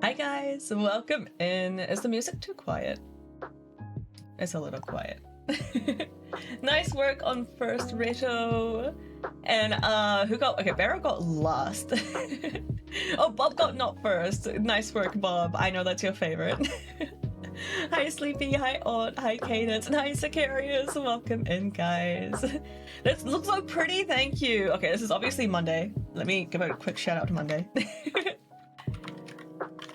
Hi guys, welcome in. Is the music too quiet? It's a little quiet. Nice work on first, Reto. And who got, okay, Barrow got last. Oh, Bob got not first. Nice work, Bob. I know that's your favorite. Hi Sleepy, hi Odd, hi Cadence, and hi Sicarius. Welcome in, guys. This looks so pretty, thank you. Okay, this is obviously Monday. Let me give a quick shout out to Monday.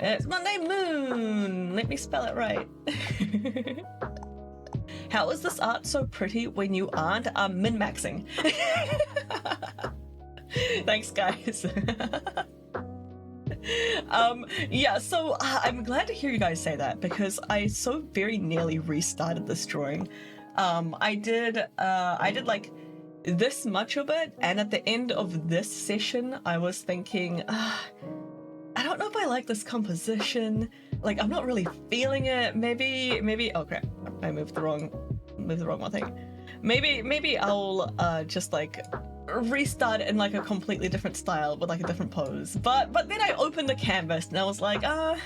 It's Monday Moon! Let me spell it right. How is this art so pretty when you aren't min-maxing? Thanks, guys. Yeah, so I'm glad to hear you guys say that because I so very nearly restarted this drawing. I did like this much of it, and at the end of this session, I was thinking, I don't know if I like this composition. Like, I'm not really feeling it. Maybe. Oh crap! I moved the wrong one thing. Maybe I'll just like restart it in like a completely different style with like a different pose. But then I opened the canvas and I was like, I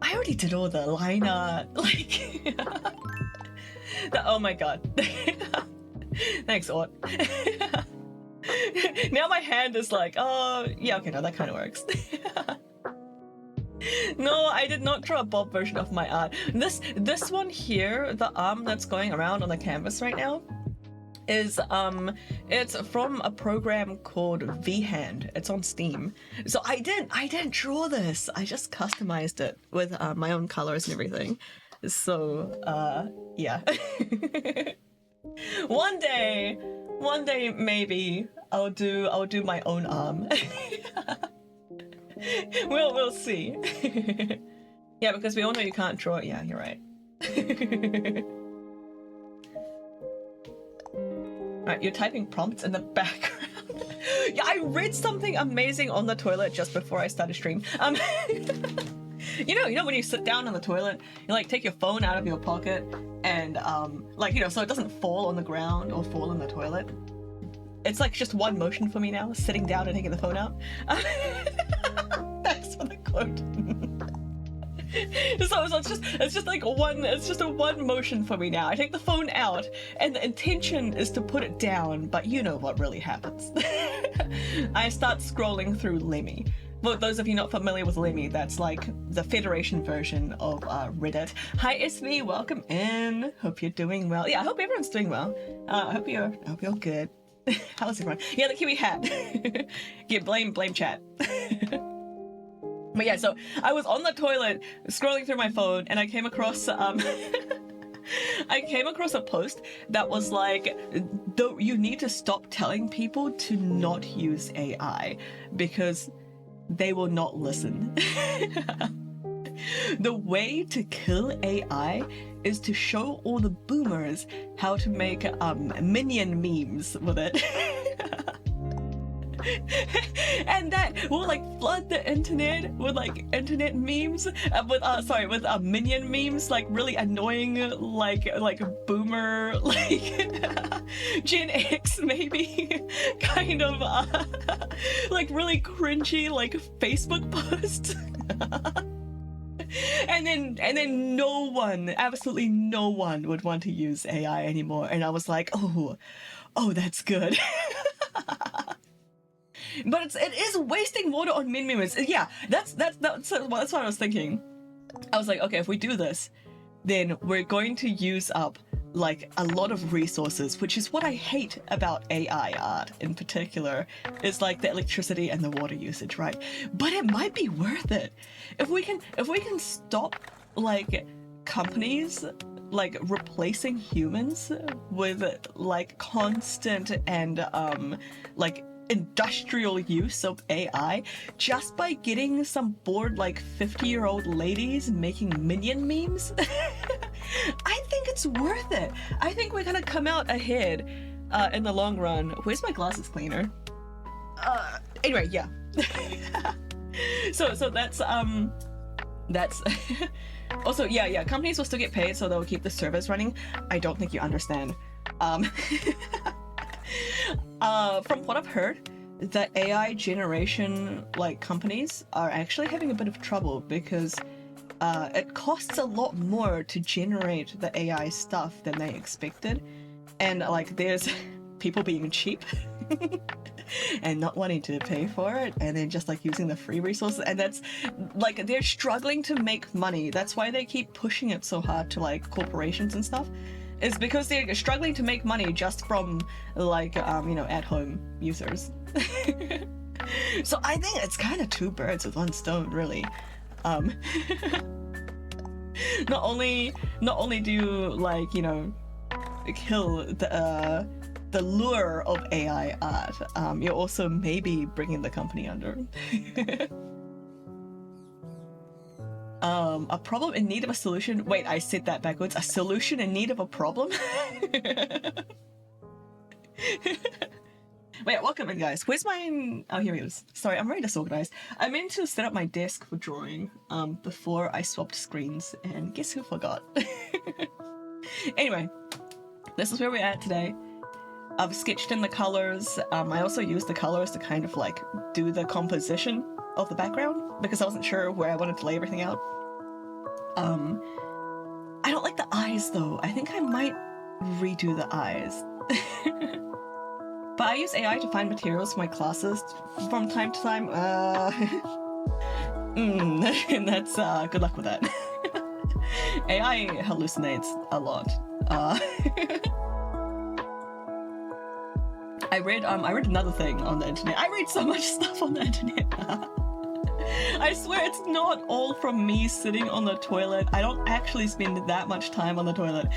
already did all the line art. Like, oh my god. Thanks, Ort. Now my hand is like, oh, yeah, okay, no, that kind of works. No, I did not draw a Bob version of my art. This one here, the arm that's going around on the canvas right now, is it's from a program called VHand. It's on Steam. So I didn't draw this. I just customized it with my own colors and everything. So yeah. One day maybe I'll do my own arm. We'll see. Yeah, because we all know you can't draw it. Yeah, you're right. Alright, you're typing prompts in the background. Yeah, I read something amazing on the toilet just before I started stream. You know when you sit down on the toilet, you like take your phone out of your pocket and like, you know, so it doesn't fall on the ground or fall in the toilet. It's like just one motion for me now, sitting down and taking the phone out. Thanks for the quote. So it's just like a one motion for me now. I take the phone out and the intention is to put it down, but you know what really happens. I start scrolling through Lemmy. For those of you not familiar with Lemmy, that's like the Federation version of Reddit. Hi SV, welcome in. Hope you're doing well. Yeah, I hope everyone's doing well. I hope you're good. How's everyone? Yeah, the Kiwi hat. Yeah, blame chat. But yeah, so I was on the toilet scrolling through my phone and I came across a post that was like, you need to stop telling people to not use AI because they will not listen. The way to kill AI is to show all the boomers how to make minion memes with it. And that will like flood the internet with like internet memes with minion memes, like really annoying, like boomer, like Gen X maybe kind of like really cringy like Facebook posts. And then no one, absolutely no one would want to use AI anymore. And I was like, oh, that's good. But it is wasting water on min memes. Yeah, that's what I was thinking. I was like, okay, if we do this, then we're going to use up like a lot of resources, which is what I hate about AI art in particular, is like the electricity and the water usage, right? But it might be worth it if we can stop like companies like replacing humans with like constant and like industrial use of AI just by getting some bored like 50-year-old ladies making minion memes. I think it's worth it. I think we're gonna come out ahead in the long run. Where's my glasses cleaner? Anyway, yeah. So that's also, yeah, companies will still get paid, so they'll keep the servers running. I don't think you understand. From what I've heard, that AI generation like companies are actually having a bit of trouble because it costs a lot more to generate the AI stuff than they expected, and like there's people being cheap and not wanting to pay for it, and then just like using the free resources, and that's like they're struggling to make money. That's why they keep pushing it so hard to like corporations and stuff. Is because they're struggling to make money just from like you know, at-home users. So I think it's kind of two birds with one stone, really. Not only do you like, you know, kill the lure of AI art, you're also maybe bringing the company under. A problem in need of a solution. Wait, I said that backwards. A solution in need of a problem? Wait, welcome in, guys. Where's my... Oh, here he is. Sorry, I'm very disorganized. I meant to set up my desk for drawing before I swapped screens, and guess who forgot? Anyway, this is where we're at today. I've sketched in the colors. I also used the colors to kind of like do the composition of the background because I wasn't sure where I wanted to lay everything out. I don't like the eyes though. I think I might redo the eyes. But I use AI to find materials for my classes from time to time. And that's good luck with that. AI hallucinates a lot. I read another thing on the internet. I read so much stuff on the internet. I swear it's not all from me sitting on the toilet. I don't actually spend that much time on the toilet.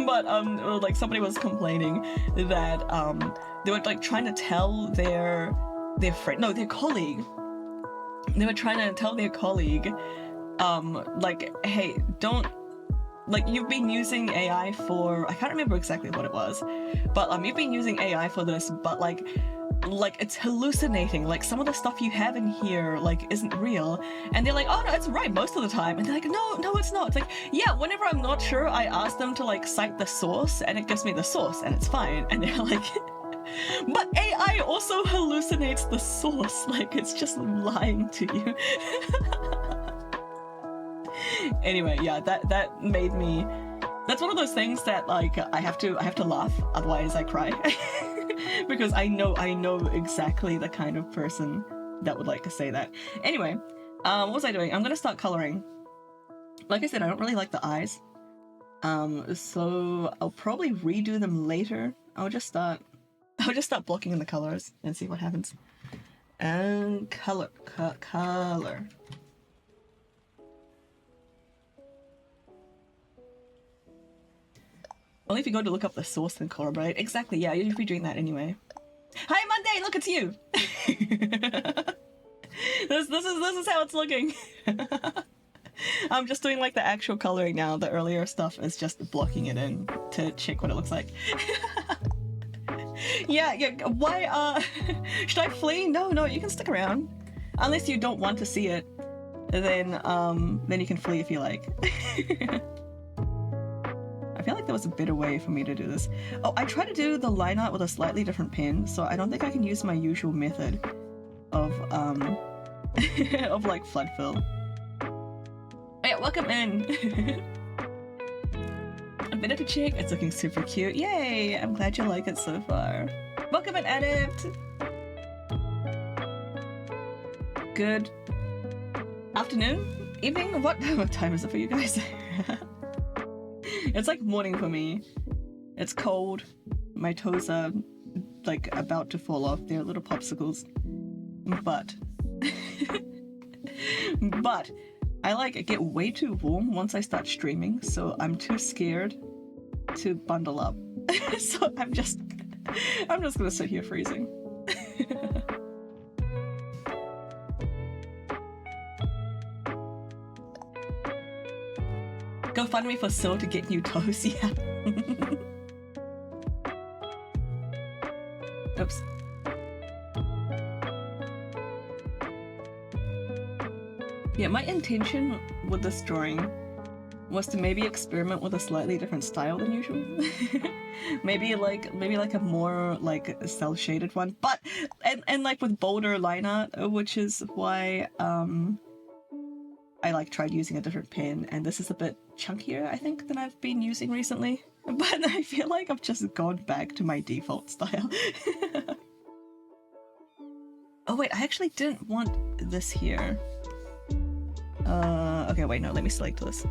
But like somebody was complaining that they were like trying to tell their friend, no, their colleague. They were trying to tell their colleague, like, hey, don't, like, you've been using AI for, I can't remember exactly what it was, but you've been using AI for this, but like it's hallucinating. Like some of the stuff you have in here like isn't real. And they're like, oh no, it's right most of the time. And they're like, no, it's not. It's like, yeah, whenever I'm not sure, I ask them to like cite the source, and it gives me the source, and it's fine. And they're like, but AI also hallucinates the source. Like it's just lying to you. Anyway, yeah, that made me. That's one of those things that like I have to laugh, otherwise I cry. Because I know exactly the kind of person that would like to say that. Anyway, what was I doing? I'm gonna start coloring. Like I said, I don't really like the eyes. So I'll probably redo them later. I'll just start blocking in the colors and see what happens. And color. Only if you go to look up the source and collaborate. Exactly, yeah, you should be doing that anyway. Hi Monday, look, it's you! This is how it's looking. I'm just doing like the actual coloring now. The earlier stuff is just blocking it in to check what it looks like. Yeah, why, should I flee? No, you can stick around. Unless you don't want to see it, then you can flee if you like. I feel like there was a better way for me to do this. Oh, I tried to do the line art with a slightly different pen, so I don't think I can use my usual method of of like flood fill. Hey, welcome in. A minute to check. It's looking super cute. Yay! I'm glad you like it so far. Welcome in, Adept. Good afternoon, evening. What time is it for you guys? It's like morning for me. It's cold. My toes are like about to fall off. They're little popsicles. But I like get way too warm once I start streaming, so I'm too scared to bundle up. So I'm just gonna sit here freezing. Go fund me for Syl to get new toes, yeah. Oops. Yeah, my intention with this drawing was to maybe experiment with a slightly different style than usual. maybe like a more like cell shaded one, but and like with bolder line art, which is why I like tried using a different pen, and this is a bit chunkier, I think, than I've been using recently. But I feel like I've just gone back to my default style. Oh wait, I actually didn't want this here. Okay, wait, no, let me select this.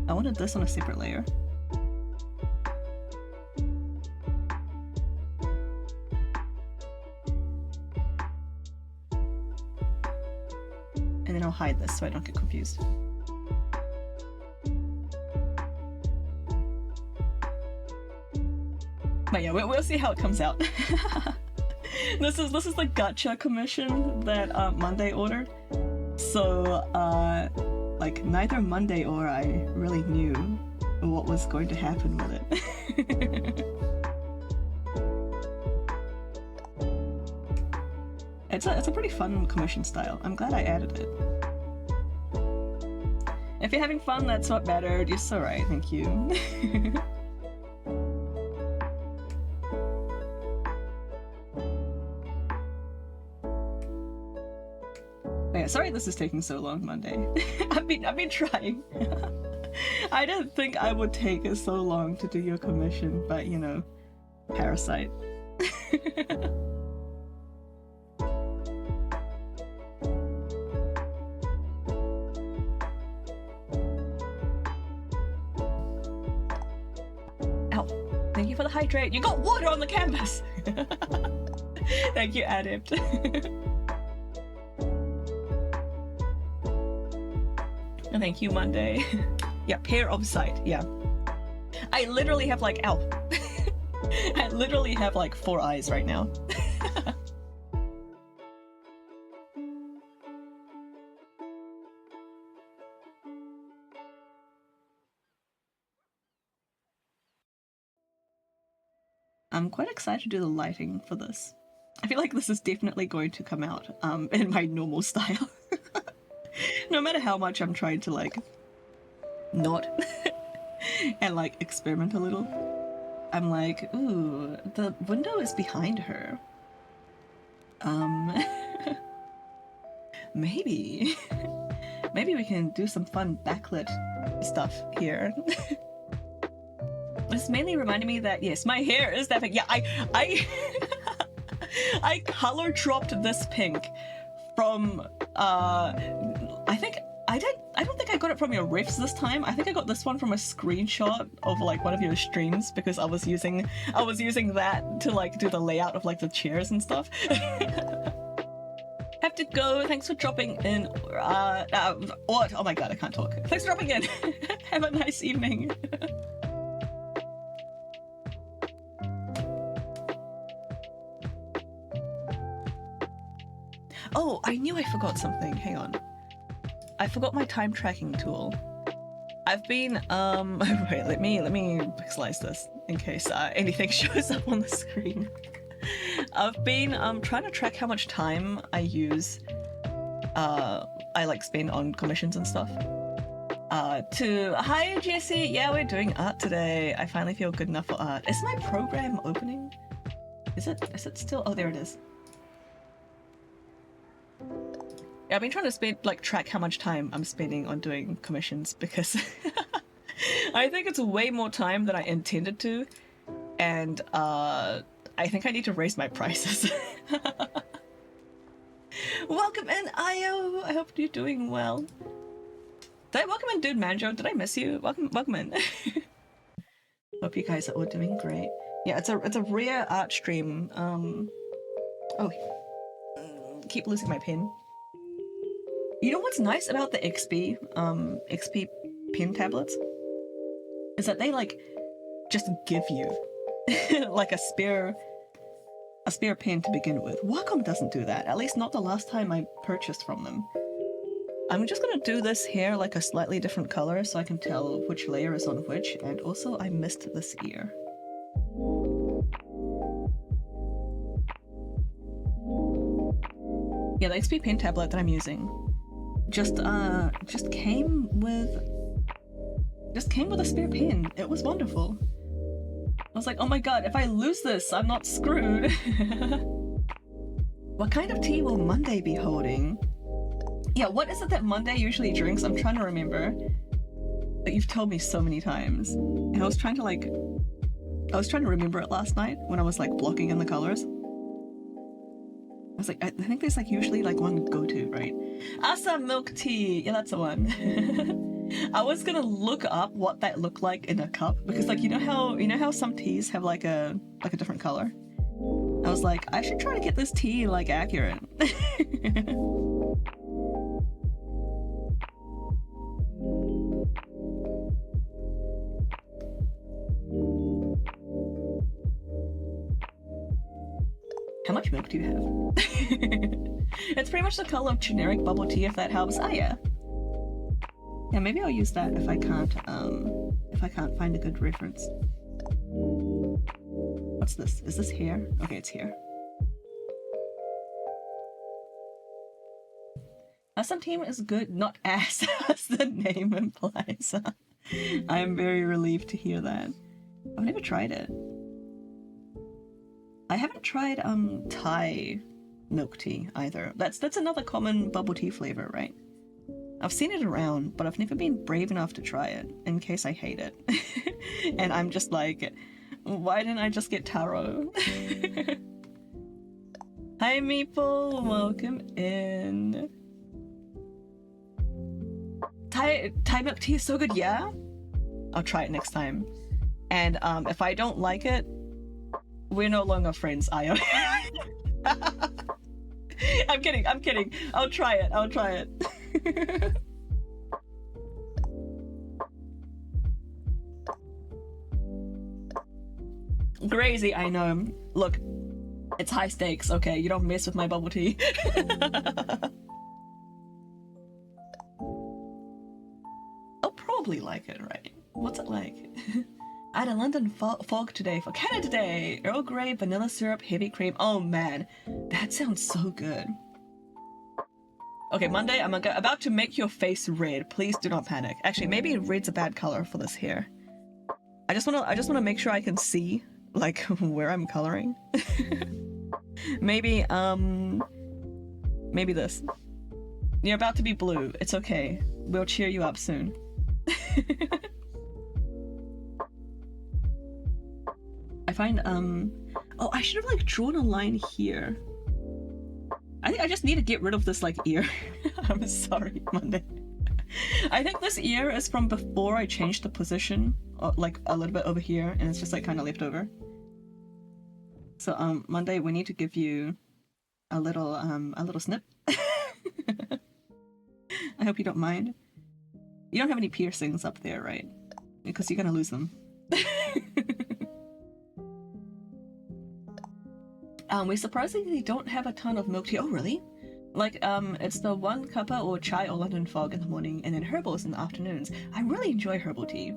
I wanted this on a separate layer. And then I'll hide this so I don't get confused. But yeah, we'll see how it comes out. This is the Gacha Commission that Monday ordered. So like neither Monday or I really knew what was going to happen with it. It's a pretty fun commission style. I'm glad I added it. If you're having fun, that's what mattered. You're so right, thank you. Yeah, sorry this is taking so long, Monday. I've been trying. I didn't think I would take so long to do your commission, but you know, parasite. Ow. Thank you for the hydrate. You got water on the canvas! Thank you, Adept. Thank you, Monday. Yeah, pair of sight, yeah. I literally have like, ow. I literally have like 4 eyes right now. I'm quite excited to do the lighting for this. I feel like this is definitely going to come out in my normal style. No matter how much I'm trying to like not and like experiment a little, I'm like, ooh, the window is behind her. Maybe we can do some fun backlit stuff here. This mainly reminded me that yes, my hair is that pink. Yeah, I I color dropped this pink from I don't think I got it from your riffs this time. I think I got this one from a screenshot of like one of your streams because I was using that to like do the layout of like the chairs and stuff. Have to go. Thanks for dropping in. What? Oh my god, I can't talk. Thanks for dropping in. Have a nice evening. Oh, I knew I forgot something. Hang on. I forgot my time tracking tool. I've been wait, let me pixelize this in case anything shows up on the screen. I've been trying to track how much time I use I like spend on commissions and stuff. Hi Jesse, yeah, we're doing art today. I finally feel good enough for art. Is my program opening? Is it still? Oh, there it is. Yeah, I've been trying to track how much time I'm spending on doing commissions because I think it's way more time than I intended to, and I think I need to raise my prices. Welcome in, Io! I hope you're doing well. Did I welcome in Dude Manjo? Did I miss you? Welcome in. Hope you guys are all doing great. Yeah, it's a rare art stream. Oh, keep losing my pen. You know what's nice about the XP pen tablets? Is that they like just give you like a spare pen to begin with. Wacom doesn't do that, at least not the last time I purchased from them. I'm just gonna do this here like a slightly different color so I can tell which layer is on which, and also I missed this ear. Yeah, the XP pen tablet that I'm using just came with a spare pen. It was wonderful. was like, oh my god, if I lose this, I'm not screwed. What kind of tea will Monday be holding? Yeah, what is it that Monday usually drinks? I'm trying to remember. But you've told me so many times. And I was trying to remember it last night when I was like blocking in the colors. I was like, I think there's like usually like one go-to, right? Asa milk tea! Yeah, that's the one. I was gonna look up what that looked like in a cup because like you know how some teas have like a different color? I was like, I should try to get this tea like accurate. How much milk do you have? It's pretty much the color of generic bubble tea, if that helps. Ah, yeah. Yeah, maybe I'll use that if I can't find a good reference. What's this? Is this here? Okay, it's here. Some team is good, not ass, as the name implies. I am very relieved to hear that. I've never tried it. I haven't tried Thai milk tea either. That's another common bubble tea flavor, right? I've seen it around, but I've never been brave enough to try it in case I hate it. And I'm just like, why didn't I just get taro? Hi Meeple, welcome in. Thai milk tea is so good, yeah? I'll try it next time. And if I don't like it, we're no longer friends, Ayo. I'm kidding. I'll try it. Crazy, I know. Look, it's high stakes, okay? You don't mess with my bubble tea. I'll probably like it, right? What's it like? I had a London fog today for Canada Day. Earl Grey, vanilla syrup, heavy cream. Oh man, that sounds so good. Okay, Monday, I'm about to make your face red. Please do not panic. Actually, maybe red's a bad color for this here. I just wanna make sure I can see like where I'm coloring. Maybe this. You're about to be blue. It's okay. We'll cheer you up soon. I find oh, I should have like drawn a line here. I think I just need to get rid of this like ear. I'm sorry, Monday. I think this ear is from before I changed the position, like a little bit over here, and it's just like kind of left over. So Monday, we need to give you a little snip. I hope you don't mind. You don't have any piercings up there, right? Because you're gonna lose them. We surprisingly don't have a ton of milk tea. Oh, really? Like, it's the one cuppa or chai or London fog in the morning, and then herbals in the afternoons. I really enjoy herbal tea.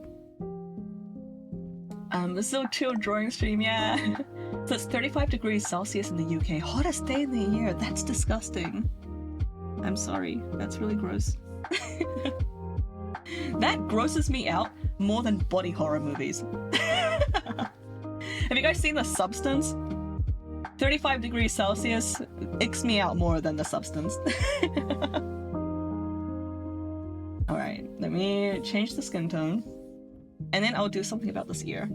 So chill drawing stream, yeah. So it's 35 degrees Celsius in the UK. Hottest day in the year. That's disgusting. I'm sorry. That's really gross. That grosses me out more than body horror movies. Have you guys seen The Substance? 35 degrees Celsius icks me out more than The Substance. Alright, let me change the skin tone. And then I'll do something about this ear.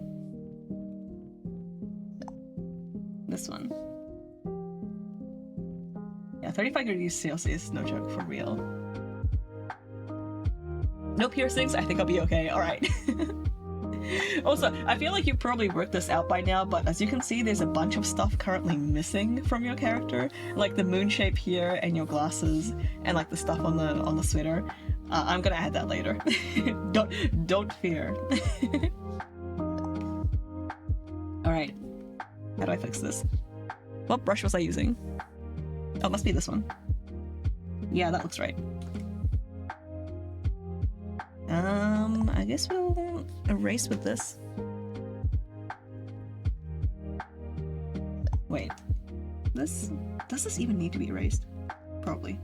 This one. Yeah, 35 degrees Celsius, no joke, for real. No piercings, I think I'll be okay, alright. Also, I feel like you probably worked this out by now, but as you can see, there's a bunch of stuff currently missing from your character, like the moon shape here and your glasses, and like the stuff on the sweater. I'm gonna add that later. Don't fear. All right, how do I fix this? What brush was I using? Oh, it must be this one. Yeah, that looks right. I guess we'll erase with this. Wait, does this even need to be erased? Probably.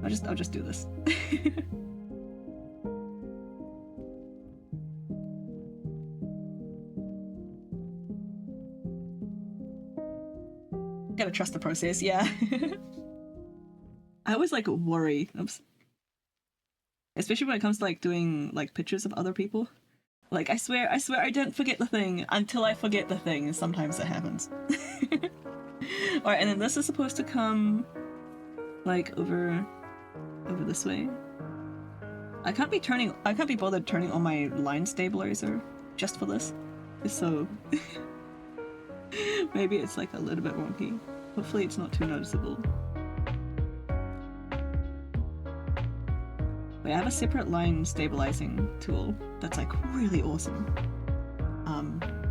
I'll just do this. gotta trust the process, yeah. I always like worry. Oops. Especially when it comes to like doing like pictures of other people. Like I swear I don't forget the thing until I forget the thing, and sometimes it happens. Alright, and then this is supposed to come like over this way. I can't be bothered turning on my line stabilizer just for this. So maybe it's like a little bit wonky. Hopefully it's not too noticeable. Wait, I have a separate line stabilizing tool that's like really awesome.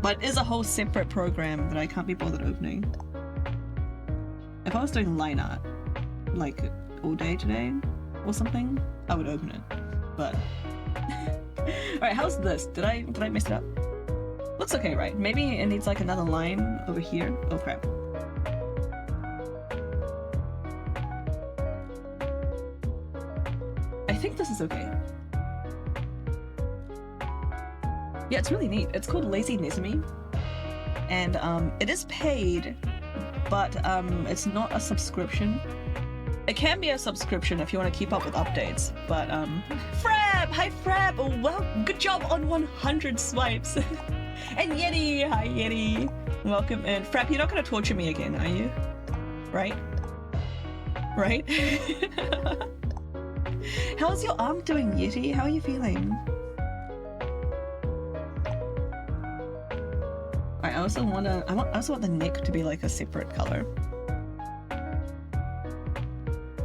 But it is a whole separate program that I can't be bothered opening. If I was doing line art, like all day today or something, I would open it. But alright, how's this? Did I mess it up? Looks okay, right? Maybe it needs like another line over here. Oh crap. I think this is okay. Yeah, it's really neat. It's called Lazy Nesame. And it is paid, but it's not a subscription. It can be a subscription if you want to keep up with updates, but Frab! Hi Frab! Oh, well, good job on 100 swipes! And Yeti! Hi Yeti! Welcome in. Frab, you're not gonna torture me again, are you? Right? Right? How's your arm doing, Yeti? How are you feeling? I also want the neck to be like a separate color.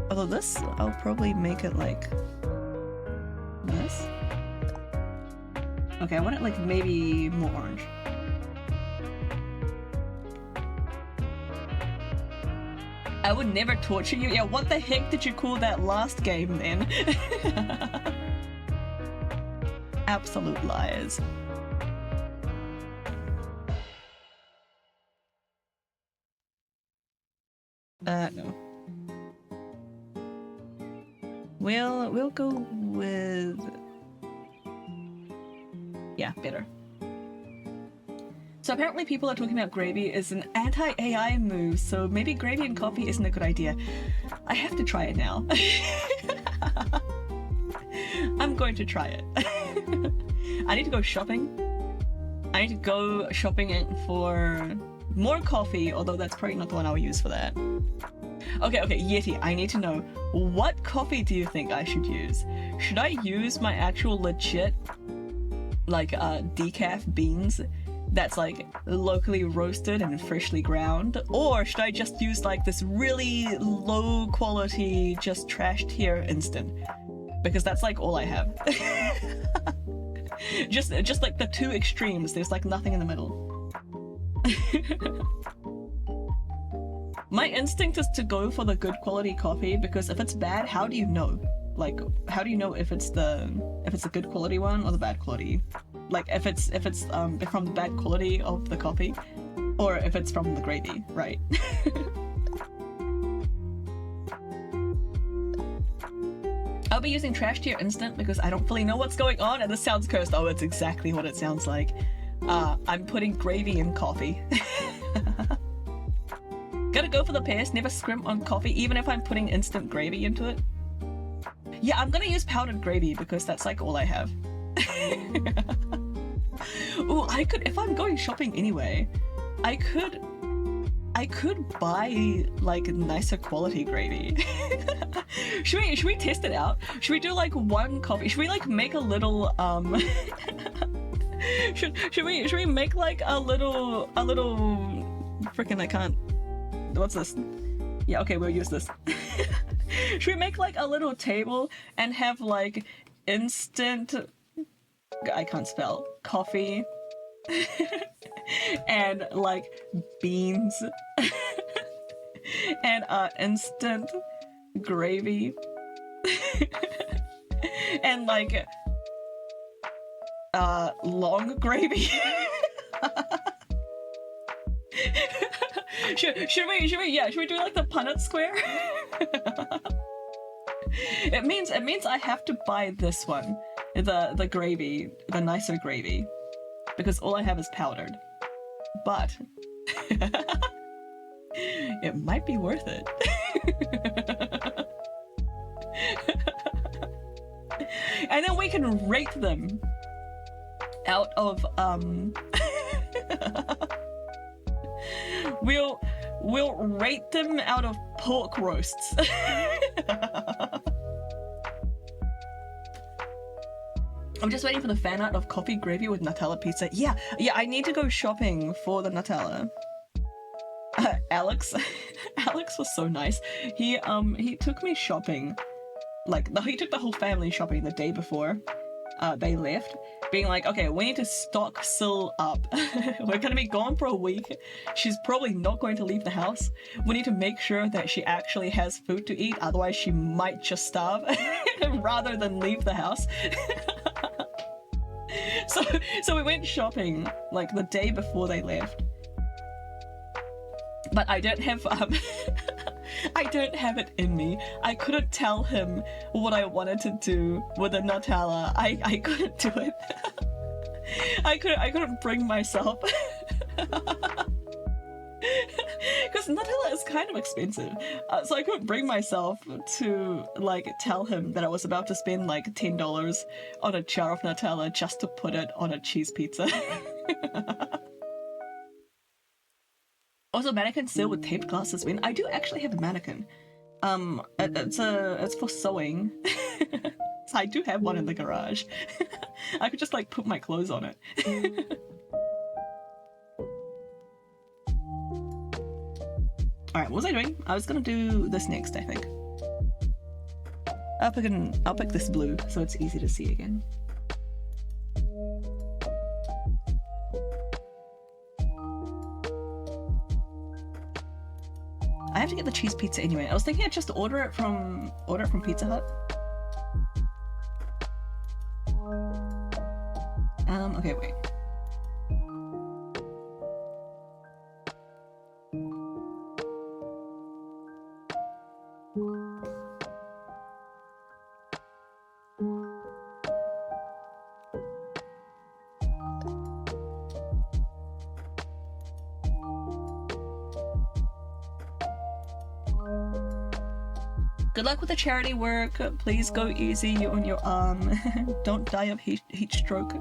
Although this, I'll probably make it like this. Okay, I want it like maybe more orange. I would never torture you. Yeah, what the heck did you call that last game then? Absolute liars. No. We'll go with... yeah, better. So apparently people are talking about gravy is an anti-AI move, so maybe gravy and coffee isn't a good idea. I have to try it now. I'm going to try it. I need to go shopping. I need to go shopping for more coffee, although that's probably not the one I'll use for that. Okay, Yeti, I need to know, what coffee do you think I should use? Should I use my actual legit, like, decaf beans that's, like, locally roasted and freshly ground? Or should I just use, like, this really low quality, just trashed here instant? Because that's, like, all I have. just, like, the two extremes, there's, like, nothing in the middle. My instinct is to go for the good quality coffee, because if it's bad, how do you know? Like, how do you know if it's a good quality one or the bad quality? Like, if it's from the bad quality of the coffee, or if it's from the gravy, right? I'll be using Trash Tier Instant because I don't fully know what's going on, and this sounds cursed. Oh, it's exactly what it sounds like. I'm putting gravy in coffee. Gotta go for the pace, never scrimp on coffee, even if I'm putting instant gravy into it. Yeah, I'm gonna use powdered gravy because that's like all I have. Ooh, I could, if I'm going shopping anyway, I could buy like nicer quality gravy. Should we test it out? Should we do like one coffee? Should we like make a little should we make like a little frickin' I can't. What's this? Yeah, okay, we'll use this. Should we make like a little table and have like instant, I can't spell, coffee and like beans and instant gravy and like long gravy? Should we do like the Punnett square? It means I have to buy this one, the gravy, the nicer gravy, because all I have is powdered. But It might be worth it. And then we can rate them out of we'll rate them out of pork roasts. I'm just waiting for the fan art of coffee gravy with Nutella pizza. Yeah, I need to go shopping for the Nutella. Alex was so nice. He took me shopping, like he took the whole family shopping the day before they left, being like, okay, we need to stock Syl up. We're gonna be gone for a week. She's probably not going to leave the house. We need to make sure that she actually has food to eat, otherwise she might just starve rather than leave the house. So we went shopping like the day before they left. But I don't have I don't have it in me. I couldn't tell him what I wanted to do with the Nutella. I couldn't do it. I couldn't bring myself. Because Nutella is kind of expensive, so I couldn't bring myself to like tell him that I was about to spend like $10 on a jar of Nutella just to put it on a cheese pizza. Also, mannequin Syl with taped glasses win. I do actually have a mannequin. It's for sewing. So I do have one in the garage. I could just like put my clothes on it. Alright, what was I doing? I was gonna do this next, I think. I'll pick this blue so it's easy to see again. I have to get the cheese pizza anyway. I was thinking I'd just order it from Pizza Hut. Okay, wait. Good luck with the charity work. Please go easy on your arm. Don't die of heat stroke.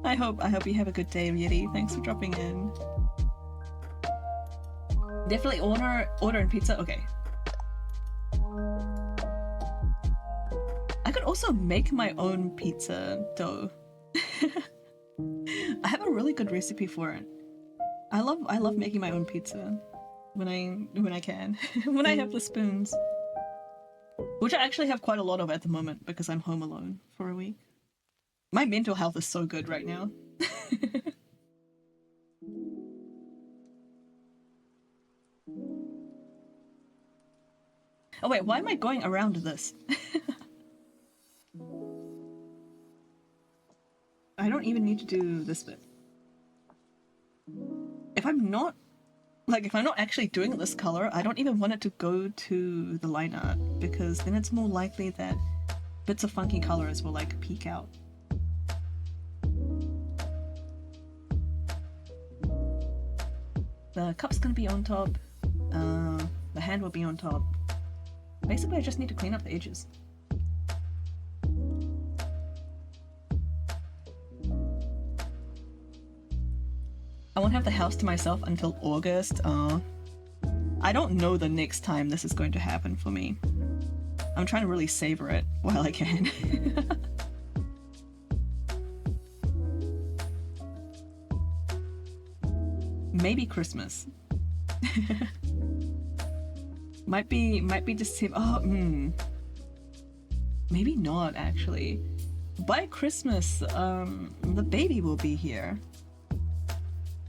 I hope you have a good day, Yeti. Thanks for dropping in. Definitely order in pizza. Okay. I could also make my own pizza dough. I have a really good recipe for it. I love making my own pizza. When I can. When I have the spoons. Which I actually have quite a lot of at the moment because I'm home alone for a week. My mental health is so good right now. Oh wait, why am I going around this? I don't even need to do this bit. If I'm not actually doing this color, I don't even want it to go to the line art, because then it's more likely that bits of funky colors will like peek out. The cup's gonna be on top, the hand will be on top. Basically I just need to clean up the edges. I won't have the house to myself until August. I don't know the next time this is going to happen for me. I'm trying to really savor it while I can. Maybe Christmas. might be December. Maybe not actually. By Christmas, the baby will be here.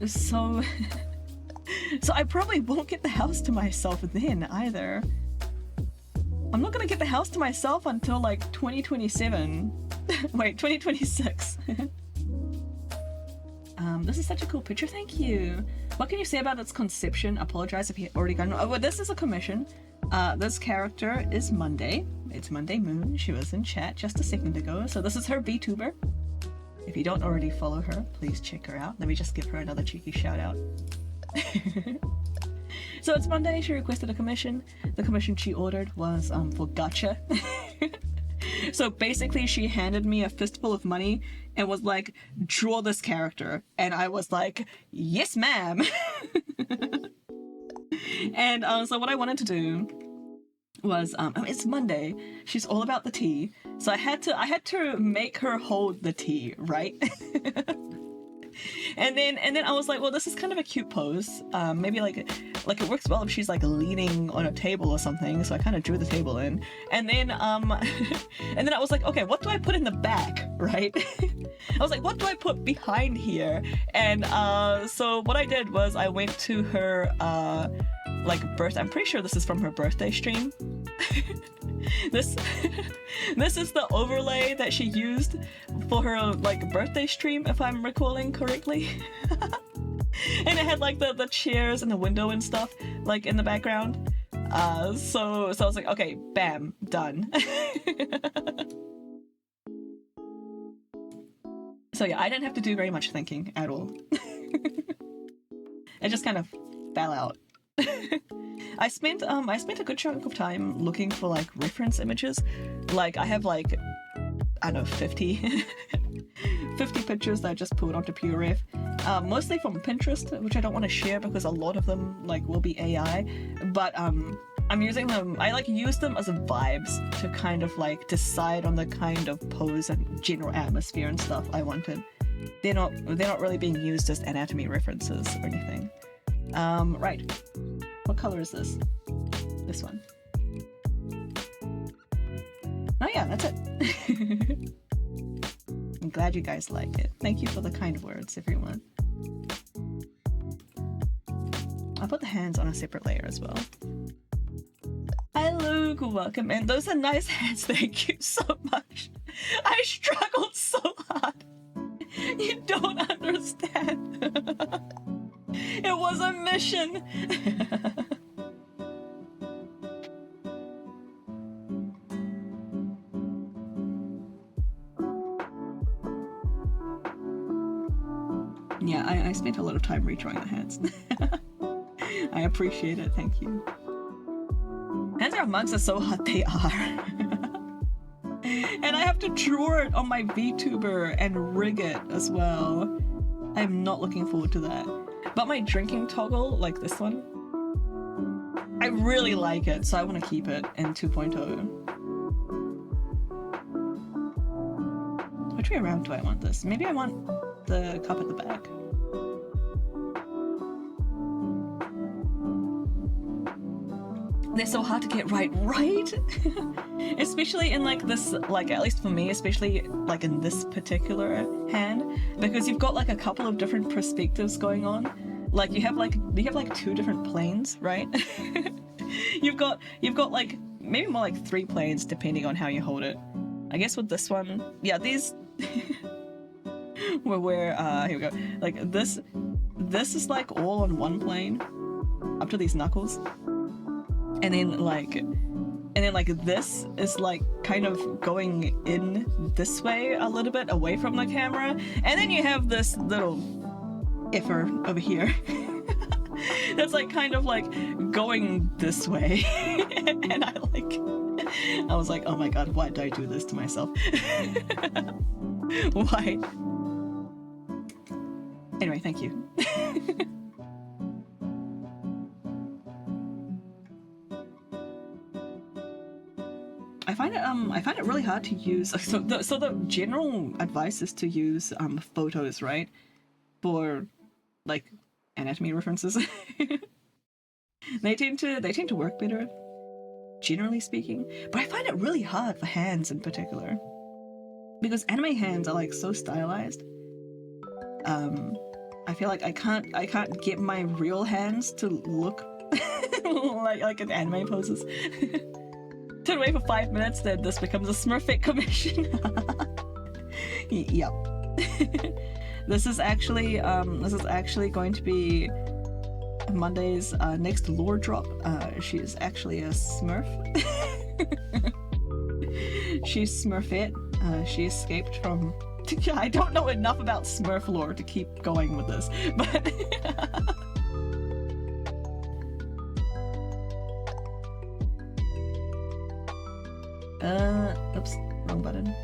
So I probably won't get the house to myself then either. I'm not gonna get the house to myself until like 2027. Wait, 2026. This is such a cool picture, thank you. What can you say about its conception? Apologize if you already got it. Oh, well, this is a commission. This character is Monday. It's itsMondayMoon. She was in chat just a second ago. So this is her VTuber. If you don't already follow her, please check her out. Let me just give her another cheeky shout out. So it's Monday, she requested a commission. The commission she ordered was for Gacha. So basically she handed me a fistful of money and was like, draw this character. And I was like, yes ma'am. And so what I wanted to do was, it's Monday, she's all about the tea. So I had to make her hold the tea, right? And then I was like, well, this is kind of a cute pose. Maybe like it works well if she's like leaning on a table or something. So I kind of drew the table in, and then and then I was like, okay, what do I put in the back, right? I was like, what do I put behind here? And so what I did was I went to her like birthday. I'm pretty sure this is from her birthday stream. This is the overlay that she used for her like birthday stream, if I'm recalling correctly. And it had like the chairs and the window and stuff like in the background. So I was like, okay, bam, done. So yeah, I didn't have to do very much thinking at all. It just kind of fell out. I spent a good chunk of time looking for like reference images. Like I have like, I don't know, 50 pictures that I just pulled onto PureRef. Mostly from Pinterest, which I don't want to share because a lot of them like will be AI. But I'm using them, I like use them as vibes to kind of like decide on the kind of pose and general atmosphere and stuff I wanted. They're not really being used as anatomy references or anything. Right. What color is this? This one. Oh yeah, that's it. I'm glad you guys like it. Thank you for the kind words, everyone. I'll put the hands on a separate layer as well. Hi Luke, welcome in. Those are nice hands, thank you so much. I struggled so hard. You don't understand. It was a mission. Yeah, I spent a lot of time redrawing the hands. I appreciate it, thank you. Hands are mugs are so hot they are. And I have to draw it on my VTuber and rig it as well. I'm not looking forward to that. But my drinking toggle, like this one, I really like it, so I want to keep it in 2.0. Which way around do I want this? Maybe I want the cup at the back. They're so hard to get right? Especially in like this, like at least for me, especially like in this particular hand, because you've got like a couple of different perspectives going on. Like you have like two different planes, right? you've got like maybe more like 3 planes depending on how you hold it. I guess with this one, yeah, these where here we go. Like this is like all on one plane up to these knuckles. And then like this is like kind of going in this way a little bit away from the camera, and then you have this little iffer over here that's like kind of like going this way. And I was like, oh my god, why did I do this to myself? Why? Anyway, thank you. I find it really hard to use. So the general advice is to use photos, right, for like anatomy references. they tend to work better, generally speaking. But I find it really hard for hands in particular, because anime hands are like so stylized. I feel like I can't get my real hands to look like in anime poses. Turn away for 5 minutes, then this becomes a Smurfette commission. Yep. This is actually going to be Monday's next lore drop. She is actually a Smurf. She's Smurfette. She escaped from. I don't know enough about Smurf lore to keep going with this, but Oops, wrong button.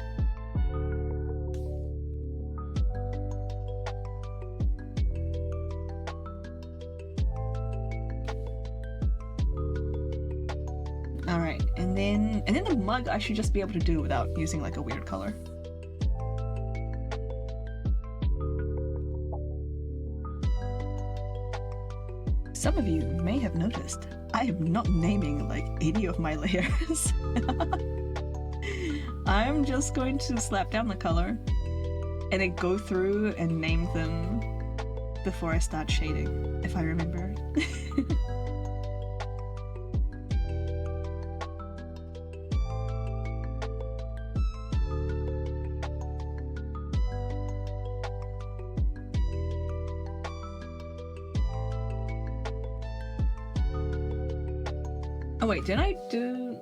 Alright, and then the mug I should just be able to do without using like a weird color. Some of you may have noticed I am not naming like any of my layers. I'm just going to slap down the color and then go through and name them before I start shading, if I remember. Oh wait, did I do...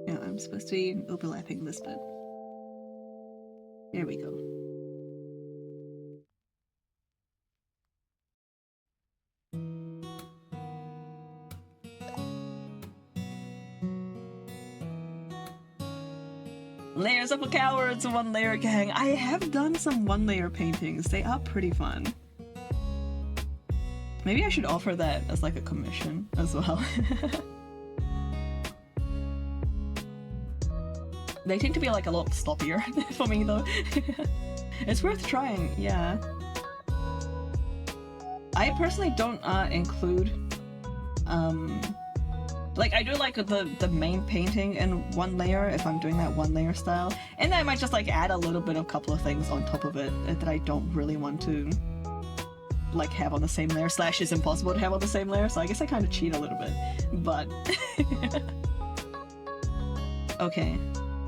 Yeah, I'm supposed to be overlapping this bit. There we go. Layers up for cowards, one layer gang. I have done some one layer paintings. They are pretty fun. Maybe I should offer that as like a commission as well. They tend to be like a lot sloppier for me though. It's worth trying, yeah. I personally don't include like I do like the main painting in one layer if I'm doing that one layer style, and then I might just like add a little bit of a couple of things on top of it that I don't really want to like have on the same layer, slash is impossible to have on the same layer, so I guess I kind of cheat a little bit, but okay.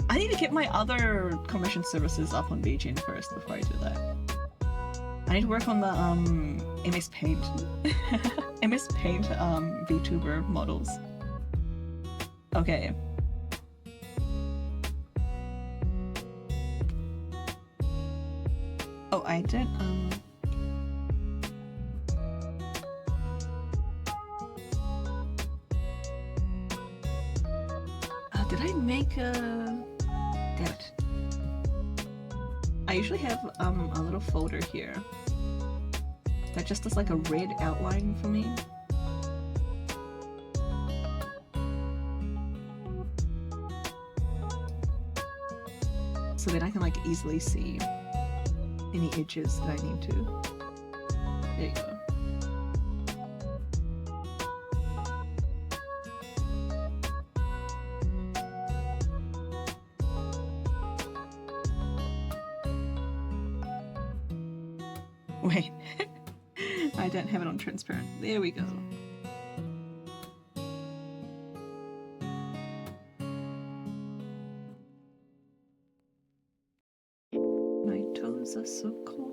I need to get my other commission services up on VGN first before I do that. I need to work on the MS Paint MS Paint VTuber models. Okay. Oh, I did did I make a... Damn it. I usually have a little folder here that just does like a red outline for me. So then I can like easily see any edges that I need to. There you go. Wait, I don't have it on transparent. There we go. My toes are so cold.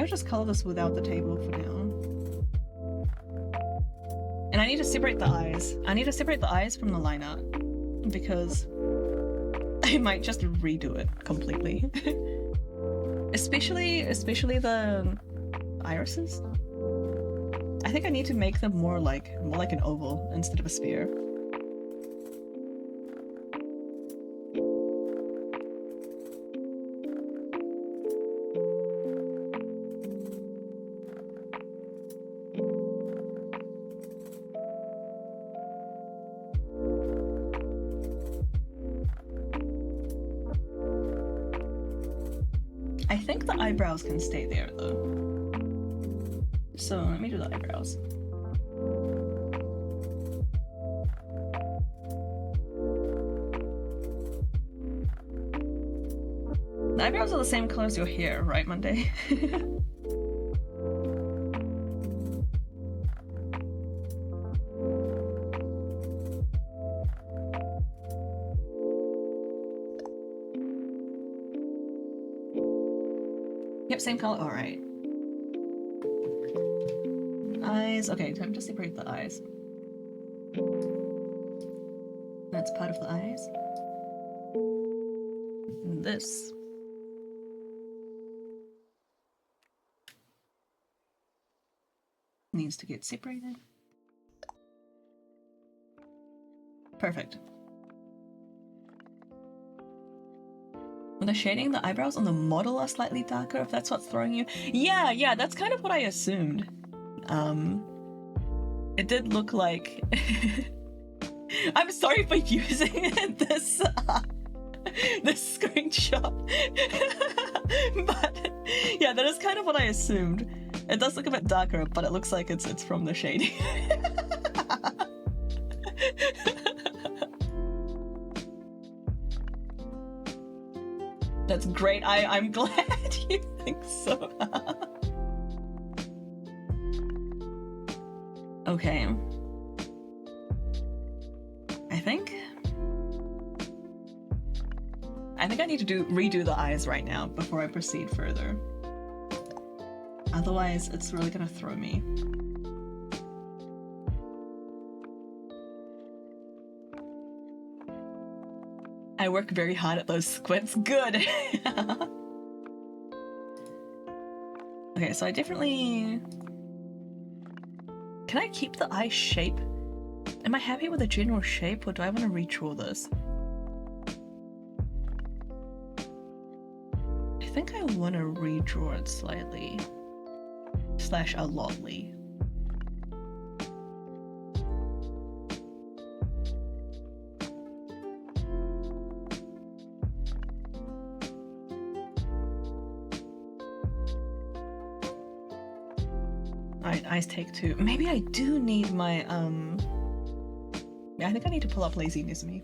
Just color this without the table for now. And I need to separate the eyes. I need to separate the eyes from the line art because I might just redo it completely. especially the irises. I think I need to make them more like an oval instead of a sphere. Eyebrows can stay there though. So let me do the eyebrows. The eyebrows are the same color as your hair, right, Monday? Yep, same color. All right. Eyes. Okay, time to separate the eyes. That's part of the eyes. And this. Needs to get separated. Perfect. With the shading, the eyebrows on the model are slightly darker, if that's what's throwing you. Yeah, that's kind of what I assumed. It did look like... I'm sorry for using this this screenshot. But yeah, that is kind of what I assumed. It does look a bit darker, but it looks like it's from the shading. That's great. I'm glad you think so. Okay. I think I need to redo the eyes right now before I proceed further. Otherwise, it's really gonna throw me. I work very hard at those squints. Good! Okay, so I definitely... Can I keep the eye shape? Am I happy with the general shape, or do I want to redraw this? I think I want to redraw it slightly. / a lotly. Alright, eyes take 2. Maybe I do need my, yeah, I think I need to pull up Laziness Me.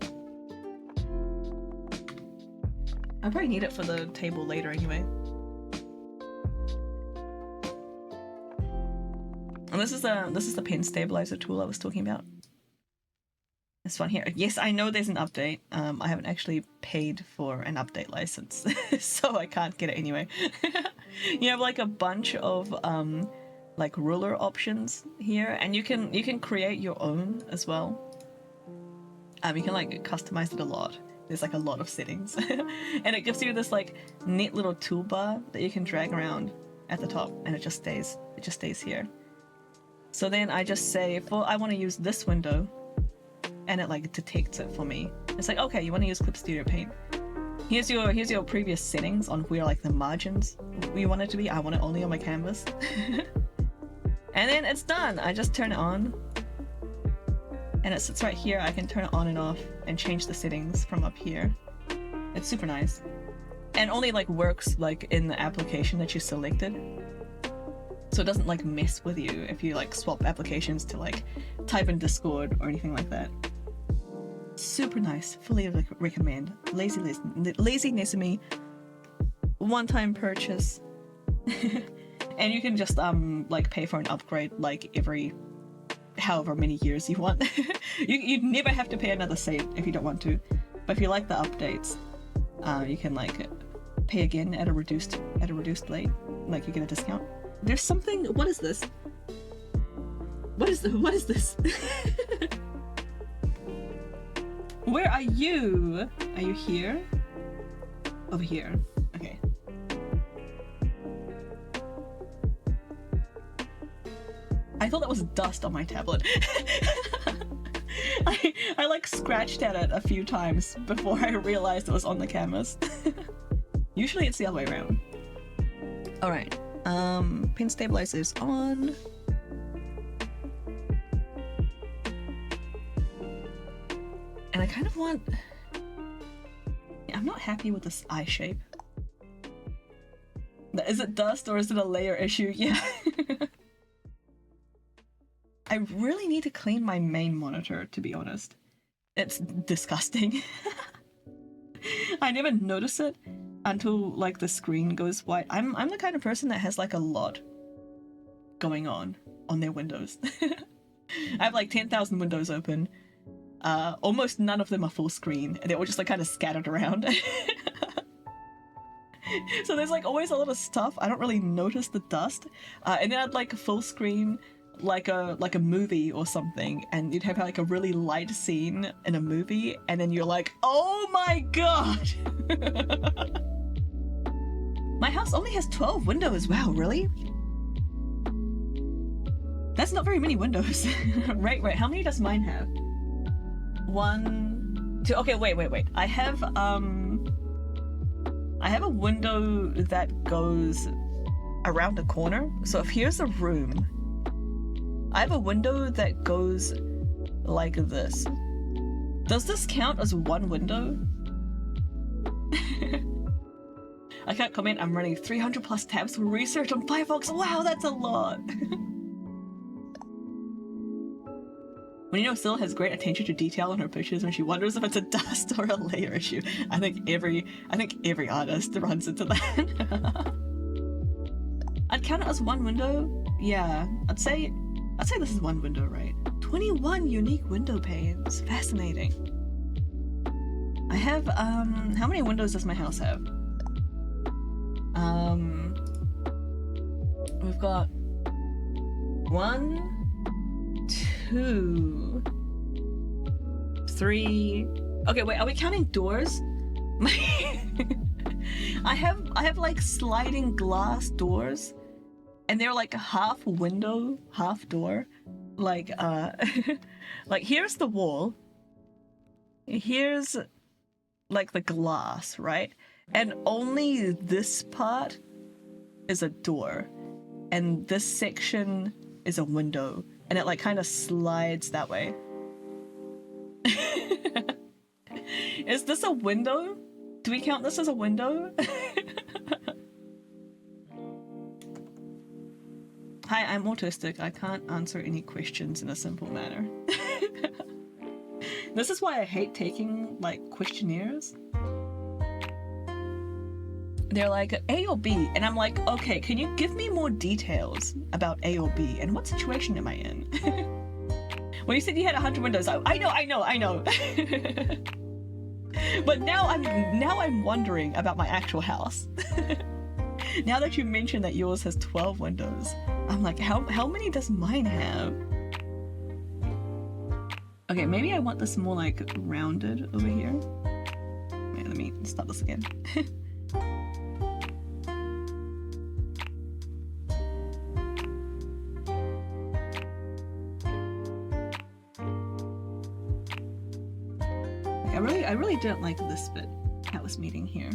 I'll probably need it for the table later anyway. And this is the pen stabilizer tool I was talking about. This one here. Yes, I know there's an update. I haven't actually paid for an update license, so I can't get it anyway. You have like a bunch of like ruler options here, and you can create your own as well. You can like customize it a lot. There's like a lot of settings. And it gives you this like neat little toolbar that you can drag around at the top, and it just stays here. So then I just say, I want to use this window, and it like detects it for me. It's like, okay, you want to use Clip Studio Paint. Here's your previous settings on where like the margins we want it to be. I want it only on my canvas. And then it's done. I just turn it on, and it sits right here. I can turn it on and off and change the settings from up here. It's super nice, and only like works like in the application that you selected. So it doesn't like mess with you if you like swap applications to like type in Discord or anything like that. Super nice. Fully recommend. Laziness Me. One-time purchase. And you can just like pay for an upgrade like every however many years you want. you never have to pay another cent if you don't want to. But if you like the updates, you can like pay again at a reduced rate. Like you get a discount. There's something. What is this? What is this? Where are you? Are you here? Over here. Okay. I thought that was dust on my tablet. I like scratched at it a few times before I realized it was on the canvas. Usually it's the other way around. Alright. Pen stabilizer is on. And I kind of want... I'm not happy with this eye shape. Is it dust or is it a layer issue? Yeah. I really need to clean my main monitor, to be honest. It's disgusting. I never notice it until like the screen goes white. I'm the kind of person that has like a lot going on their windows. I have like 10,000 windows open. Almost none of them are full screen. They're all just like kind of scattered around. So there's like always a lot of stuff. I don't really notice the dust. And then I'd like full screen like a movie or something, and you'd have like a really light scene in a movie, and then you're like, oh my god. My house only has 12 windows. Wow, really? That's not very many windows. Right. How many does mine have? 1, 2. Okay, wait. I have a window that goes around the corner. So if here's a room, I have a window that goes like this. Does this count as one window? I can't comment. I'm running 300 plus tabs for research on Firefox. Wow, that's a lot. When you know Syl has great attention to detail in her pictures when she wonders if it's a dust or a layer issue. I think every artist runs into that. I'd count it as one window. Yeah, I'd say this is one window, right? 21 unique window panes. Fascinating. I have how many windows does my house have? We've got 1, 2, 3. Okay, wait, are we counting doors? I have like sliding glass doors, and they're like half window, half door. Like like here's the wall. Here's like the glass, right? And only this part is a door, and this section is a window, and it like kind of slides that way. Is this a window? Do we count this as a window? Hi, I'm autistic. I can't answer any questions in a simple manner. This is why I hate taking like questionnaires. They're like A or B, and I'm like, okay, can you give me more details about A or B, and what situation am I in? When you said you had 100 windows, I know. But now I'm wondering about my actual house. Now that you mentioned that yours has 12 windows, I'm like, how many does mine have? Okay, maybe I want this more like rounded over here. Wait, let me start this again. I really didn't like this bit I was meeting here.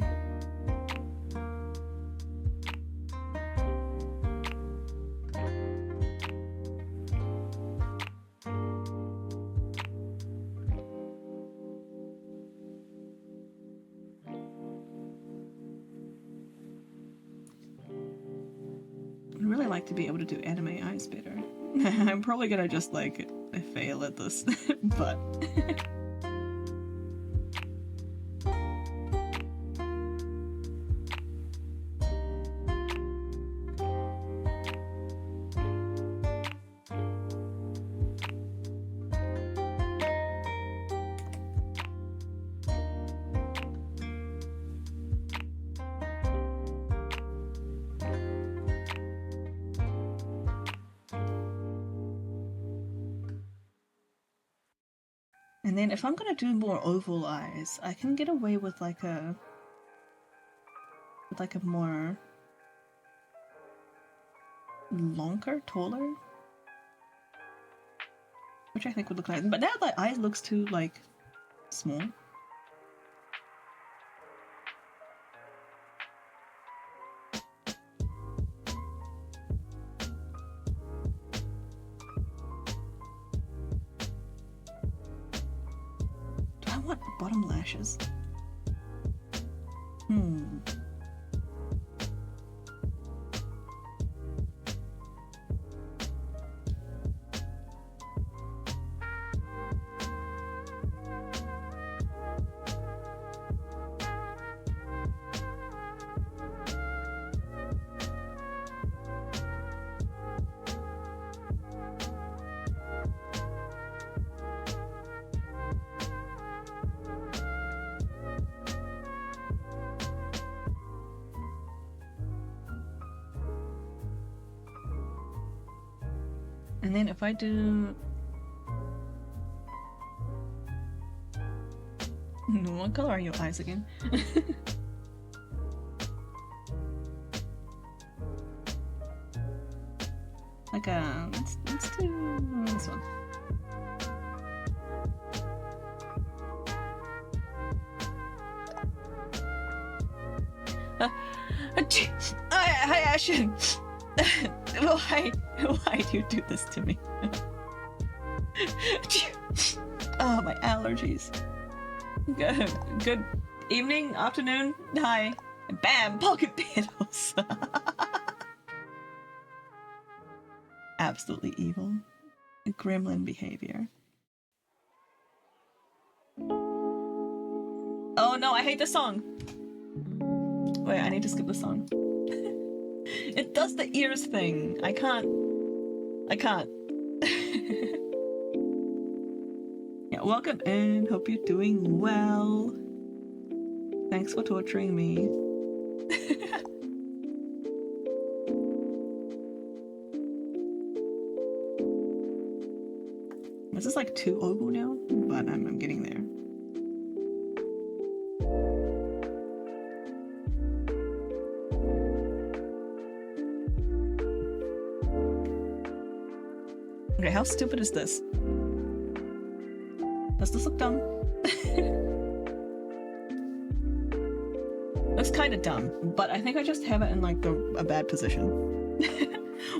I'd really like to be able to do anime eyes better. I'm probably gonna just like fail at this, but and then if I'm gonna do more oval eyes, I can get away with like a more longer, taller, which I think would look like. But now my eyes looks too like small. Bottom lashes. And then if I do... What color are your eyes again? Like let's do this one. Hi Ashen. Why do you do this to me? Oh, my allergies. Good evening, afternoon, hi. Bam, pocket piddles. Absolutely evil. Gremlin behavior. Oh no, I hate this song. Wait, I need to skip the song. It does the ears thing. I can't. Yeah, welcome in. Hope you're doing well. Thanks for torturing me. This is like too ogle now, but I'm getting there. Okay, how stupid is this? Does this look dumb? Looks kind of dumb, but I think I just have it in like a bad position.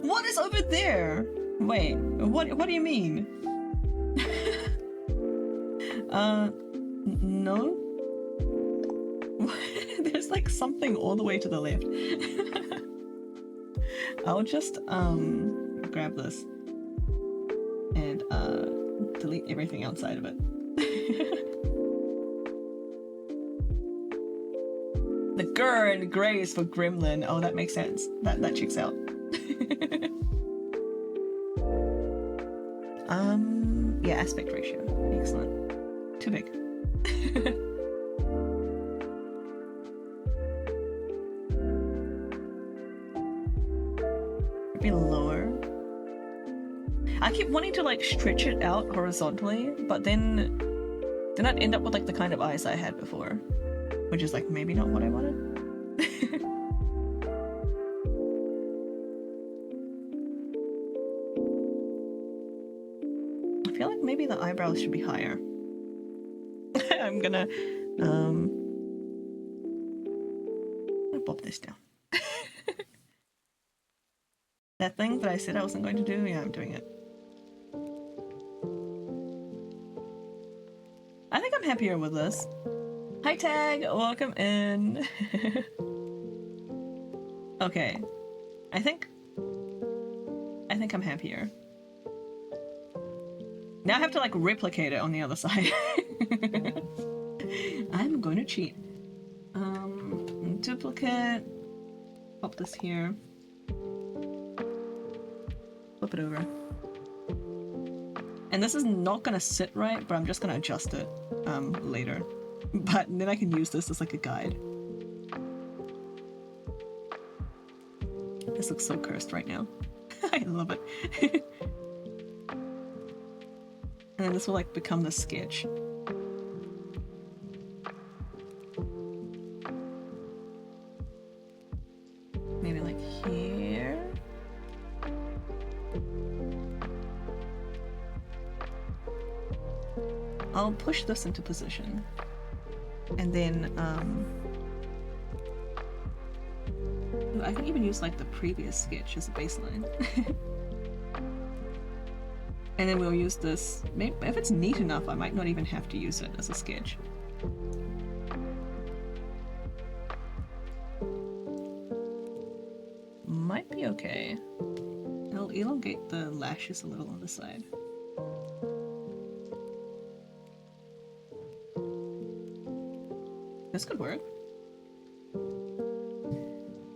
What is over there? Wait, what do you mean? No? There's like something all the way to the left. I'll just grab this and delete everything outside of it. The grr and gray is for gremlin. Oh, that makes sense. That checks out. Yeah, aspect ratio. Excellent. Too big. Maybe lower. I keep wanting to like stretch it out horizontally, but then I'd end up with like the kind of eyes I had before, which is like maybe not what I wanted. I feel like maybe the eyebrows should be higher. I'm gonna pop this down. That thing that I said I wasn't going to do, yeah, I'm doing it. I think I'm happier with this. Hi Tag, welcome in. Okay, I think I'm happier. Now I have to like replicate it on the other side. I'm going to cheat. Duplicate. Pop this here. Flip it over. And this is not gonna sit right, but I'm just gonna adjust it later. But then I can use this as like a guide. This looks so cursed right now. I love it. And then this will like become the sketch. Maybe like here. I'll push this into position. And then I can even use like the previous sketch as a baseline. And then we'll use this. Maybe if it's neat enough, I might not even have to use it as a sketch. Might be okay. I'll elongate the lashes a little on the side. This could work.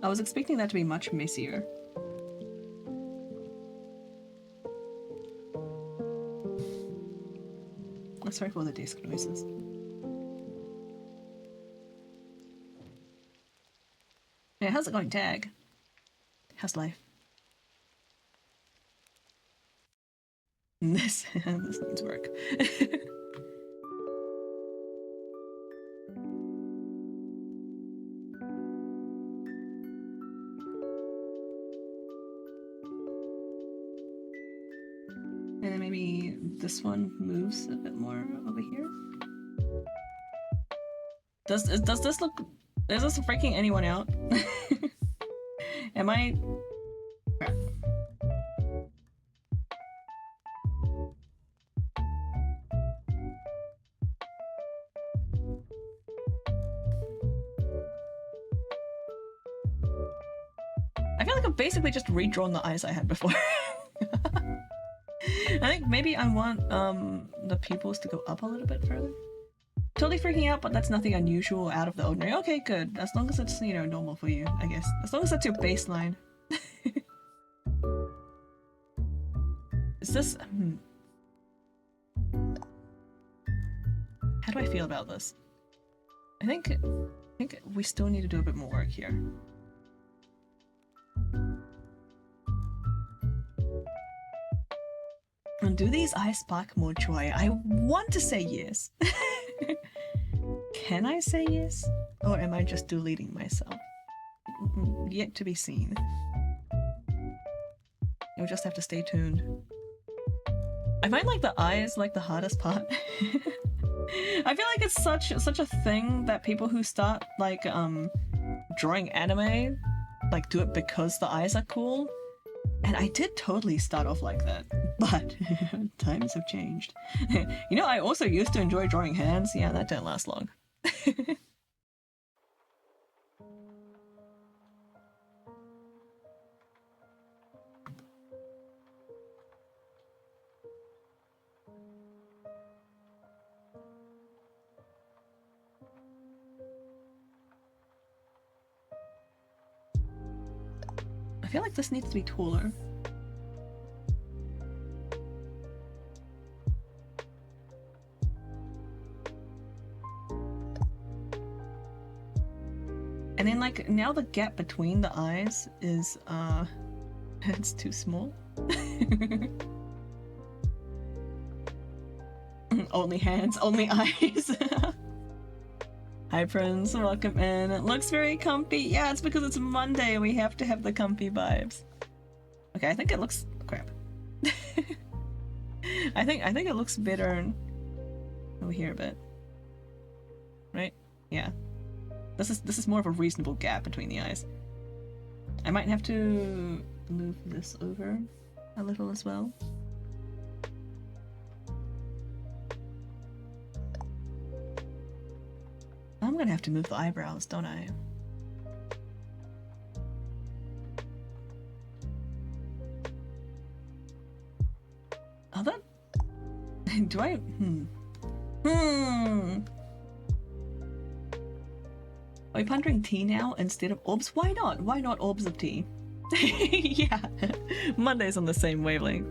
I was expecting that to be much messier. Sorry for all the desk noises. Hey, how's it going, Tag? How's life? This needs work. And then maybe this one moves a bit more over here. Does this look... Is this freaking anyone out? Am I... Crap. I feel like I've basically just redrawn the eyes I had before. I think maybe I want the pupils to go up a little bit further. Totally freaking out, but that's nothing unusual out of the ordinary. Okay, good. As long as it's, you know, normal for you, I guess. As long as that's your baseline. Is this... How do I feel about this? I think we still need to do a bit more work here. And do these eyes spark more joy? I want to say yes. Can I say yes? Or am I just deleting myself? Yet to be seen. You'll just have to stay tuned. I find like the eyes like the hardest part. I feel like it's such a thing that people who start like drawing anime like do it because the eyes are cool. And I did totally start off like that, but times have changed. You know, I also used to enjoy drawing hands. Yeah, that didn't last long. I feel like this needs to be taller. And then like now the gap between the eyes is it's too small. Only hands, only eyes. Hi friends, welcome in. It looks very comfy. Yeah, it's because it's Monday. We have to have the comfy vibes. Okay, I think it looks crap. I think it looks better over here a bit. Right? Yeah. This is more of a reasonable gap between the eyes. I might have to move this over a little as well. I'm gonna have to move the eyebrows, don't I? Oh, that... Do I... Are we pondering tea now instead of orbs? Why not? Why not orbs of tea? Yeah. Monday's on the same wavelength.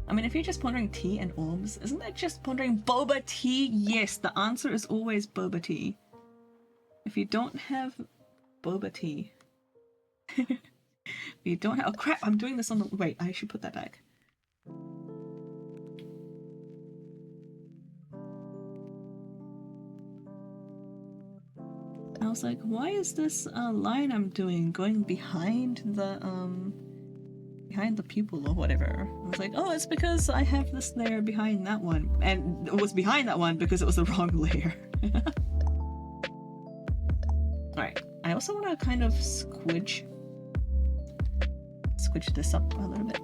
I mean, if you're just pondering tea and orbs, isn't that just pondering boba tea? Yes, the answer is always boba tea. If you don't have boba tea... if you don't have... Oh crap, I'm doing this on the... Wait, I should put that back. I was like, why is this line I'm doing going behind the pupil or whatever? I was like, oh, it's because I have this layer behind that one. And it was behind that one because it was the wrong layer. Alright, I also want to kind of squidge this up a little bit.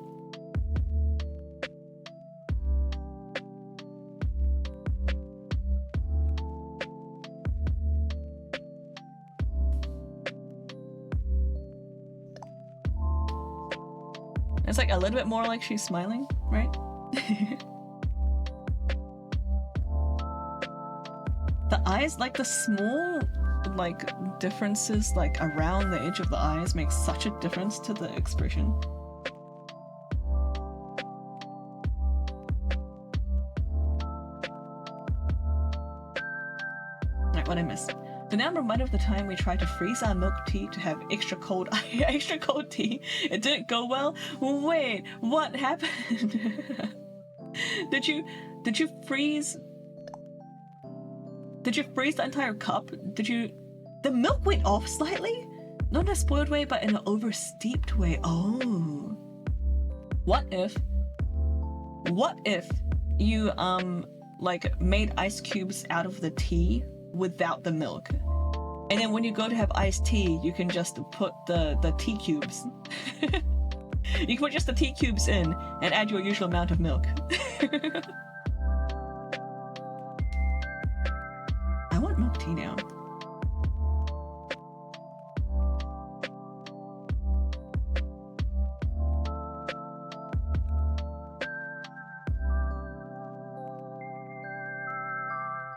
It's like a little bit more like she's smiling, right? The eyes, like the small like differences like around the edge of the eyes make such a difference to the expression. what I missed. So now I'm reminded of the time we tried to freeze our milk tea to have extra cold tea. It didn't go well. Wait, what happened? Did you freeze? Did you freeze the entire cup? The milk went off slightly? Not in a spoiled way, but in an oversteeped way. Oh. What if you like made ice cubes out of the tea without the milk? And then when you go to have iced tea, you can just put the tea cubes. You can put just the tea cubes in and add your usual amount of milk. I want milk tea now.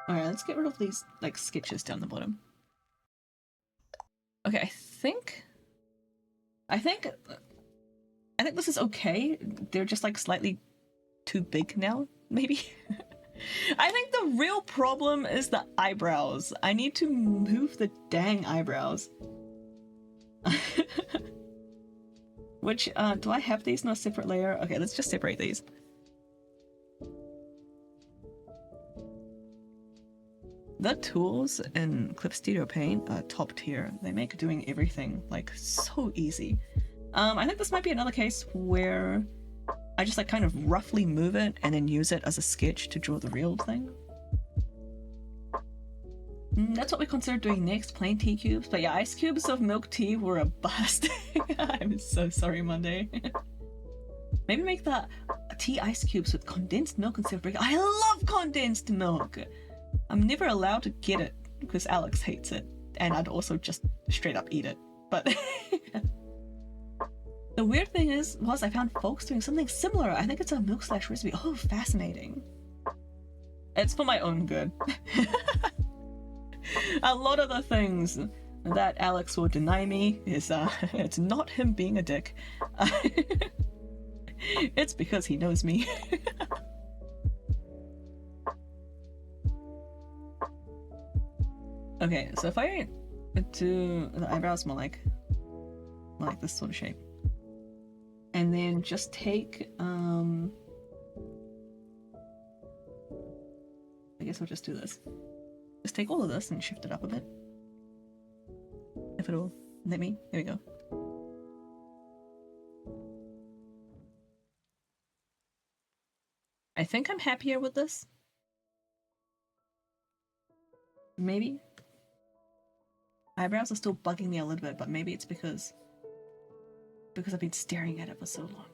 Alright, let's get rid of these like sketches down the bottom. Okay, I think this is okay. They're just like slightly too big now, maybe. I think the real problem is the eyebrows. I need to move the dang eyebrows. Which, do I have these in a separate layer? Okay, let's just separate these. The tools in Clip Studio Paint are top tier. They make doing everything like so easy. I think this might be another case where I just like kind of roughly move it and then use it as a sketch to draw the real thing. That's what we considered doing next, plain tea cubes. But yeah, ice cubes of milk tea were a bust. I'm so sorry, Monday. Maybe make the tea ice cubes with condensed milk instead of break. I love condensed milk! I'm never allowed to get it because Alex hates it, and I'd also just straight up eat it. But the weird thing was I found folks doing something similar. I think it's a milk slash recipe. Oh, fascinating. It's for my own good. A lot of the things that Alex will deny me is it's not him being a dick. It's because he knows me. Okay, so if I do the eyebrows more like this sort of shape, and then just take I guess I'll just do this. Just take all of this and shift it up a bit. If it'll let me. There we go. I think I'm happier with this. Maybe. Eyebrows are still bugging me a little bit, but maybe it's because I've been staring at it for so long.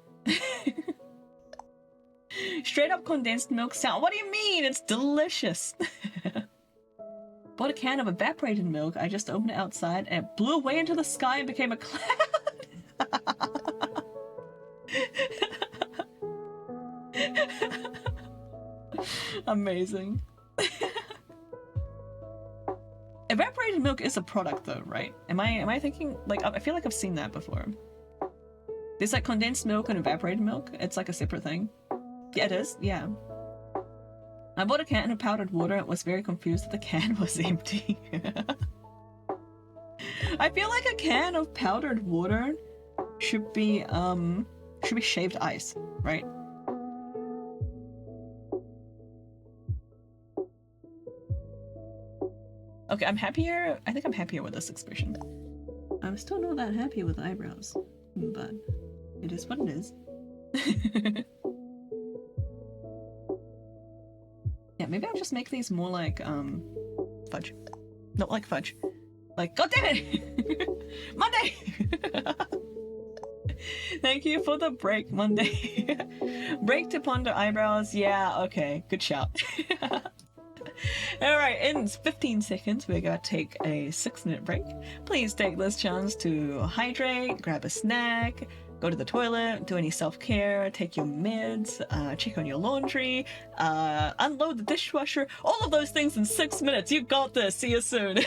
Straight up condensed milk sound. What do you mean? It's delicious. Bought a can of evaporated milk. I just opened it outside and it blew away into the sky and became a cloud. Amazing. Evaporated milk is a product though, right? Am I thinking, like, I feel like I've seen that before. There's like condensed milk and evaporated milk. It's like a separate thing. Yeah, it is, yeah. I bought a can of powdered water and was very confused that the can was empty. I feel like a can of powdered water should be shaved ice, right? Okay, I'm happier. I think I'm happier with this expression. I'm still not that happy with eyebrows, but it is what it is. Yeah, maybe I'll just make these more like, fudge. Not like fudge. Like, god damn it! Monday! Thank you for the break, Monday. Break to ponder eyebrows. Yeah, okay. Good shout. Alright, in 15 seconds, we're going to take a 6-minute break. Please take this chance to hydrate, grab a snack, go to the toilet, do any self-care, take your meds, check on your laundry, unload the dishwasher, all of those things in 6 minutes. You got this. See you soon.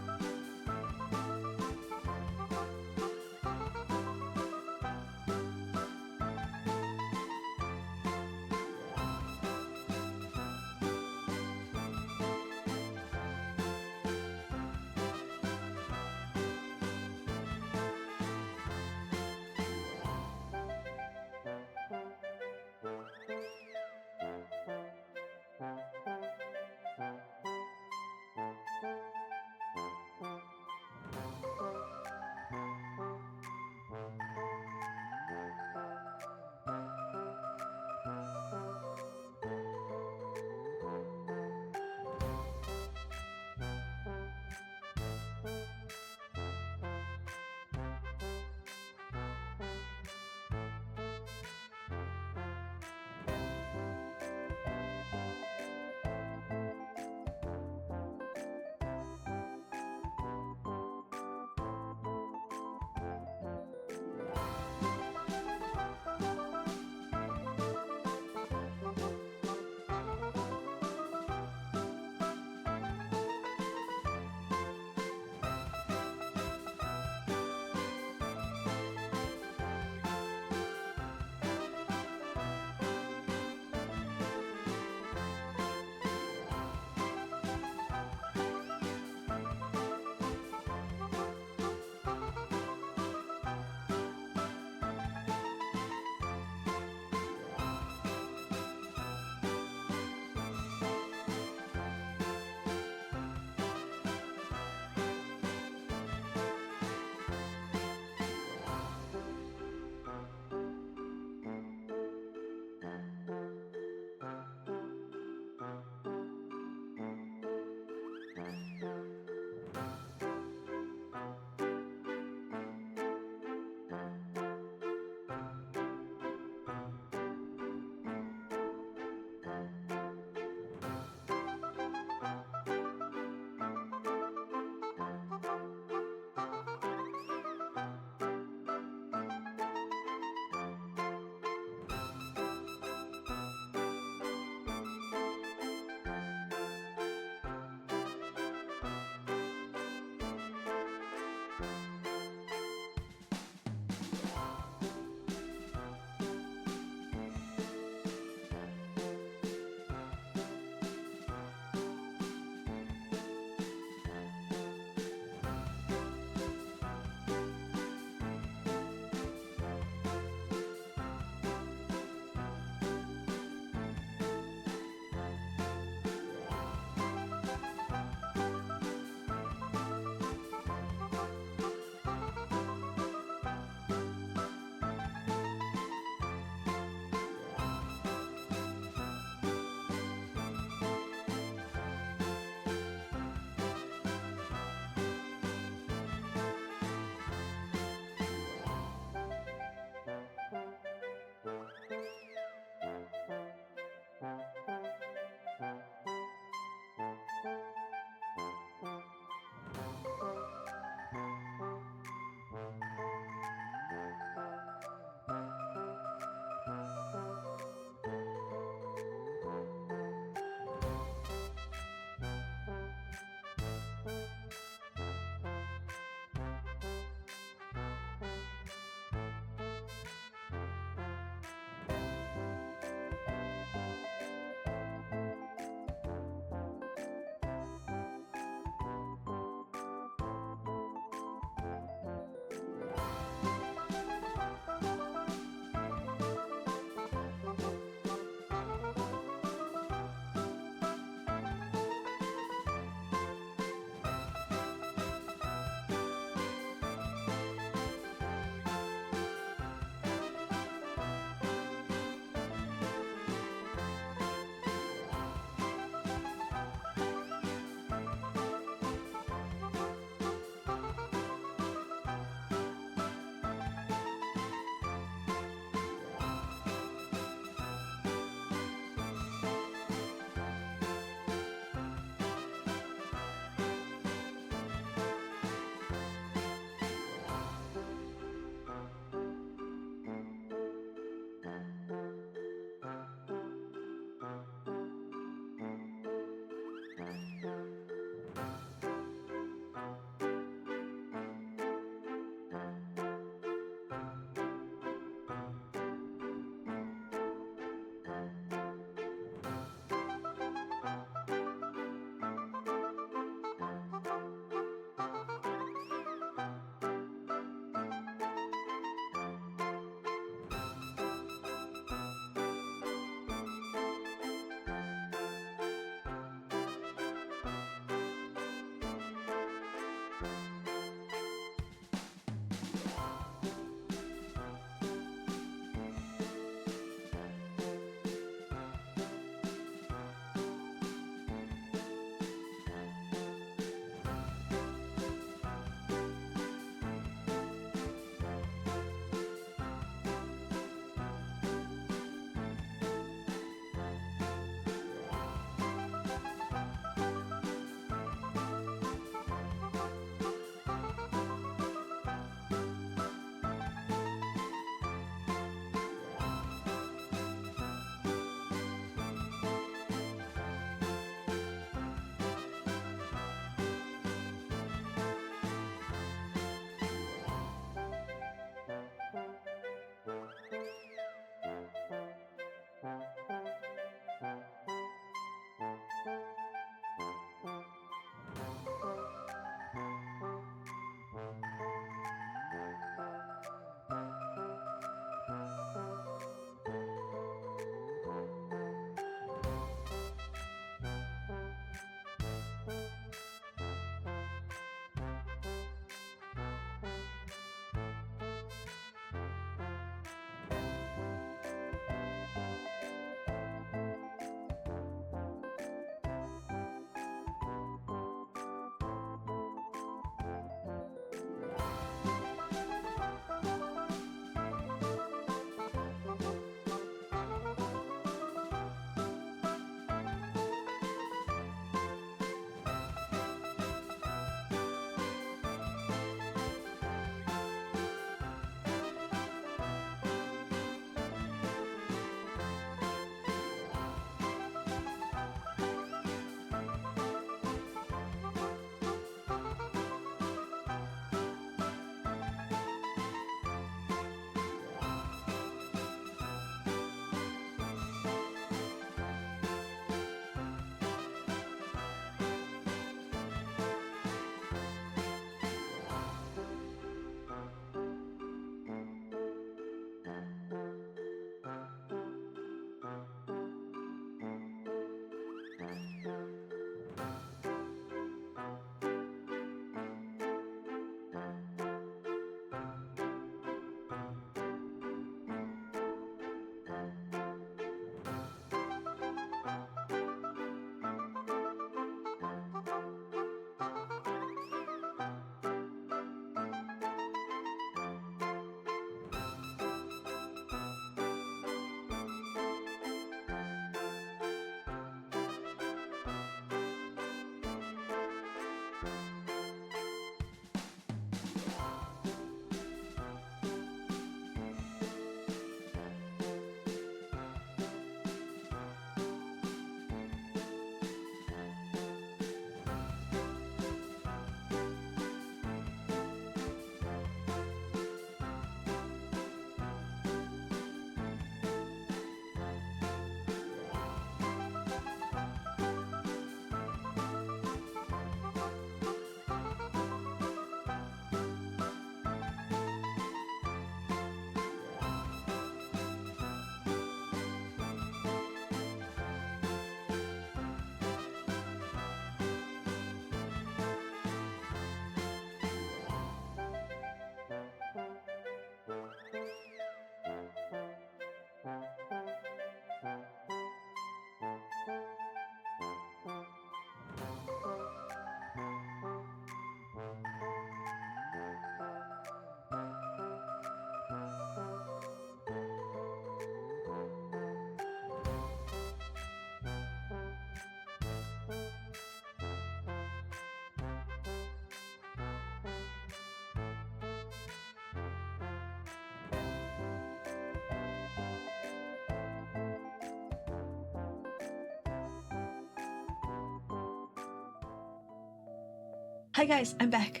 Hi guys, I'm back.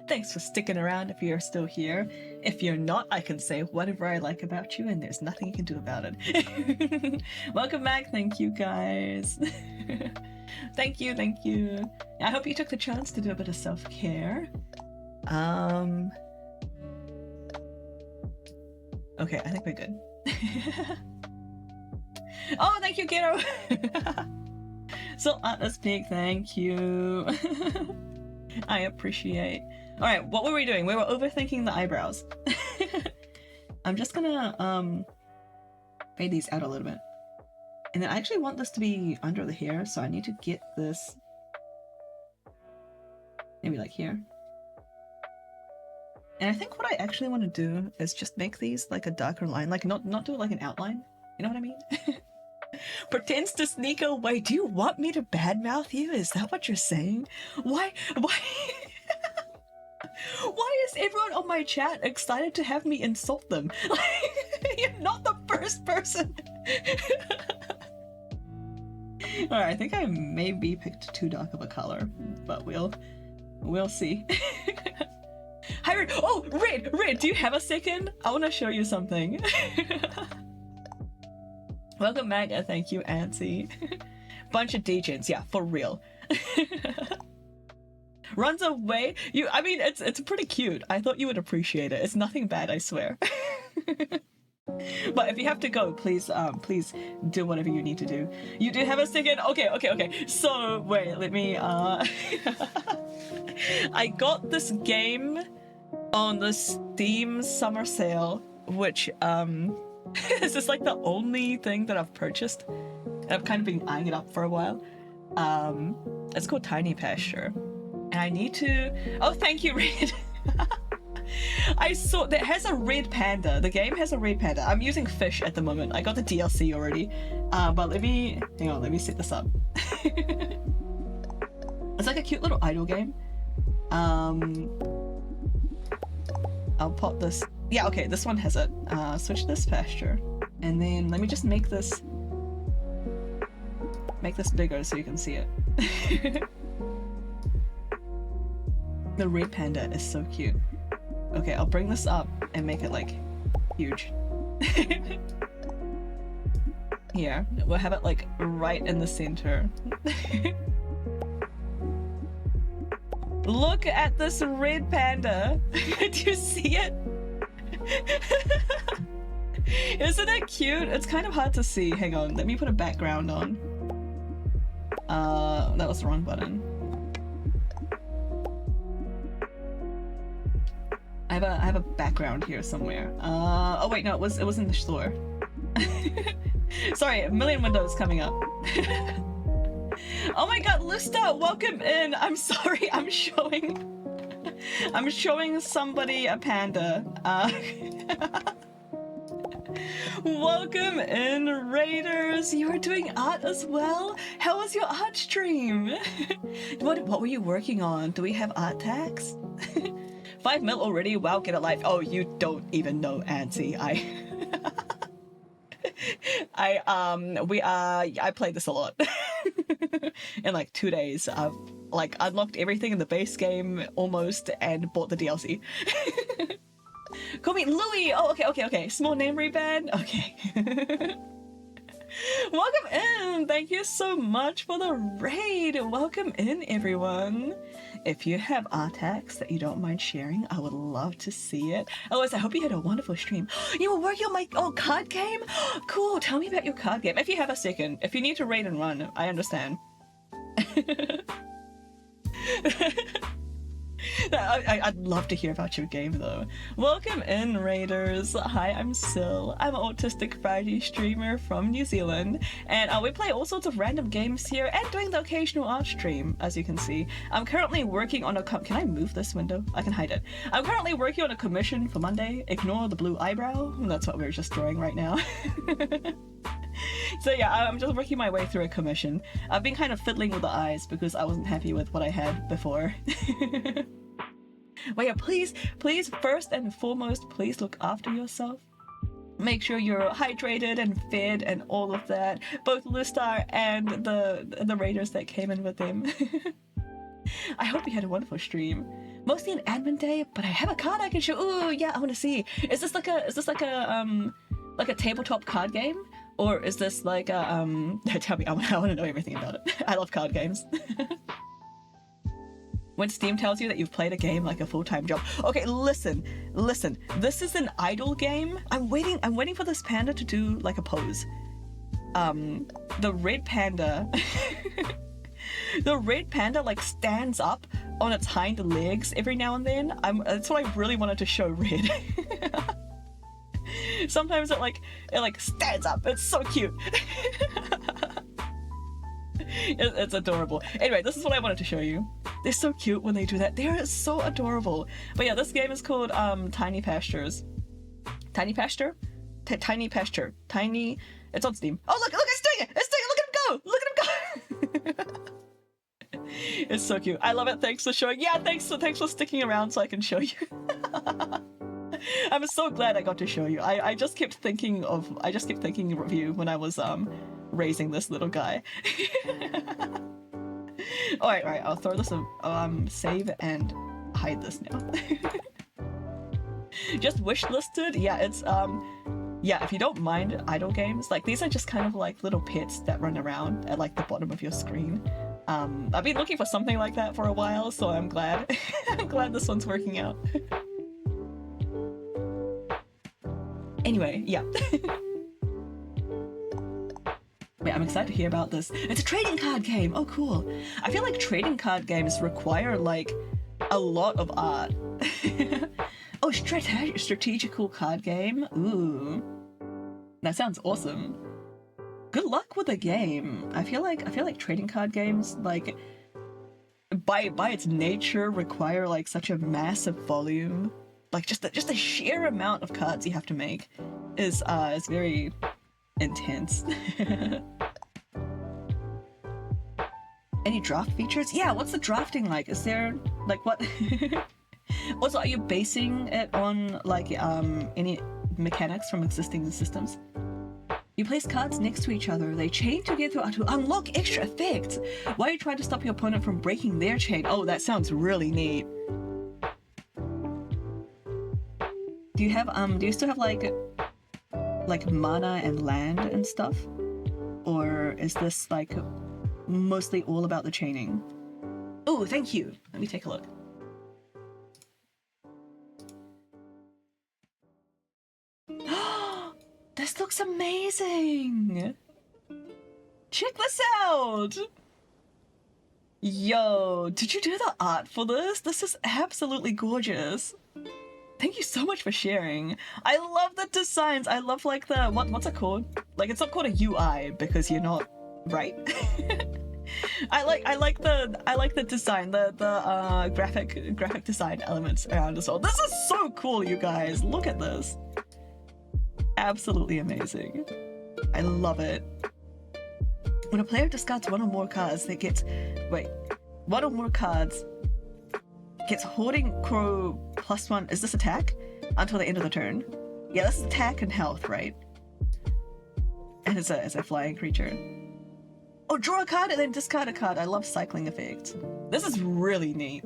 Thanks for sticking around if you're still here. If you're not, I can say whatever I like about you and there's nothing you can do about it. Welcome back, thank you guys. Thank you, thank you. I hope you took the chance to do a bit of self-care. Okay, I think we're good. Oh, thank you, Gero! Syl Art is big, thank you. I appreciate. Alright, what were we doing? We were overthinking the eyebrows. I'm just gonna fade these out a little bit. And then I actually want this to be under the hair, so I need to get this maybe like here. And I think what I actually want to do is just make these like a darker line, like not do it like an outline. You know what I mean? Pretends to sneak away. Do you want me to badmouth you? Is that what you're saying? Why why is everyone on my chat excited to have me insult them? You're not the first person. Alright, I think I maybe picked too dark of a color, but we'll see. Hi, Red. Oh, Red, do you have a second? I want to show you something. Welcome back, and thank you, Antsy. Bunch of degens, yeah, for real. Runs away. I mean, it's pretty cute. I thought you would appreciate it. It's nothing bad, I swear. But if you have to go, please do whatever you need to do. You do have a second? Okay. So wait, let me I got this game on the Steam summer sale, which this is like the only thing that I've purchased. I've kind of been eyeing it up for a while. It's called Tiny Pasture. And I need to... Oh, thank you, Red. I saw that has a red panda. The game has a red panda. I'm using fish at the moment. I got the DLC already. But let me... Hang on, let me set this up. It's like a cute little idle game. I'll pop this... Yeah, okay, this one has it. Switch this pasture. And then let me just make this bigger so you can see it. The red panda is so cute. Okay, I'll bring this up and make it like huge. Here, we'll have it like right in the center. Look at this red panda. Do you see it? Isn't it cute? It's kind of hard to see. Hang on, let me put a background on. That was the wrong button. I have a background here somewhere. Oh wait, no, it was in the store. Sorry, a million windows coming up. Oh my god, Lista, welcome in. I'm sorry, I'm showing somebody a panda. Welcome in, Raiders. You are doing art as well? How was your art stream? What were you working on? Do we have art tags? 5 mil already? Wow, get a life. Oh, you don't even know, Antsy. I played this a lot. In like 2 days. I've like unlocked everything in the base game almost and bought the DLC. Call me Louis! Oh, okay. Small name reband? Okay. Welcome in! Thank you so much for the raid! Welcome in, everyone! If you have art tags that you don't mind sharing, I would love to see it. Otherwise, I hope you had a wonderful stream. You were working on my card game? Cool, tell me about your card game. If you have a second. If you need to raid and run, I understand. I'd love to hear about your game though. Welcome in, Raiders. Hi, I'm Syl. I'm an Autistic Friday streamer from New Zealand, and we play all sorts of random games here and doing the occasional art stream, as you can see. I'm currently working on a can I move this window? I can hide it. I'm currently working on a commission for Monday. Ignore the blue eyebrow. That's what we're just drawing right now. So yeah, I'm just working my way through a commission. I've been kind of fiddling with the eyes because I wasn't happy with what I had before. But yeah, please, first and foremost, please look after yourself. Make sure you're hydrated and fed and all of that. Both Lustar and the raiders that came in with him. I hope you had a wonderful stream. Mostly an admin day, but I have a card I can show. Ooh, yeah, I want to see. Is this like a tabletop card game, or is this like a Tell me, I want to know everything about it. I love card games. When Steam tells you that you've played a game like a full-time job. Okay, listen. This is an idle game. I'm waiting for this panda to do like a pose. The red panda. The red panda like stands up on its hind legs every now and then. That's what I really wanted to show Red. Sometimes it stands up. It's so cute. It's adorable. Anyway, this is what I wanted to show you. They're so cute when they do that. They're so adorable. But yeah, this game is called Tiny Pastures. Tiny Pasture? Tiny Pasture. Tiny... It's on Steam. Oh, look, it's doing it! It's doing it! Look at him go! Look at him go! It's so cute. I love it. Thanks for showing. Yeah, thanks for sticking around so I can show you. I'm so glad I got to show you. I just kept thinking of you when I was raising this little guy. Alright, I'll throw this save and hide this now. Just wishlisted? Yeah, it's yeah, if you don't mind idle games, like these are just kind of like little pets that run around at like the bottom of your screen. I've been looking for something like that for a while, so I'm glad. I'm glad this one's working out. Anyway, yeah. Wait, I'm excited to hear about this. It's a trading card game! Oh, cool. I feel like trading card games require, like, a lot of art. Oh, strategical card game? Ooh. That sounds awesome. Good luck with the game. I feel like trading card games, like, by its nature, require, like, such a massive volume. Like, just the sheer amount of cards you have to make is very intense. Any draft features? Yeah, what's the drafting like? Is there, like, what? Also, are you basing it on, like, any mechanics from existing systems? You place cards next to each other. They chain together to unlock extra effects. Why you try to stop your opponent from breaking their chain? Oh, that sounds really neat. Do you still have like mana and land and stuff? Or is this like mostly all about the chaining? Oh, thank you. Let me take a look. This looks amazing! Check this out! Yo, did you do the art for this? This is absolutely gorgeous. Thank you so much for sharing. I love the designs. I love like the what's it called? Like it's not called a UI because you're not right. I like the design, the graphic design elements around as well. This is so cool, you guys. Look at this. Absolutely amazing. I love it. When a player discards one or more cards, they get one or more cards gets Hoarding Crow +1. Is this attack? Until the end of the turn. Yeah, this is attack and health, right? And it's a flying creature. Oh, draw a card and then discard a card. I love cycling effects. This is really neat.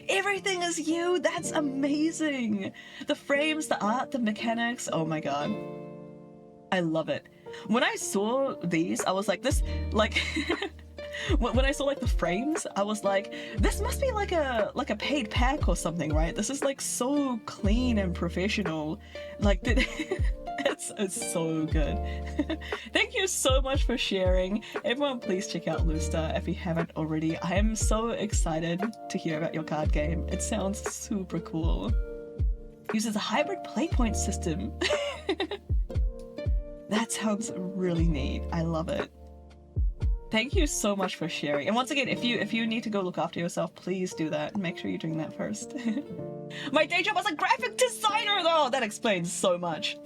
Everything is you! That's amazing! The frames, the art, the mechanics. Oh my god. I love it. When I saw these, I was like, this, like... when I saw like the frames, I was like, this must be like a paid pack or something, right? This is like so clean and professional. Like, it's so good. Thank you so much for sharing. Everyone please check out Lusta if you haven't already. I am so excited to hear about your card game. It sounds super cool. Uses a hybrid playpoint system. That sounds really neat. I love it. Thank you so much for sharing. And once again, if you need to go look after yourself, please do that. Make sure you're doing that first. My day job as a graphic designer, though! That explains so much.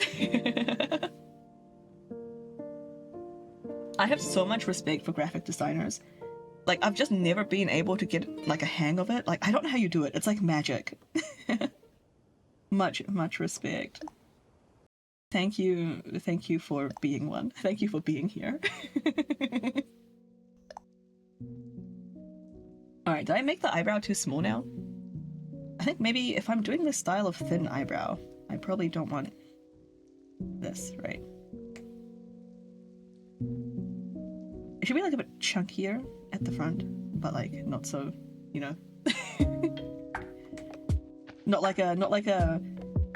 I have so much respect for graphic designers. Like, I've just never been able to get, like, a hang of it. Like, I don't know how you do it. It's like magic. Much respect. Thank you for being one. Thank you for being here. Alright, did I make the eyebrow too small now? I think maybe if I'm doing this style of thin eyebrow, I probably don't want this, right? It should be like a bit chunkier at the front, but like not so, you know. not like a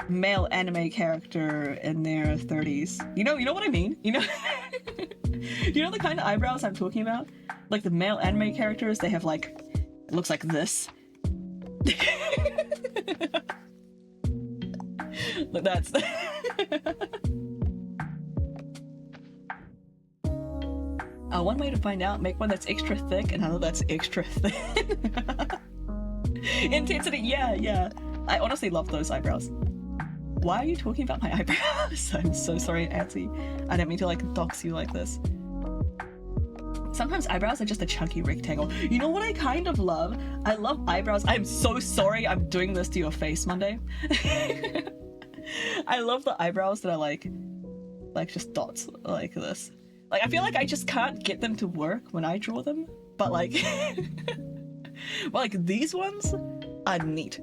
male anime character in their 30s. You know what I mean? You know you know the kind of eyebrows I'm talking about? Like the male anime characters, they have like, it looks like this. Like that's one way to find out, make one that's extra thick and another that's extra thin. Intensity, yeah. I honestly love those eyebrows. Why are you talking about my eyebrows? I'm so sorry, Auntie. I didn't mean to like dox you like this. Sometimes eyebrows are just a chunky rectangle. You know what I kind of love? I love eyebrows. I'm so sorry I'm doing this to your face, Monday. I love the eyebrows that are like just dots like this. Like I feel like I just can't get them to work when I draw them, but like but like these ones are neat.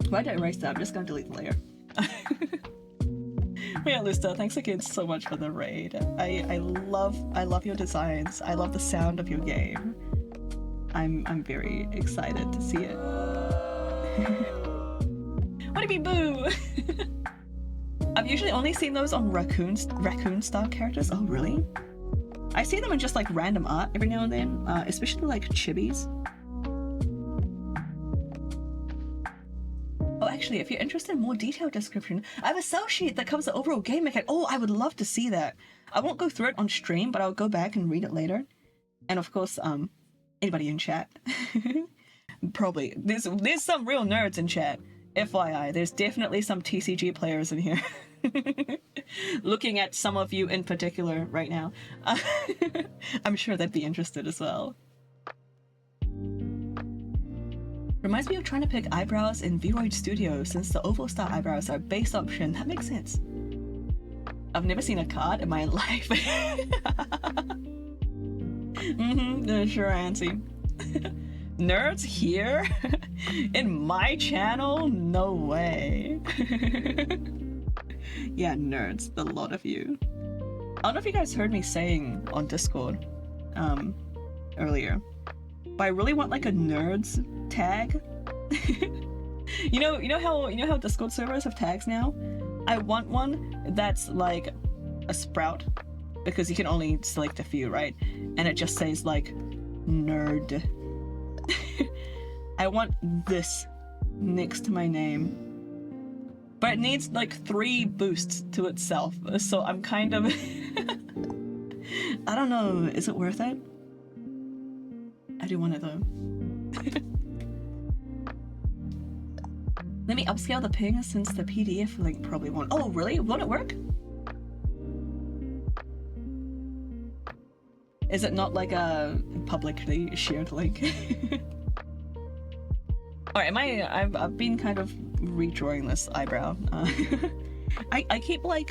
Why did I erase that? I'm just gonna delete the layer. Yeah, Lusta, thanks again so much for the raid. I love your designs. I love the sound of your game. I'm very excited to see it. What do you mean, boo? I've usually only seen those on raccoon style characters. Oh, really? I see them in just like random art every now and then, especially like chibis. Oh, actually, if you're interested in more detailed description, I have a cell sheet that covers the overall game mechanic. Oh, I would love to see that. I won't go through it on stream, but I'll go back and read it later. And of course, anybody in chat. Probably. There's some real nerds in chat. FYI, there's definitely some TCG players in here. Looking at some of you in particular right now. I'm sure they'd be interested as well. Reminds me of trying to pick eyebrows in Vroid Studio since the oval style eyebrows are base option. That makes sense. I've never seen a card in my life. Sure, Auntie. Nerds here? In my channel? No way. Yeah, nerds. The lot of you. I don't know if you guys heard me saying on Discord earlier, but I really want like a nerds tag. you know how Discord servers have tags now? I want one that's like a sprout, because you can only select a few, right? And it just says like nerd. I want this next to my name. But it needs like 3 boosts to itself, so I'm kind of I don't know, is it worth it? I do want it though. Let me upscale the ping since the PDF link probably won't. Oh really? Won't it work? Is it not like a publicly shared link? Alright, I've been kind of redrawing this eyebrow. I keep like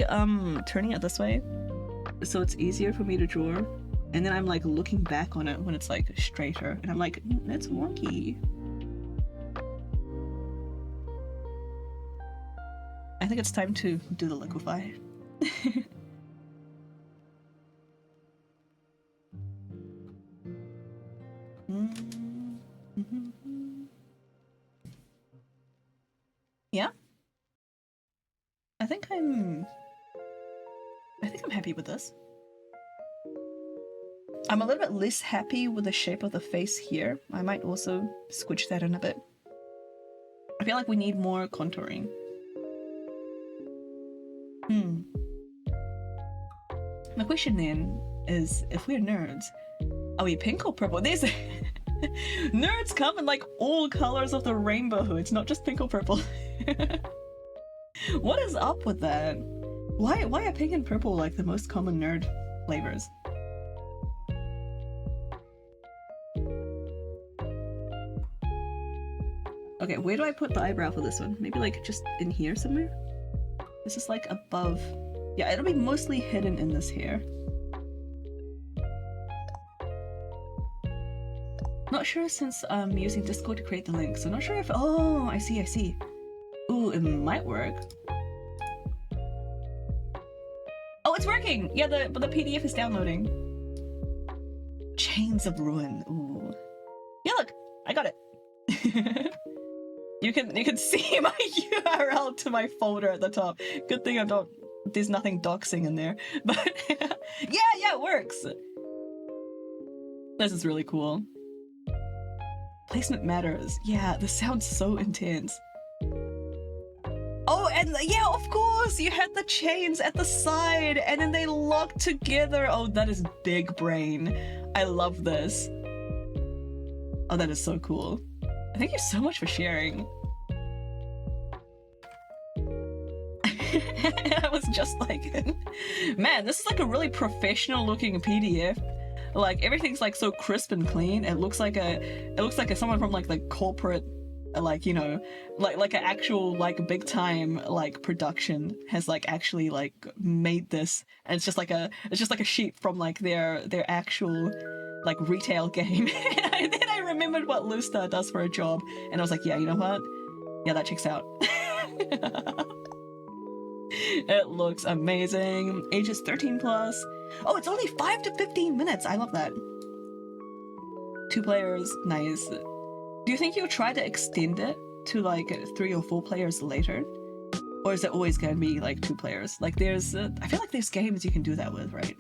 turning it this way so it's easier for me to draw, and then I'm like looking back on it when it's like straighter and I'm like, that's wonky. I think it's time to do the liquefy. Yeah, I think I'm happy with this. I'm a little bit less happy with the shape of the face here. I might also squidge that in a bit. I feel like we need more contouring. My question then is, if we're nerds, are we pink or purple? There's nerds come in like all colors of the rainbow. It's not just pink or purple. What is up with that? Why are pink and purple like the most common nerd flavors? Okay, where do I put the eyebrow for this one? Maybe like just in here somewhere? This is like above. Yeah, it'll be mostly hidden in this hair. Not sure since I'm using Discord to create the link, so not sure if. Oh, I see. Ooh, it might work. Oh, it's working! Yeah, the PDF is downloading. Chains of Ruin. Ooh. Yeah, look, I got it. You can see my URL to my folder at the top. Good thing I don't. There's nothing doxing in there, but yeah, it works. This is really cool. Placement matters. Yeah, this sounds so intense. Oh, and yeah, of course, you had the chains at the side and then they lock together. Oh, that is big brain. I love this. Oh, that is so cool. Thank you so much for sharing. I was just like, man, this is like a really professional looking PDF. Like everything's like so crisp and clean. It looks like someone from like the corporate, like, you know, like an actual like big time like production has like actually like made this, and it's just like a sheet from like their actual like retail game. And then I remembered what Lustar does for a job, and I was like, yeah, you know what? Yeah, that checks out. It looks amazing. Ages 13 plus. Oh, it's only 5 to 15 minutes. I love that. 2 players, nice. Do you think you'll try to extend it to like 3 or 4 players later? Or is it always going to be like 2 players? Like there's, I feel like there's games you can do that with, right?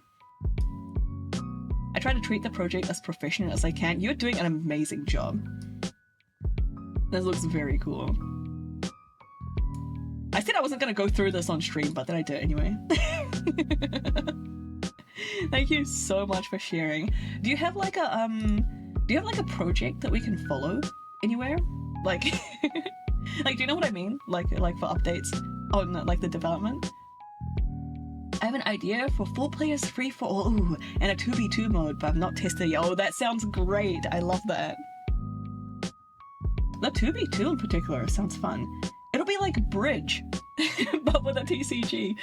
I try to treat the project as professional as I can. You're doing an amazing job. This looks very cool. I said I wasn't going to go through this on stream, but then I did anyway. Thank you so much for sharing. Do you have like a project that we can follow anywhere? Like like, do you know what I mean? Like for updates on like the development? I have an idea for 4 players free for all, ooh, and a 2v2 mode, but I've not tested it yet. Oh, that sounds great. I love that. The 2v2 in particular sounds fun. It'll be like Bridge, but with a TCG.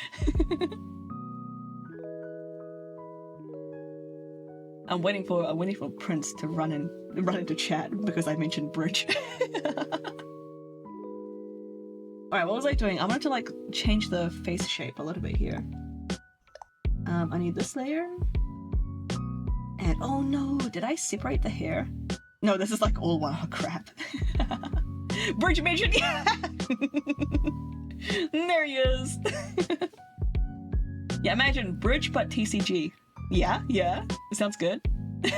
I'm waiting for Prince to run into chat because I mentioned Bridge. Alright, what was I doing? I wanted to like change the face shape a little bit here. I need this layer. And oh no, did I separate the hair? No, this is like all one. Oh crap. Bridge mentioned, yeah! There he is. Yeah, imagine Bridge but TCG. Yeah, it sounds good. Do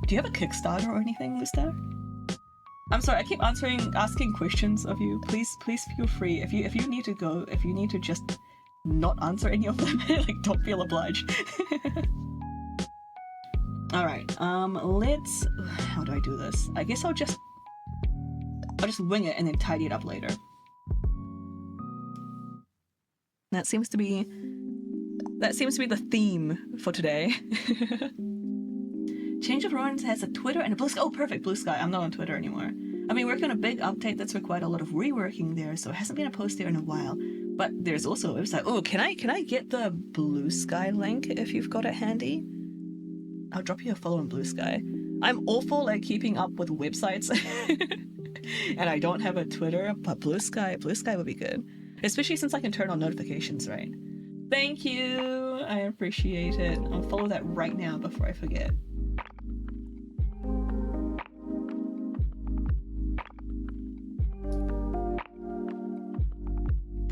you have a Kickstarter or anything, Lustar? I'm sorry, I keep asking questions of you. Please feel free. If you need to go, if you need to just not answer any of them, like don't feel obliged. Alright, let's... How do I do this? I guess I'll just wing it and then tidy it up later. That seems to be the theme for today. Change of Ruins has a Twitter and a Blue Sky. Oh, perfect, Blue Sky. I'm not on Twitter anymore. I've been working on a big update that's required a lot of reworking there, so it hasn't been a post there in a while. But there's also a website. Oh, can I get the Blue Sky link if you've got it handy? I'll drop you a follow on Blue Sky. I'm awful at keeping up with websites. And I don't have a Twitter, but Blue Sky would be good. Especially since I can turn on notifications, right? Thank you! I appreciate it. I'll follow that right now before I forget.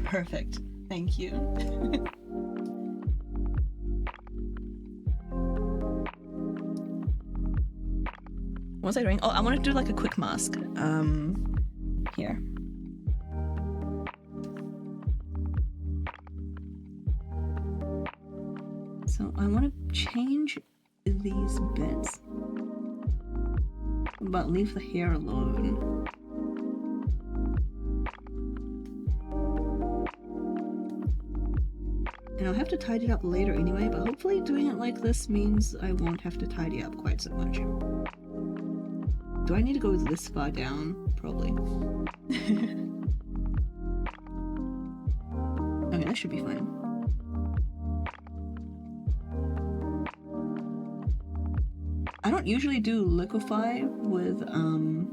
Perfect. Thank you. What was I doing? Oh, I want to do like a quick mask. Here. So I want to change these bits, but leave the hair alone. And I'll have to tidy it up later anyway, but hopefully doing it like this means I won't have to tidy up quite so much. Do I need to go this far down? Probably. Okay, that should be fine. I don't usually do liquefy with a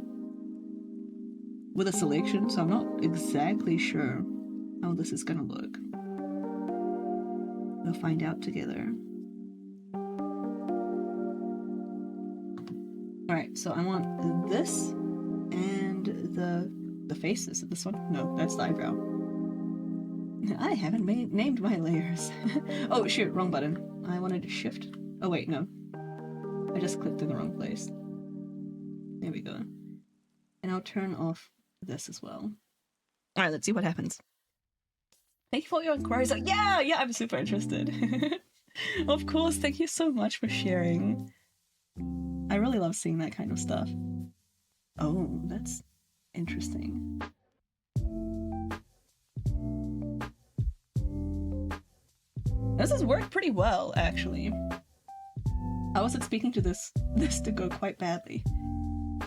selection, so I'm not exactly sure how this is gonna look. We'll find out together. Alright, so I want this and the faces. This one? No, that's the eyebrow. I haven't named my layers. Oh shoot, wrong button. I wanted to shift. Oh wait, no. I just clicked in the wrong place. There we go. And I'll turn off this as well. Alright, let's see what happens. Thank you for your inquiries. Yeah, I'm super interested. Of course, thank you so much for sharing. I really love seeing that kind of stuff. Oh, that's interesting. This has worked pretty well, actually. I was expecting to this to go quite badly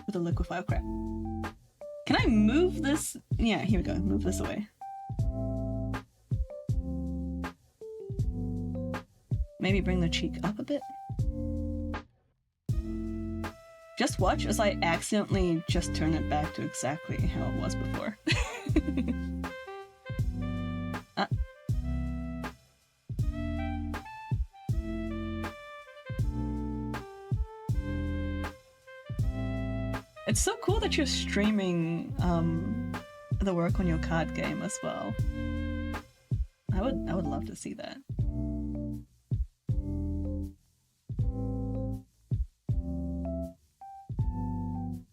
with the liquefy. Oh crap. Can I move this? Yeah, here we go. Move this away. Maybe bring the cheek up a bit. Just watch as I accidentally just turn it back to exactly how it was before. It's so cool that you're streaming the work on your card game as well. I would love to see that.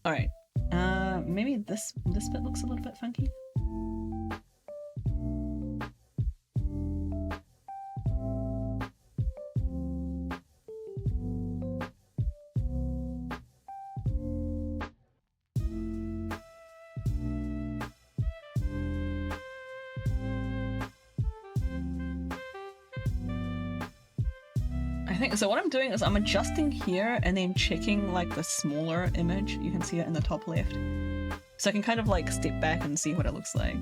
Alright. Maybe this bit looks a little bit funky. So what I'm doing is I'm adjusting here and then checking like the smaller image. You can see it in the top left. So I can kind of like step back and see what it looks like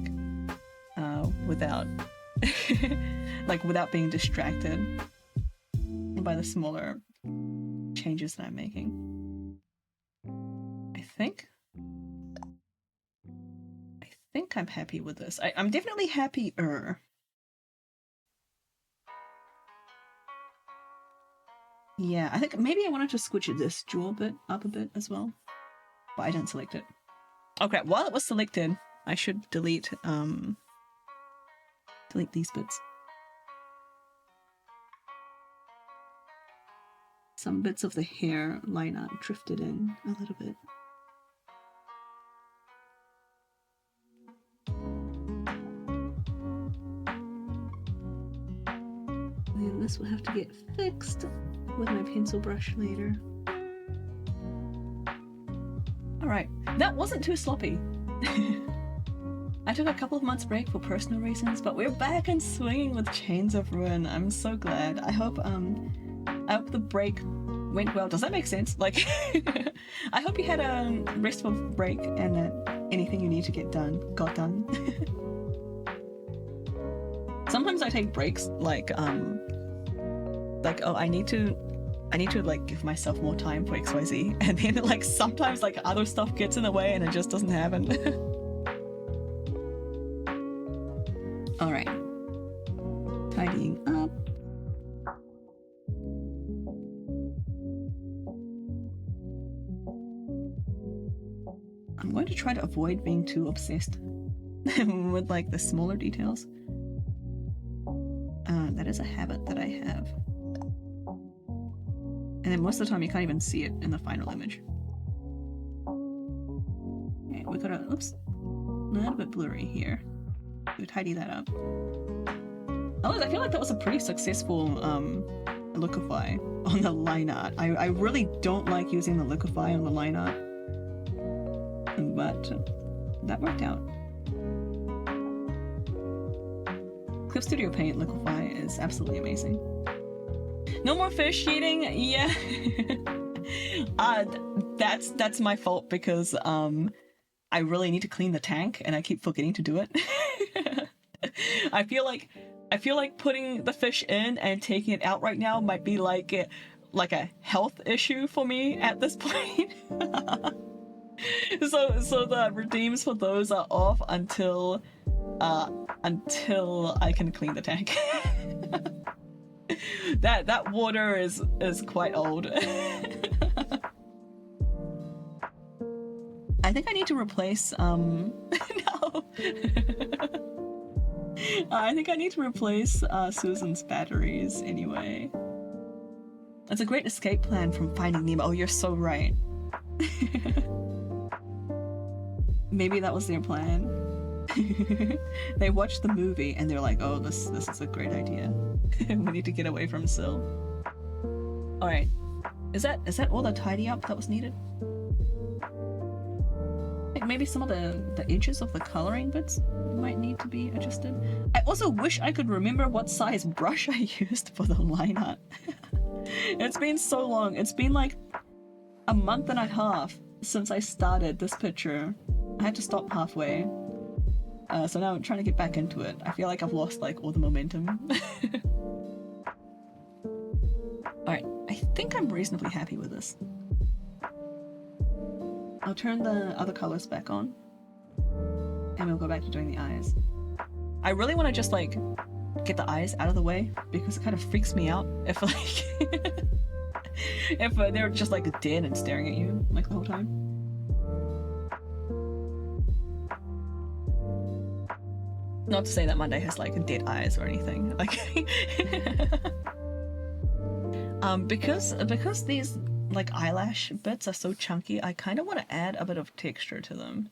without without being distracted by the smaller changes that I'm making. I think I'm happy with this. I'm definitely happier. Yeah, I think maybe I wanted to squidge this jaw bit up a bit as well, but I didn't select it. Okay, while it was selected, I should delete these bits. Some bits of the hair line art drifted in a little bit. And this will have to get fixed with my pencil brush later. Alright, that wasn't too sloppy. I took a couple of months break for personal reasons, but we're back and swinging with Chains of Ruin. I'm so glad. I hope the break went well. Does that make sense? Like, I hope you had a restful break and that anything you need to get done got done. Sometimes I take breaks like oh, I need to like give myself more time for XYZ, and then like sometimes like other stuff gets in the way and it just doesn't happen. All right, tidying up. I'm going to try to avoid being too obsessed with like the smaller details. That is a habit that I have. And then most of the time you can't even see it in the final image. Okay, we got a, oops, a little bit blurry here. We'll tidy that up. Otherwise, I feel like that was a pretty successful liquefy on the line art. I really don't like using the liquefy on the line art, but that worked out. Clip Studio Paint liquefy is absolutely amazing. No more fish eating? Yeah. That's my fault because I really need to clean the tank and I keep forgetting to do it. I feel like putting the fish in and taking it out right now might be like like a health issue for me at this point. So the redeems for those are off until I can clean the tank. that water is quite old. I think I need to replace no. I think I need to replace Susan's batteries anyway. That's a great escape plan from Finding Nemo. Oh, you're so right. Maybe that was their plan. They watched the movie and they're like, oh, this is a great idea. We need to get away from Syl. Alright. Is that all the tidy up that was needed? Like maybe some of the edges of the coloring bits might need to be adjusted. I also wish I could remember what size brush I used for the line art. It's been so long. It's been like a month and a half since I started this picture. I had to stop halfway. So now I'm trying to get back into it. I feel like I've lost like all the momentum. Alright, I think I'm reasonably happy with this. I'll turn the other colors back on. And we'll go back to doing the eyes. I really want to just like get the eyes out of the way because it kind of freaks me out if like if they're just like dead and staring at you like the whole time. Not to say that Monday has like dead eyes or anything. Like because these like eyelash bits are so chunky, I kind of want to add a bit of texture to them.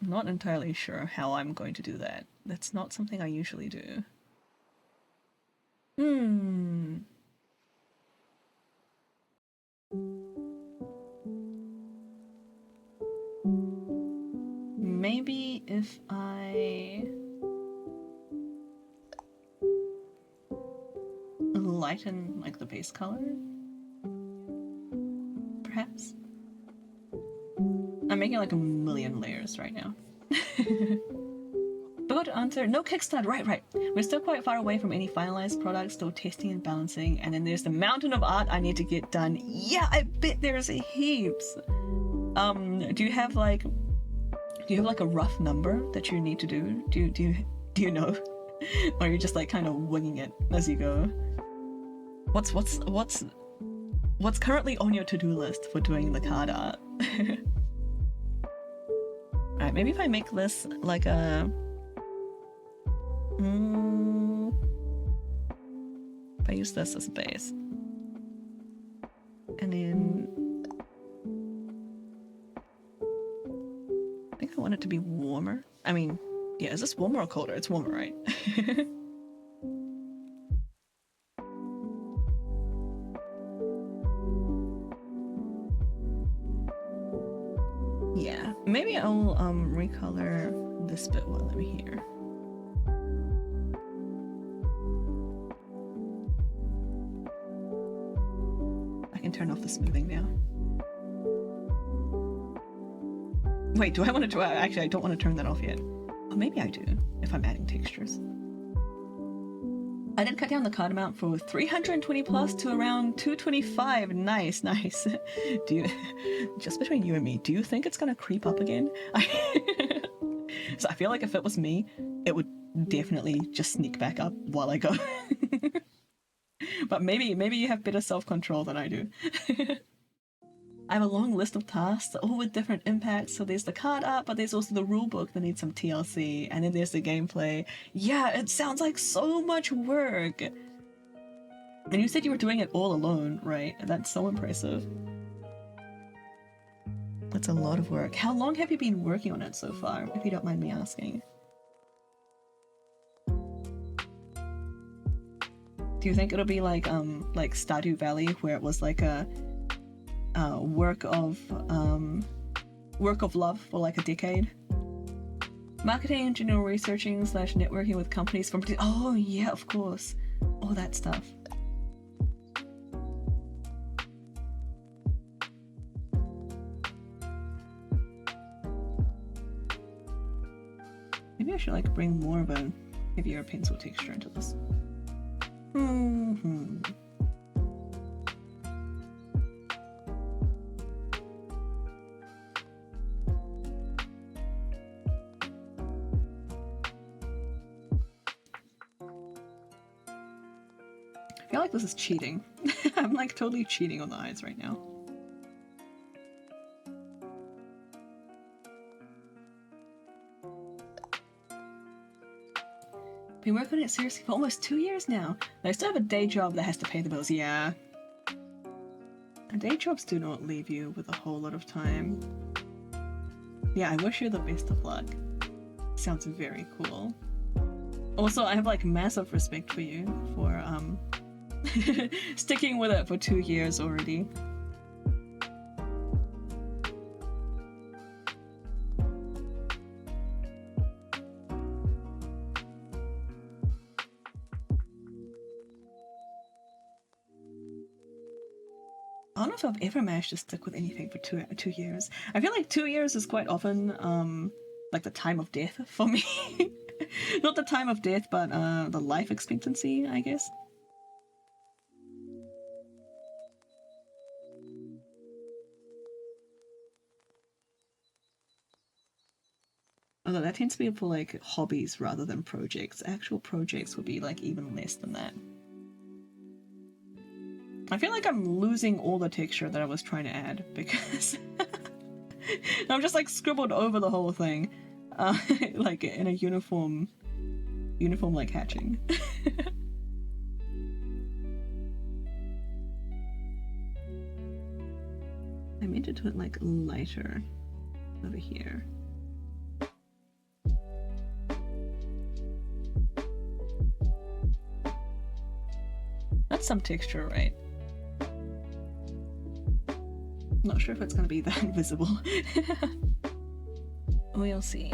Not entirely sure how I'm going to do that. That's not something I usually do. Maybe if I lighten like the base color, perhaps? I'm making like a million layers right now. Forgot to answer. No Kickstarter. Right. We're still quite far away from any finalized products, still testing and balancing. And then there's the mountain of art I need to get done. Yeah, I bet there's heaps. Do you have like a rough number that you need to do? Do you know? Or are you just like kind of winging it as you go? What's currently on your to-do list for doing the card art? Alright, maybe if I make this like a... if I use this as a base. And then... I think I want it to be warmer. I mean, yeah, is this warmer or colder? It's warmer, right? Yeah, maybe I'll recolor this bit while I'm here. I can turn off the smoothing now. Wait, do I want to actually, I don't want to turn that off yet. Oh, maybe I do, if I'm adding textures. I did cut down the card amount for 320 plus to around 225. Nice. Do you, just between you and me, do you think it's gonna creep up again? So I feel like if it was me, it would definitely just sneak back up while I go. But maybe you have better self-control than I do. I have a long list of tasks, all with different impacts. So there's the card art, but there's also the rulebook that needs some TLC, and then there's the gameplay. Yeah, it sounds like so much work. And you said you were doing it all alone, right? That's so impressive. That's a lot of work. How long have you been working on it so far, if you don't mind me asking? Do you think it'll be like Stardew Valley, where it was like a work of love for like a decade? Marketing, general researching / networking with companies from... Oh yeah, of course. All that stuff. Maybe I should like bring more of a heavier pencil texture into this. I feel like this is cheating. I'm like totally cheating on the eyes right now. Been working on it seriously for almost 2 years now. I still have a day job that has to pay the bills. Yeah. And day jobs do not leave you with a whole lot of time. Yeah, I wish you the best of luck. Sounds very cool. Also, I have like massive respect for you for sticking with it for 2 years already. I don't know if I've ever managed to stick with anything for two years. I feel like 2 years is quite often like the time of death for me. Not the time of death, but the life expectancy, I guess. Although that tends to be for like hobbies rather than projects. Actual projects would be like even less than that. I feel like I'm losing all the texture that I was trying to add because I've just like scribbled over the whole thing, like in a uniform like hatching. I meant to do it like lighter over here. That's some texture, right? Not sure if it's gonna be that visible. We'll see.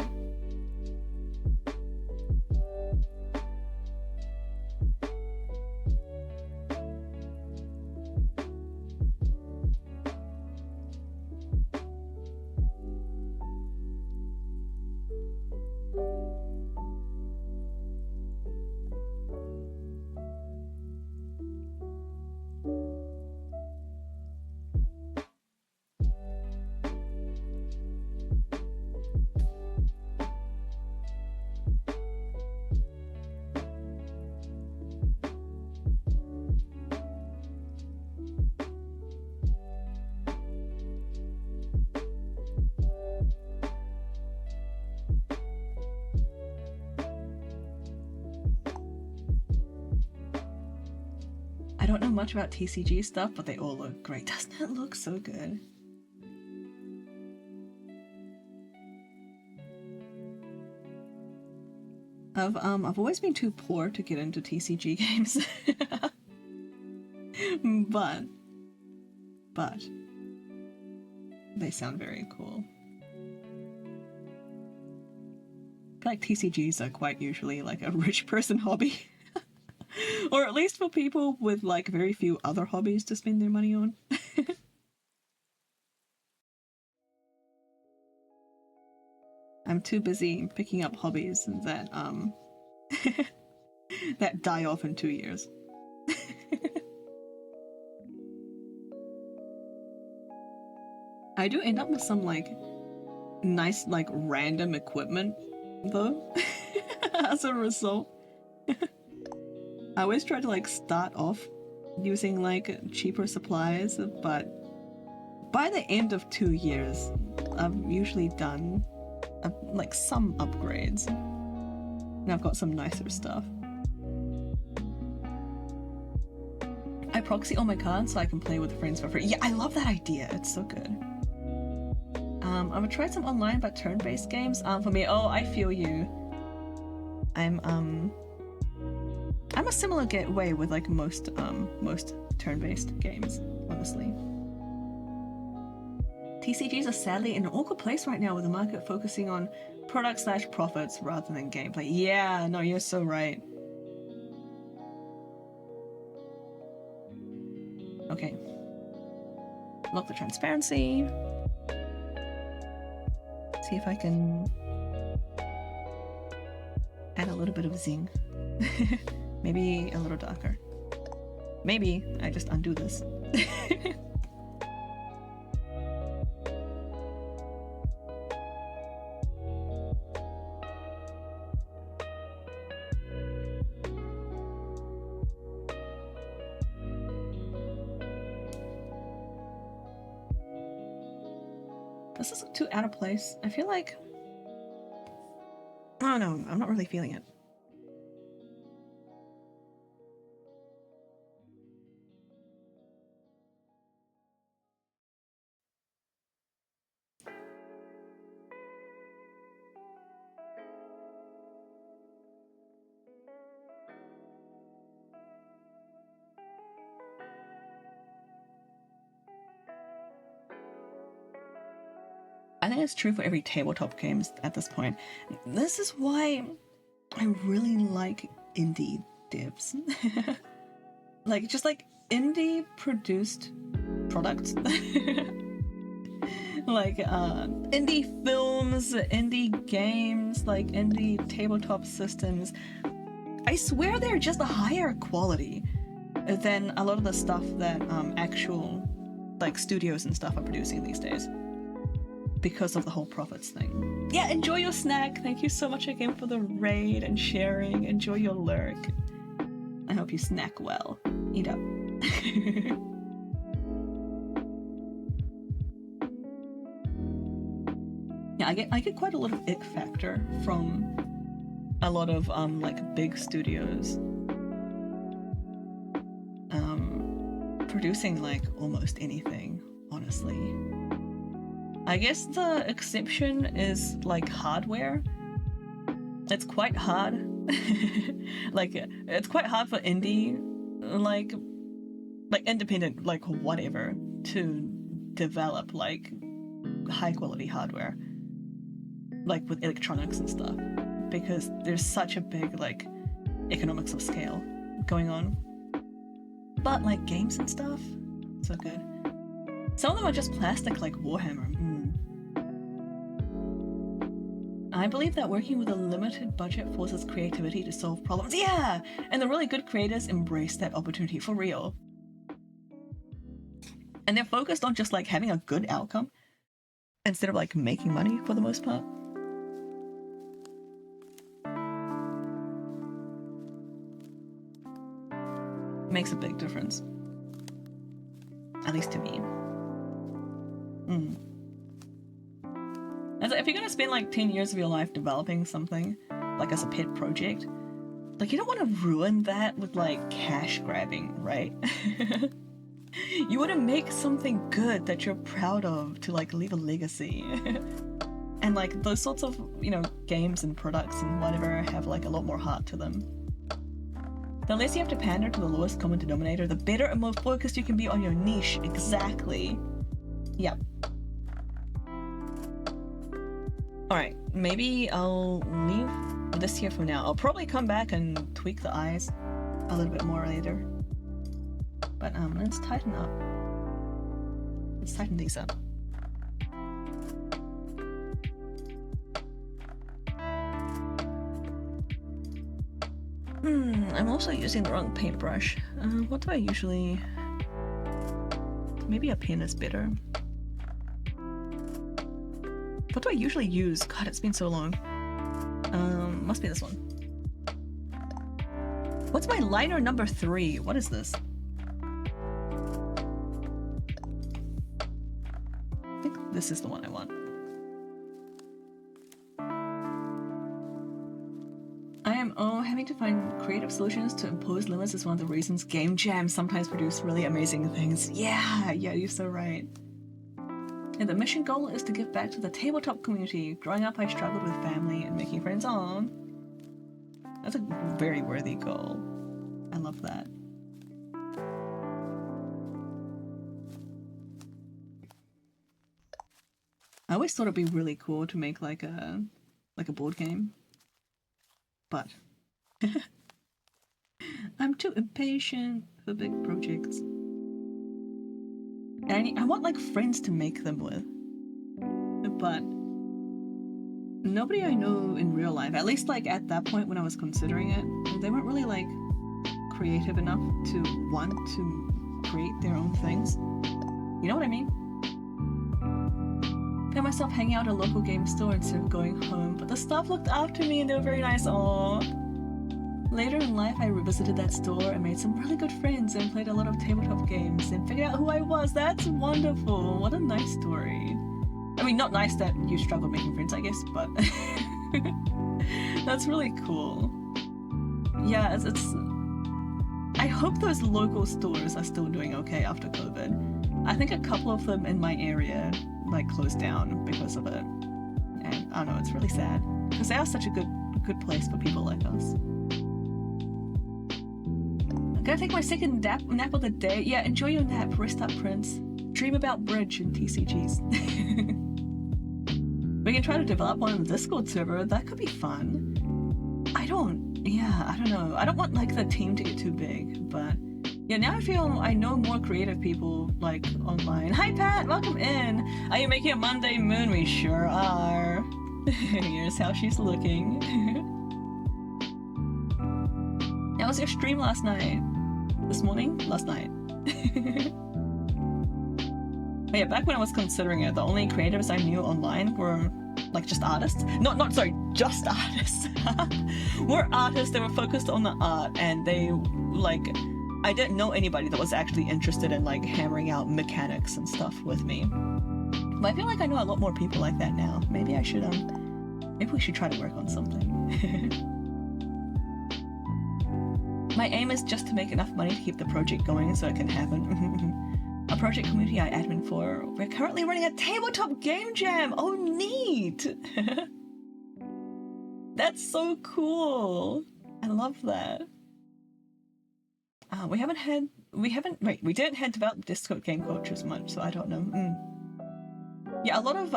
I don't know much about TCG stuff, but they all look great. Doesn't it look so good? I've always been too poor to get into TCG games. but they sound very cool. I feel like TCGs are quite usually like a rich person hobby. Or at least for people with like very few other hobbies to spend their money on. I'm too busy picking up hobbies that that die off in 2 years. I do end up with some like nice like random equipment though as a result. I always try to like start off using like cheaper supplies, but by the end of 2 years I've usually done like some upgrades and I've got some nicer stuff. I proxy all my cards so I can play with friends for free. Yeah, I love that idea. It's so good. I've tried some online but turn-based games. For me, oh, I feel you. I'm a similar way with like most turn-based games, honestly. TCGs are sadly in an awkward place right now with the market focusing on product/profits rather than gameplay. Yeah, no, you're so right. Okay. Lock the transparency. See if I can add a little bit of zing. Maybe a little darker. Maybe I just undo this. This is too out of place. I feel like... Oh no, I'm not really feeling it. I think it's true for every tabletop games at this point. This is why I really like indie devs. Like, just like indie produced products. Like indie films, indie games, like indie tabletop systems. I swear they're just a higher quality than a lot of the stuff that actual like studios and stuff are producing these days. Because of the whole profits thing. Yeah, enjoy your snack. Thank you so much again for the raid and sharing. Enjoy your lurk. I hope you snack well. Eat up. Yeah, I get quite a lot of ick factor from a lot of like big studios producing like almost anything, honestly. I guess the exception is like hardware. It's quite hard. Like it's quite hard for indie, like independent, like whatever, to develop like high quality hardware, like with electronics and stuff, because there's such a big like economics of scale going on. But like games and stuff, so good. Some of them are just plastic, like Warhammer. I believe that working with a limited budget forces creativity to solve problems. Yeah! And the really good creators embrace that opportunity for real. And they're focused on just like having a good outcome instead of like making money for the most part. Makes a big difference. At least to me. And so if you're gonna spend like 10 years of your life developing something, like as a pet project, like you don't want to ruin that with like cash grabbing, right? You want to make something good that you're proud of to like leave a legacy. And like those sorts of, you know, games and products and whatever have like a lot more heart to them. The less you have to pander to the lowest common denominator, the better and more focused you can be on your niche. Exactly. Yep. Alright, maybe I'll leave this here for now. I'll probably come back and tweak the eyes a little bit more later. But let's tighten up. Let's tighten these up. I'm also using the wrong paintbrush. What do I usually... Maybe a pen is better. What do I usually use? God, it's been so long. Must be this one. What's my liner number 3? What is this? I think this is the one I want. Having to find creative solutions to impose limits is one of the reasons game jams sometimes produce really amazing things. Yeah, you're so right. And the mission goal is to give back to the tabletop community. Growing up, I struggled with family and making friends on. That's a very worthy goal. I love that. I always thought it'd be really cool to make like a board game, but I'm too impatient for big projects. And I want like friends to make them with, but nobody I know in real life, at least like at that point when I was considering it, they weren't really like creative enough to want to create their own things. You know what I mean? I found myself hanging out at a local game store instead of going home, but the staff looked after me and they were very nice. Aww. Later in life, I revisited that store and made some really good friends and played a lot of tabletop games and figured out who I was. That's wonderful. What a nice story. I mean, not nice that you struggle making friends, I guess, but that's really cool. Yeah, it's I hope those local stores are still doing okay after COVID. I think a couple of them in my area like closed down because of it, and I don't know, it's really sad because they are such a good place for people like us. I'm gonna take my second nap of the day. Yeah, enjoy your nap. Rest up, Prince. Dream about bridge and TCGs. We can try to develop one on the Discord server. That could be fun. I don't know. I don't want like the team to get too big, but yeah, now I feel I know more creative people like online. Hi Pat, welcome in. Are you making a Monday Moon? We sure are. Here's how she's looking. How was your stream last night? This morning? Last night. But yeah, back when I was considering it, the only creatives I knew online were like just artists. Sorry, just artists. Were artists that were focused on the art, and they like, I didn't know anybody that was actually interested in like hammering out mechanics and stuff with me. But I feel like I know a lot more people like that now. Maybe I should maybe we should try to work on something. My aim is just to make enough money to keep the project going so it can happen. A project community I admin for. We're currently running a tabletop game jam! Oh, neat! That's so cool! I love that. We didn't head about Discord game cultures much, so I don't know. Yeah, a lot of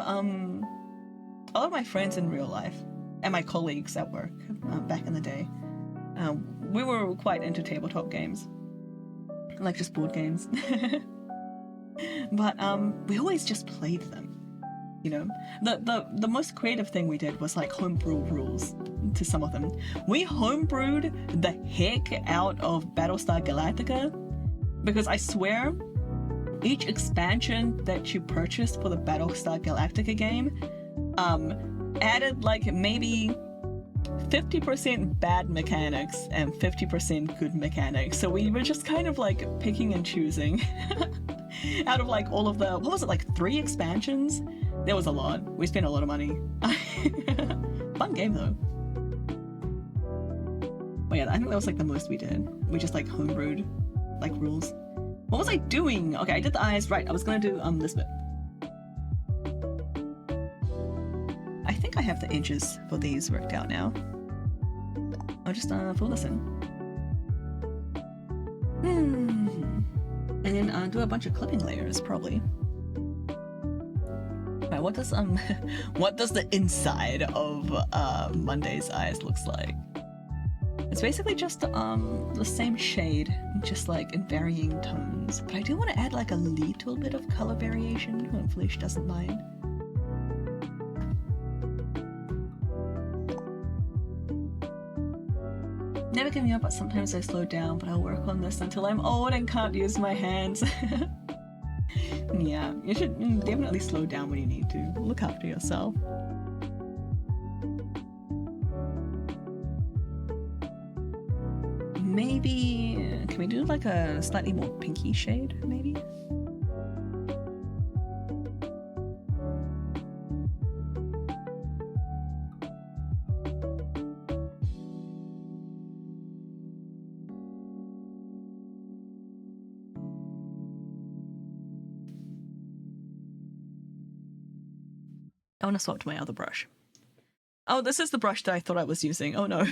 my friends in real life, and my colleagues at work, back in the day, we were quite into tabletop games. Like just board games. But we always just played them, you know. The most creative thing we did was like homebrew rules to some of them. We homebrewed the heck out of Battlestar Galactica because I swear each expansion that you purchased for the Battlestar Galactica game added like maybe 50% bad mechanics and 50% good mechanics. So we were just kind of like picking and choosing out of like all of the, what was it, like 3 expansions? There was a lot. We spent a lot of money. Fun game though. But yeah, I think that was like the most we did. We just like homebrewed like rules. What was I doing? Okay, I did the eyes. Right, I was gonna do this bit. I think I have the edges for these worked out now. I'll just fill this in. And then do a bunch of clipping layers, probably. Right, what does the inside of Monday's eyes looks like? It's basically just the same shade, just like in varying tones. But I do want to add like a little bit of color variation. Hopefully she doesn't mind. Never give me up, but sometimes I slow down, but I'll work on this until I'm old and can't use my hands. Yeah, you should definitely slow down when you need to. Look after yourself. Maybe, can we do like a slightly more pinky shade, maybe? I want to swap to my other brush. Oh, this is the brush that I thought I was using. Oh no.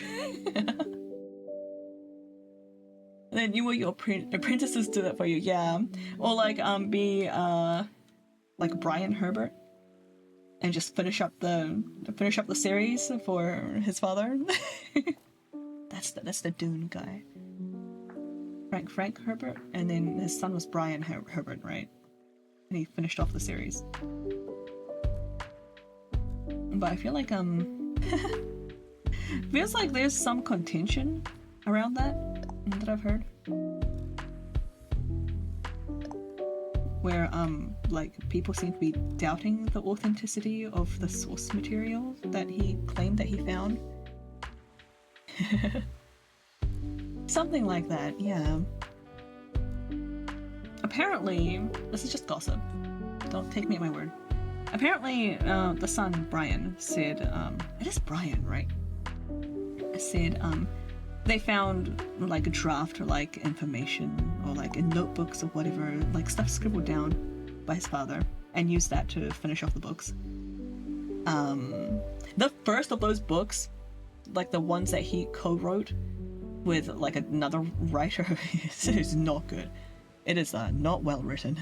And then you or your apprentices do that for you, yeah. Or like be like Brian Herbert and just finish up the series for his father. That's the Dune guy. Frank Herbert, and then his son was Brian Herbert, right? And he finished off the series. But I feel like feels like there's some contention around that I've heard, where like people seem to be doubting the authenticity of the source material that he claimed that he found. Something like that, yeah. Apparently, this is just gossip. Don't take me at my word. apparently the son Brian said, it is Brian, right? Said they found like a draft or like information or like in notebooks or whatever, like stuff scribbled down by his father, and used that to finish off the books. The first of those books, like the ones that he co-wrote with like another writer, is not good. It is not well written.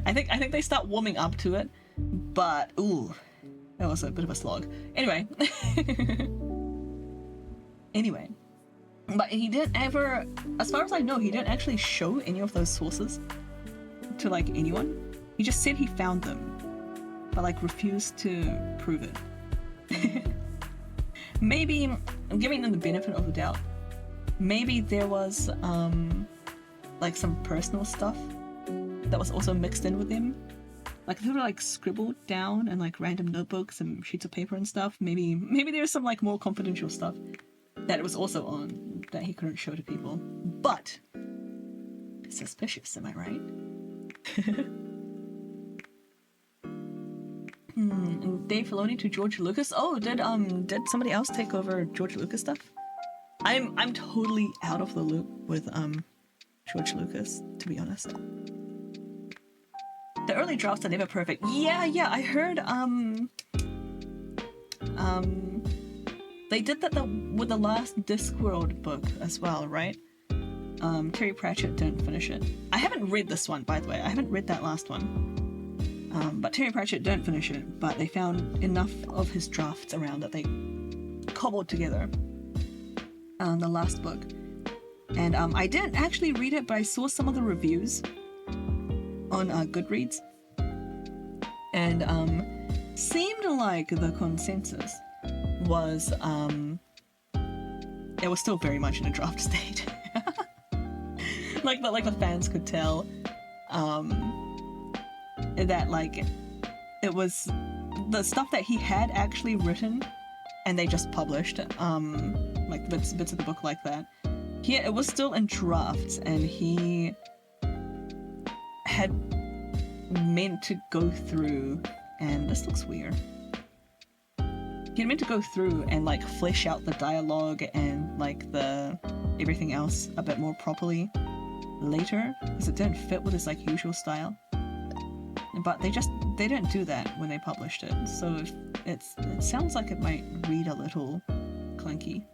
I think they start warming up to it, but ooh, that was a bit of a slog. Anyway. Anyway, but he didn't ever, as far as I know, he didn't actually show any of those sources to like anyone. He just said he found them, but like refused to prove it. Maybe I'm giving them the benefit of the doubt. Maybe there was like some personal stuff that was also mixed in with them. Like they were like scribbled down in like random notebooks and sheets of paper and stuff. Maybe there's some like more confidential stuff that it was also on that he couldn't show to people. But suspicious, am I right? And Dave Filoni to George Lucas. Oh, did somebody else take over George Lucas stuff? I'm totally out of the loop with George Lucas, to be honest. The early drafts are never perfect. Yeah, I heard they did that with the last Discworld book as well, right? Terry Pratchett didn't finish it. I haven't read this one, by the way. I haven't read that last one. But Terry Pratchett didn't finish it, but they found enough of his drafts around that they cobbled together the last book. And I didn't actually read it, but I saw some of the reviews on Goodreads. And seemed like the consensus was it was still very much in a draft state. like the fans could tell that like it was the stuff that he had actually written and they just published like bits of the book like that. It was still in drafts, and he had meant to go through, and this looks weird. He had meant to go through and like flesh out the dialogue and like the everything else a bit more properly later, because it didn't fit with his like usual style. But they didn't do that when they published it, so it sounds like it might read a little clunky.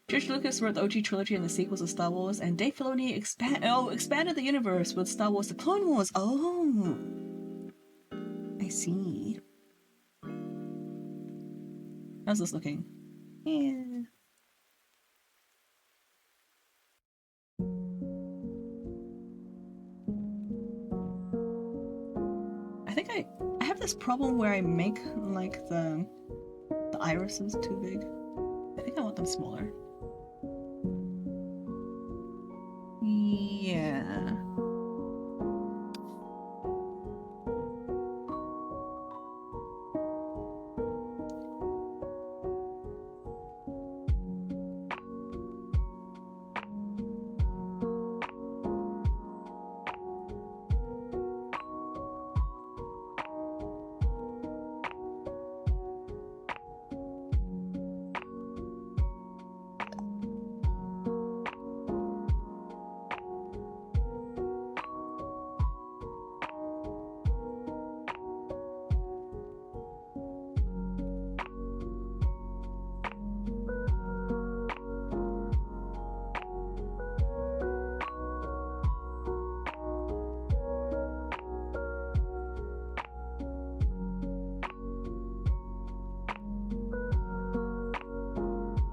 George Lucas wrote the OG trilogy and the sequels of Star Wars, and Dave Filoni expanded the universe with Star Wars: The Clone Wars. Oh, I see. How's this looking? Yeah. I think I have this problem where I make like the irises too big. I think I want them smaller. Yeah.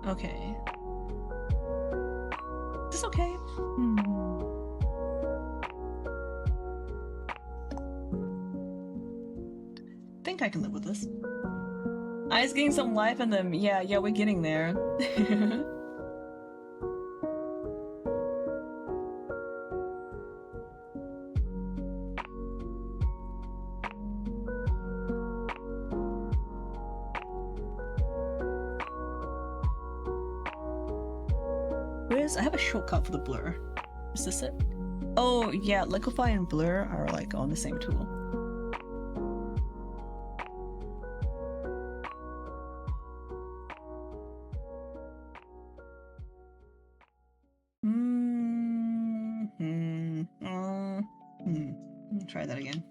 Okay. Is this okay? Think I can live with this. Eyes getting some life in them. Yeah, we're getting there. I have a shortcut for the blur. Is this it? Oh yeah, liquefy and blur are like on the same tool. Try that again.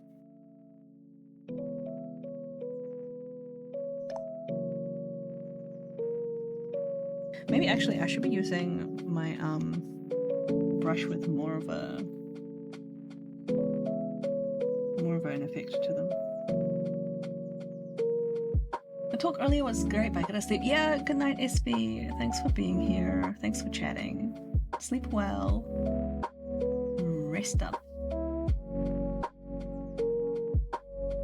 Maybe actually I should be using my brush with more of an effect to them. The talk earlier was great, but I gotta sleep. Yeah, good night, SB. Thanks for being here. Thanks for chatting. Sleep well. Rest up.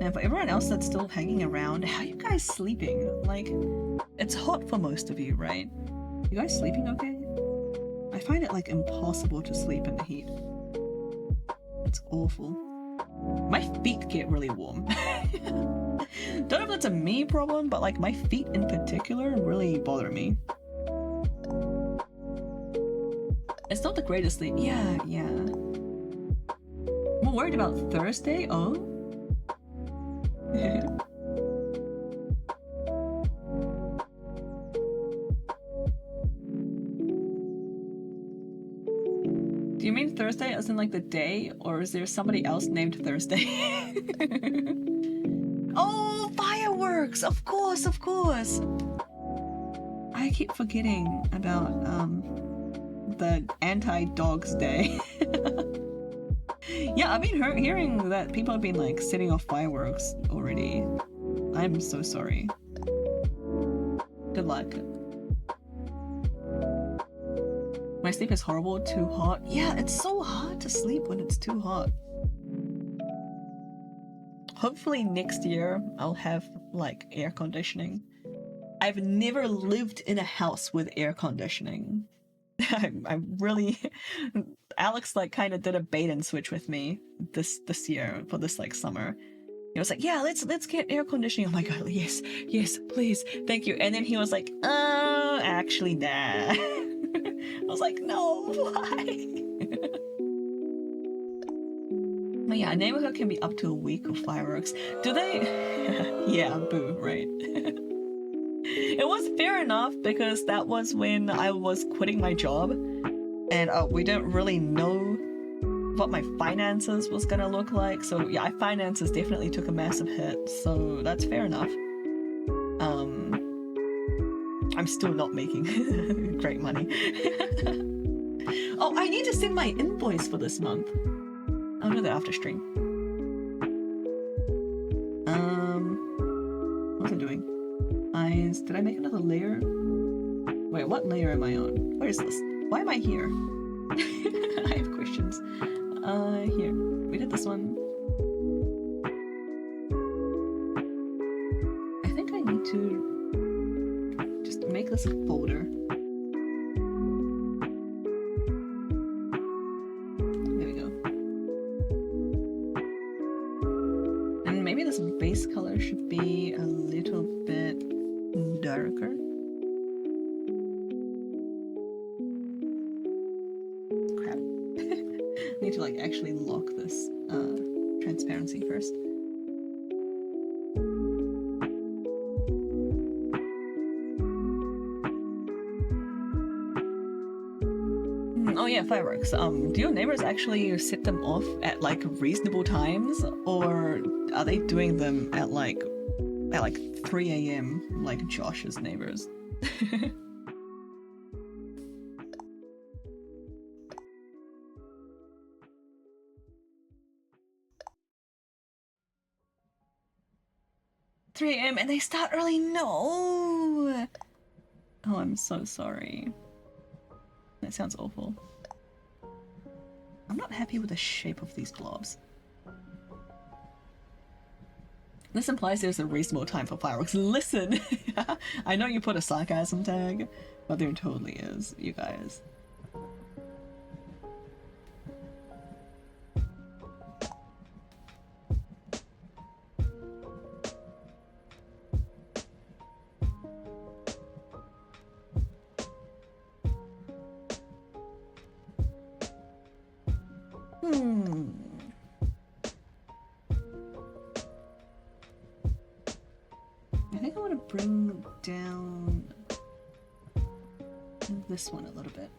And for everyone else that's still hanging around, how are you guys sleeping? Like, it's hot for most of you, right? You guys sleeping okay? I find it like impossible to sleep in the heat. It's awful. My feet get really warm. Don't know if that's a me problem, but like my feet in particular really bother me. It's not the greatest sleep. Yeah. I'm worried about Thursday. Oh. Do you mean Thursday as in like the day, or is there somebody else named Thursday? Oh, fireworks! Of course. I keep forgetting about the anti-dogs day. Yeah, I've been hearing that people have been like setting off fireworks already. I'm so sorry. Good luck. My sleep is horrible, too hot. Yeah, it's so hard to sleep when it's too hot. Hopefully next year I'll have like air conditioning. I've never lived in a house with air conditioning. I really Alex like kind of did a bait and switch with me this year for this like summer. He was like, yeah, let's get air conditioning. I'm like, oh, yes, please, thank you. And then he was like, actually, nah. I was like, no, why? But yeah, a neighborhood can be up to a week of fireworks. Do they? Yeah, boo, right. It was fair enough because that was when I was quitting my job and we didn't really know what my finances was gonna look like. So yeah, finances definitely took a massive hit, so that's fair enough. I'm still not making great money. Oh, I need to send my invoice for this month. I'll do that after stream. What's it doing? Eyes. Did I make another layer? Wait, what layer am I on? Where is this? Why am I here? I have questions. Here. We did this one. I think I need to just make this a folder. There we go. And maybe this base color should be a little bit darker. Crap. I need to like actually lock this transparency first. Oh yeah, fireworks. Do your neighbors actually set them off at like reasonable times, or are they doing them at like 3 a.m. like Josh's neighbors? 3 a.m. and they start early? No! Oh, I'm so sorry. That sounds awful. I'm not happy with the shape of these blobs. This implies there's a reasonable time for fireworks. Listen! I know you put a sarcasm tag, but there totally is, you guys. I think I want to bring down this one a little bit.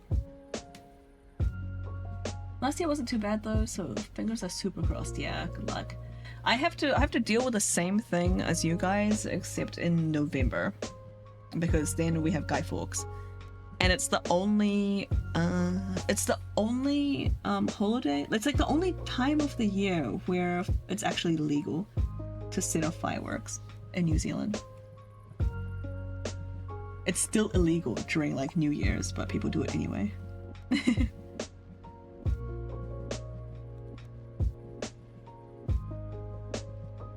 Last year wasn't too bad though, so fingers are super crossed. Yeah, good luck. I have to deal with the same thing as you guys, except in November, because then we have Guy Fawkes, and it's the only holiday. It's like the only time of the year where it's actually legal to set off fireworks in New Zealand. It's still illegal during like New Year's, but people do it anyway.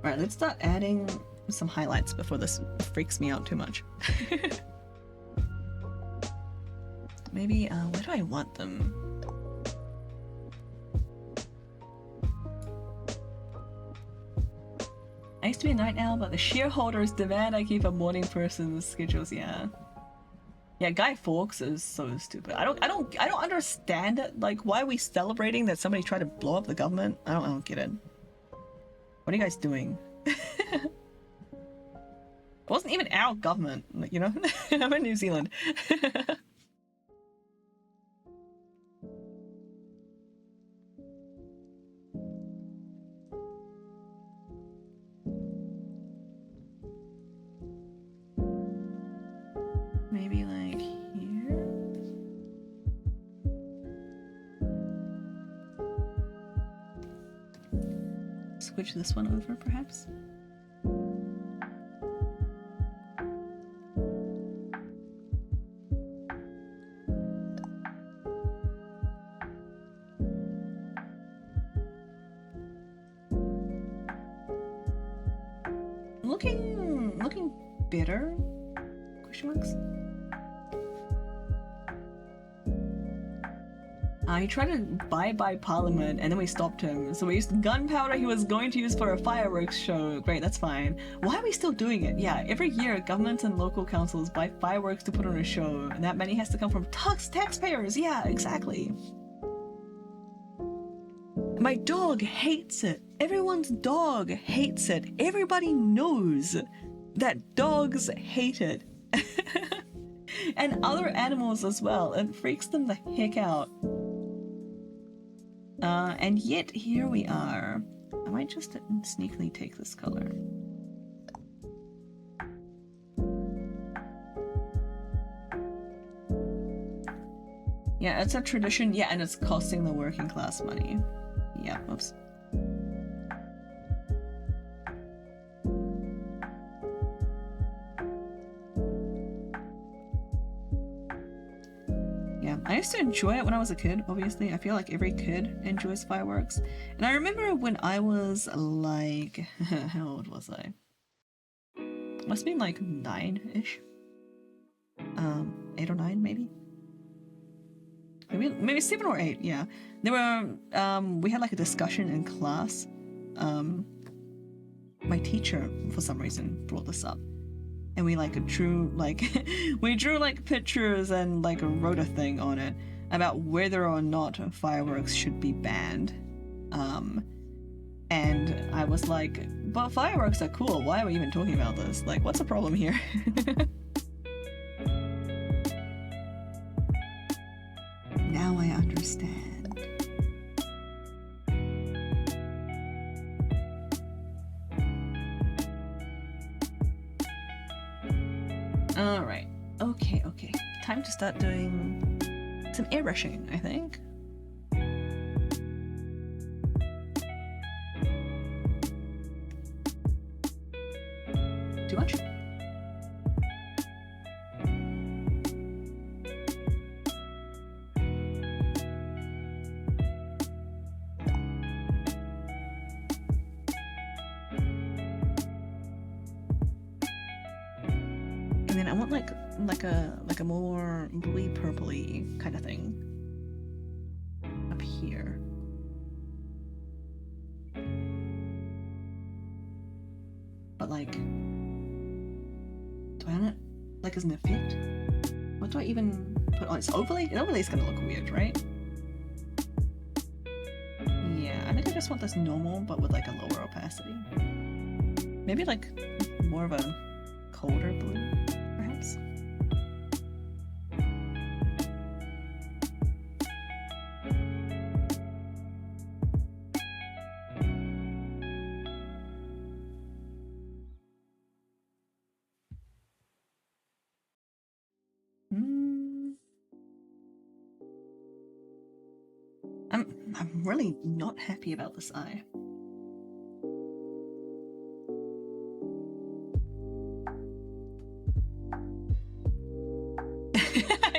Alright, let's start adding some highlights before this freaks me out too much. Maybe, where do I want them? I used to be a night owl, but the shareholders demand I keep a morning person's schedules. Yeah, yeah. Guy Fawkes is so stupid. I don't understand it. Like, why are we celebrating that somebody tried to blow up the government? I don't get it. What are you guys doing? It wasn't even our government, you know. I'm in New Zealand. Maybe like here. Switch this one over, perhaps. Looking better? Question marks. He tried to buy Parliament, and then we stopped him. So we used gunpowder he was going to use for a fireworks show. Great, that's fine. Why are we still doing it? Yeah, every year governments and local councils buy fireworks to put on a show, and that money has to come from taxpayers. Yeah, exactly. My dog hates it. Everyone's dog hates it. Everybody knows that dogs hate it. And other animals as well. It freaks them the heck out. And yet here we are. I might just sneakily take this color. Yeah, it's a tradition. Yeah, and it's costing the working class money. Yeah, oops. Yeah, I used to enjoy it when I was a kid, obviously. I feel like every kid enjoys fireworks. And I remember when I was like... how old was I? Must have been like 9-ish. 8 or 9 maybe? Maybe 7 or 8, yeah. There were, we had like a discussion in class. My teacher, for some reason, brought this up. And we like drew like, we drew like pictures and like wrote a thing on it about whether or not fireworks should be banned. And I was like, but fireworks are cool. Why are we even talking about this? Like, what's the problem here? Now I understand. Alright. Okay. Time to start doing some airbrushing, I think. Too much? And then I want like a more bluey purpley kind of thing up here. But like, do I want it like as an effect? What do I even put on? It's overlay? An overlay is gonna look weird, right? just want this normal, but with like a lower opacity. Maybe like more of a colder blue, perhaps? I'm really not happy about this eye.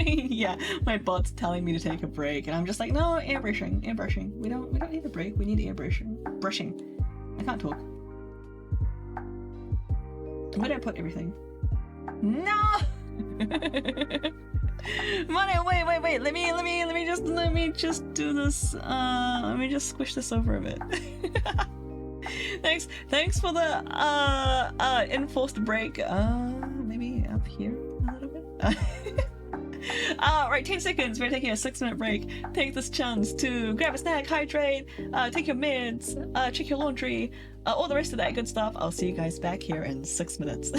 Yeah, my bot's telling me to take a break, and I'm just like, no, airbrushing, airbrushing. We don't need a break. We need airbrushing. Brushing. I can't talk. Where do I put everything? No. Money, wait. Let me just do this. Let me just squish this over a bit. Thanks for the enforced break. Maybe up here a little bit. Right, 10 seconds. We're taking a 6-minute break. Take this chance to grab a snack, hydrate, take your meds, check your laundry, all the rest of that good stuff. I'll see you guys back here in 6 minutes.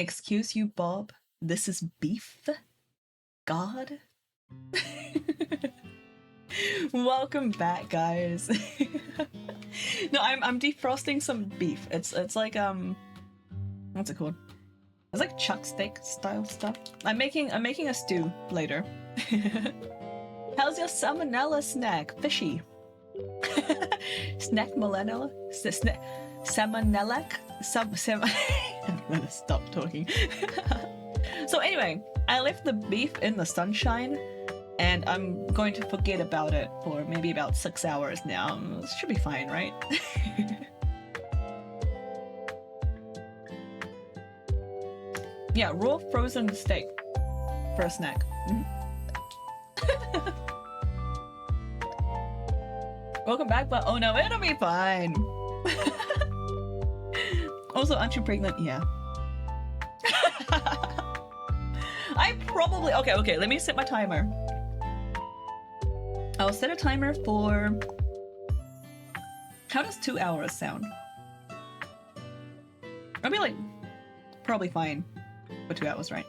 Excuse you, Bob. This is beef? God? Welcome back, guys. No, I'm defrosting some beef. It's like what's it called? It's like chuck steak style stuff. I'm making a stew later. How's your salmonella snack? Fishy. Snack millennial? Salmonella? I'm gonna stop talking. So anyway, I left the beef in the sunshine and I'm going to forget about it for maybe about 6 hours now. It should be fine, right? Yeah, raw frozen steak for a snack. Welcome back, but oh no, it'll be fine. Also, aren't you pregnant? Yeah. I probably... Okay, let me set my timer. I'll set a timer for... How does 2 hours sound? I'll be like... Probably fine for 2 hours, right?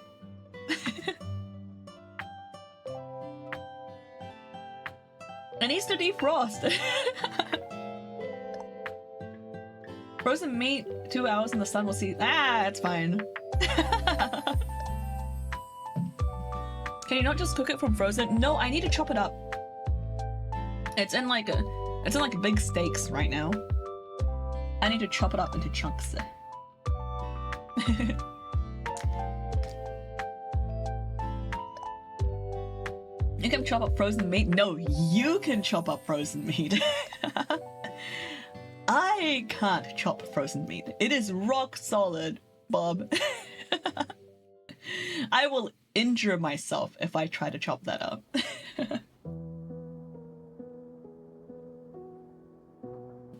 It needs to defrost. Frozen meat, 2 hours in the sun, we'll see. Ah, it's fine. Can you not just cook it from frozen? No, I need to chop it up. It's in like big steaks right now. I need to chop it up into chunks. You can chop up frozen meat? No, you can chop up frozen meat. I can't chop frozen meat. It is rock solid, Bob. I will injure myself if I try to chop that up.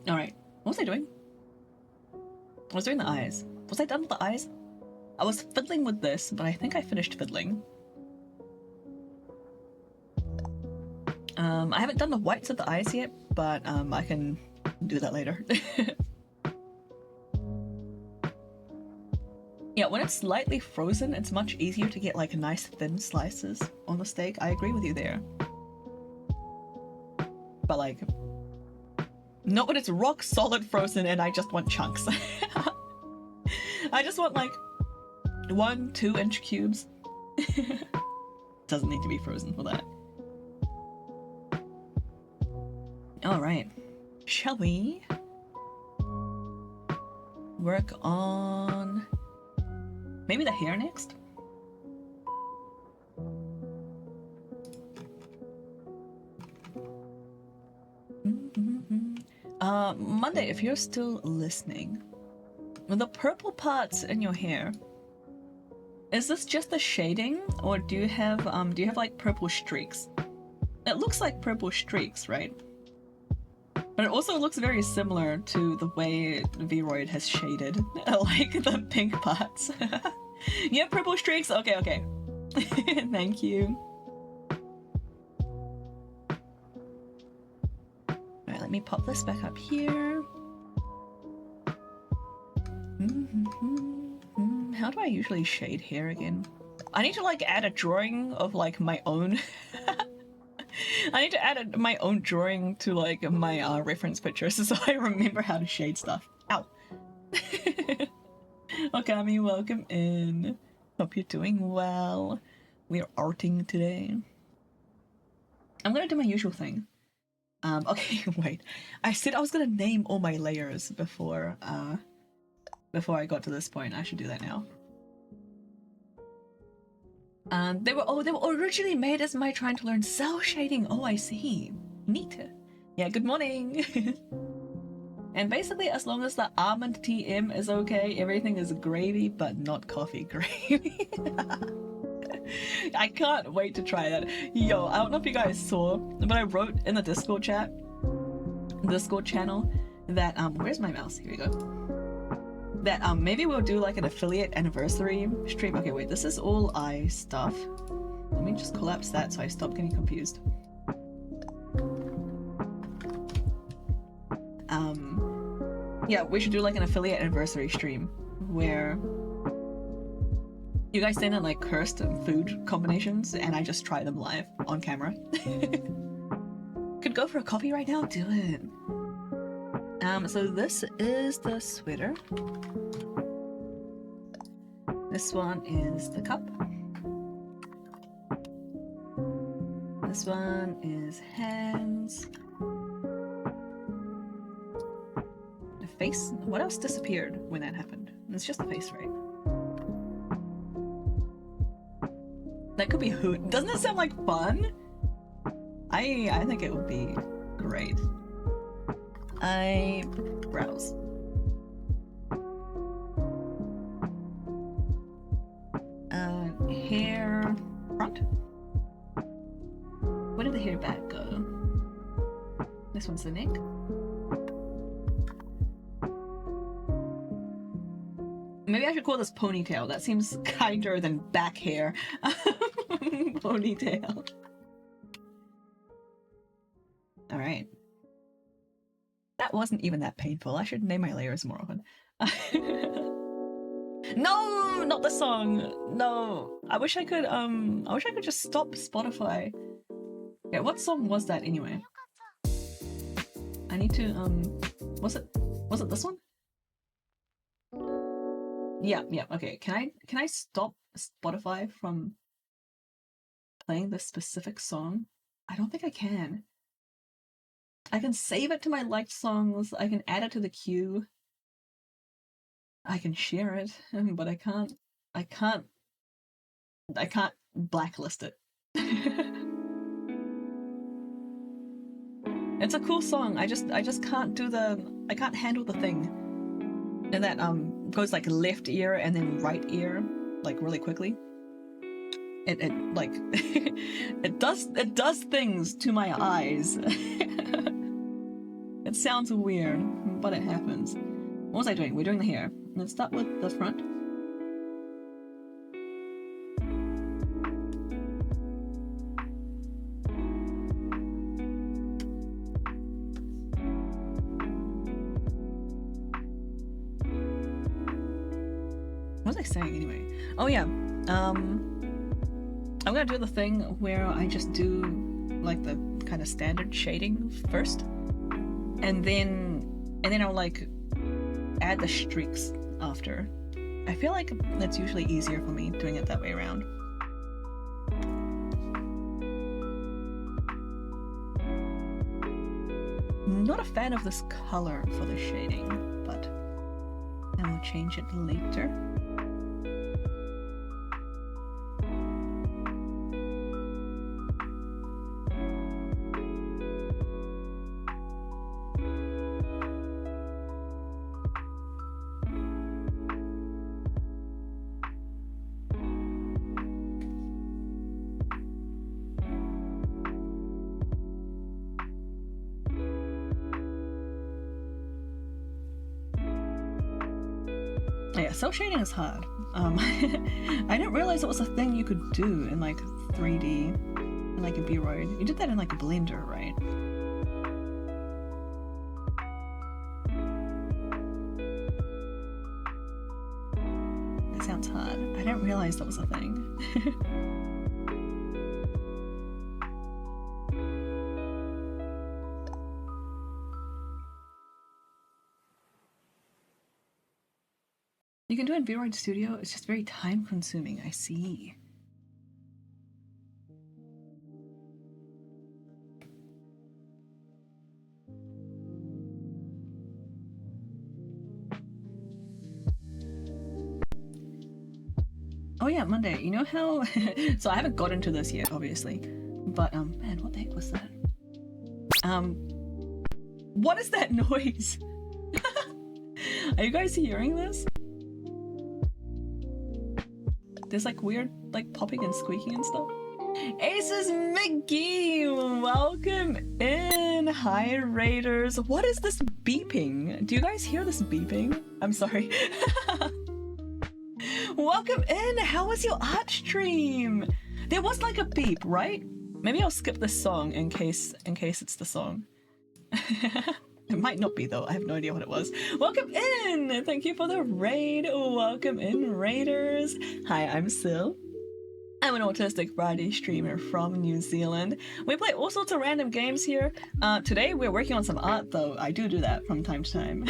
Alright, what was I doing? I was doing the eyes. Was I done with the eyes? I was fiddling with this, but I think I finished fiddling. I haven't done the whites of the eyes yet, but I can do that later. Yeah, when it's slightly frozen, it's much easier to get like nice thin slices on the steak. I agree with you there. But like, not when it's rock solid frozen and I just want chunks. I just want like 1-2 inch cubes. Doesn't need to be frozen for that. Alright, shall we work on maybe the hair next? Monday, if you're still listening, the purple parts in your hair, is this just the shading, or do you have like purple streaks? It looks like purple streaks, right? But it also looks very similar to the way Vroid has shaded, like the pink parts. You have purple streaks? Okay. Thank you. Alright, let me pop this back up here. How do I usually shade hair again? I need to like add a drawing of like my own... I need to add my own drawing to like my reference pictures so I remember how to shade stuff. Ow! Okami, welcome in. Hope you're doing well. We're arting today. I'm gonna do my usual thing. Okay, wait. I said I was gonna name all my layers before I got to this point. I should do that now. They were originally made as my trying to learn cell shading. Oh, I see. Neat. Yeah, good morning. And basically, as long as the almond TM is okay, everything is gravy, but not coffee gravy. I can't wait to try that. Yo, I don't know if you guys saw, but I wrote in the Discord channel, that, where's my mouse? Here we go. That maybe we'll do like an affiliate anniversary stream. Okay, wait, this is all eye stuff. Let me just collapse that so I stop getting confused. Yeah, we should do like an affiliate anniversary stream where You guys send in like cursed food combinations and I just try them live on camera. Could go for a coffee right now? Do it. So this is the sweater. This one is the cup. This one is hands. The face? What else disappeared when that happened? It's just the face, right? That could be hoot. Doesn't it sound like fun? I think it would be great. Eyebrows. Hair front. Where did the hair back go? This one's the neck. Maybe I should call this ponytail. That seems kinder than back hair. Ponytail. Alright. That wasn't even that painful. I should name my layers more often. No, not the song. No. I wish I could just stop Spotify. Yeah, what song was that anyway? I need to was it this one? Yeah, okay. Can I stop Spotify from playing this specific song? I don't think I can. I can save it to my liked songs, I can add it to the queue. I can share it, but I can't blacklist it. It's a cool song. I just can't do I can't handle the thing. And that goes like left ear and then right ear like really quickly. It like it does things to my eyes. It sounds weird, but it happens. What was I doing? We're doing the hair. Let's start with the front. What was I saying anyway? Oh yeah, I'm gonna do the thing where I just do like the kind of standard shading first, and then I'll like add the streaks after. I feel like that's usually easier for me doing it that way around. Not a fan of this color for the shading, but I will change it later. Yeah, cell shading is hard. I didn't realize it was a thing you could do in like 3D, in like a B-Roid. You did that in like a Blender, right? That sounds hard. I didn't realize that was a thing. You can do it in V-Roid Studio, it's just very time consuming, I see. Oh yeah, Monday, you know how... So I haven't got into this yet, obviously. But, man, what the heck was that? What is that noise? Are you guys hearing this? There's like weird like popping and squeaking and stuff. Aces Mickey, welcome in. Hi Raiders. What is this beeping? Do you guys hear this beeping? I'm sorry. Welcome in. How was your art stream? There was like a beep, right? Maybe I'll skip this song in case it's the song. It might not be though. I have no idea what it was. Welcome in! Thank you for the raid. Welcome in, raiders. Hi, I'm Syl. I'm an autistic variety streamer from New Zealand. We play all sorts of random games here. Today we're working on some art though. I do that from time to time.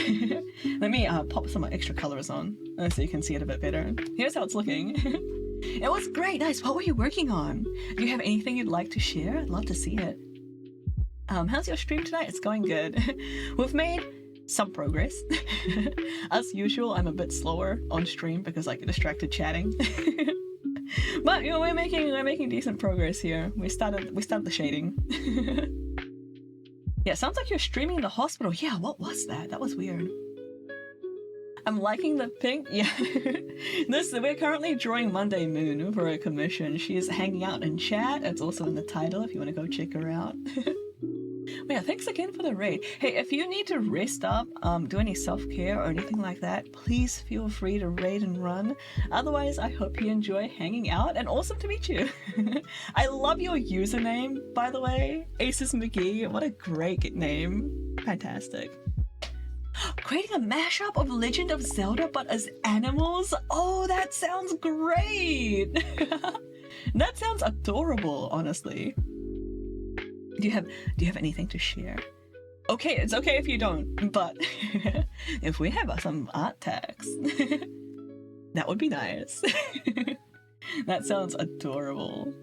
Let me pop some extra colors on so you can see it a bit better. Here's how it's looking. It was great, nice. What were you working on? Do you have anything you'd like to share? I'd love to see it. How's your stream tonight? It's going good. We've made some progress. As usual, I'm a bit slower on stream because I get distracted chatting. But you know, we're making decent progress here. We started the shading. Yeah, sounds like you're streaming in the hospital. Yeah, what was that? That was weird. I'm liking the pink. Yeah. We're currently drawing Monday Moon for a commission. She's hanging out in chat. It's also in the title if you want to go check her out. Yeah, thanks again for the raid. Hey, if you need to rest up, do any self-care or anything like that, please feel free to raid and run. Otherwise, I hope you enjoy hanging out and awesome to meet you. I love your username, by the way. Aces McGee, what a great name. Fantastic. Creating a mashup of Legend of Zelda but as animals? Oh, that sounds great! That sounds adorable, honestly. Do you have anything to share? Okay, it's okay if you don't, but if we have some art tags, that would be nice. That sounds adorable.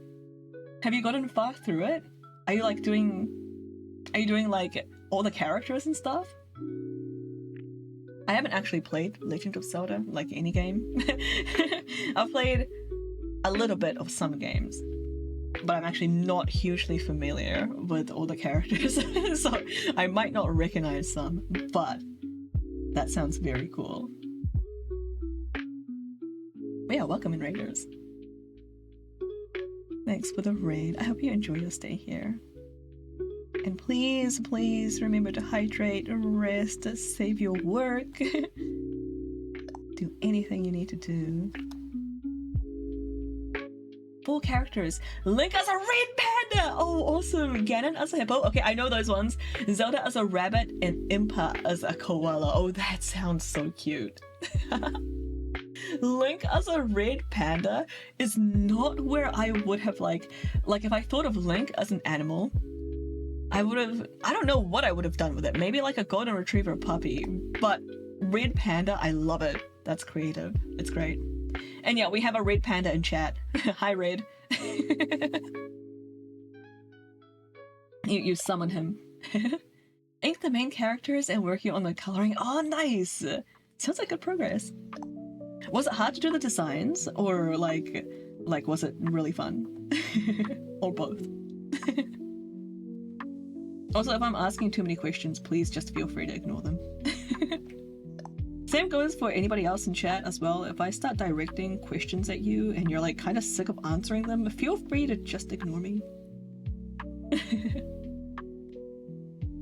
Have you gotten far through it? Are you doing like all the characters and stuff? I haven't actually played Legend of Zelda, like any game. I've played a little bit of some games, but I'm actually not hugely familiar with all the characters, so I might not recognize some, but that sounds very cool. But yeah, welcome in, raiders. Thanks for the raid. I hope you enjoy your stay here. And please, please remember to hydrate, rest, save your work. Do anything you need to do. 4 characters. Link as a red panda! Oh, awesome. Ganon as a hippo. Okay, I know those ones. Zelda as a rabbit and Impa as a koala. Oh, that sounds so cute. Link as a red panda is not where I would have like if I thought of Link as an animal, I don't know what I would have done with it. Maybe like a golden retriever puppy, but red panda, I love it. That's creative. It's great. And yeah, we have a red panda in chat. Hi, Red. you summon him. Ink the main characters and working on the coloring. Oh, nice. Sounds like good progress. Was it hard to do the designs, or like was it really fun? Or both? Also, if I'm asking too many questions, please just feel free to ignore them. Same goes for anybody else in chat as well. If I start directing questions at you and you're like kind of sick of answering them, feel free to just ignore me.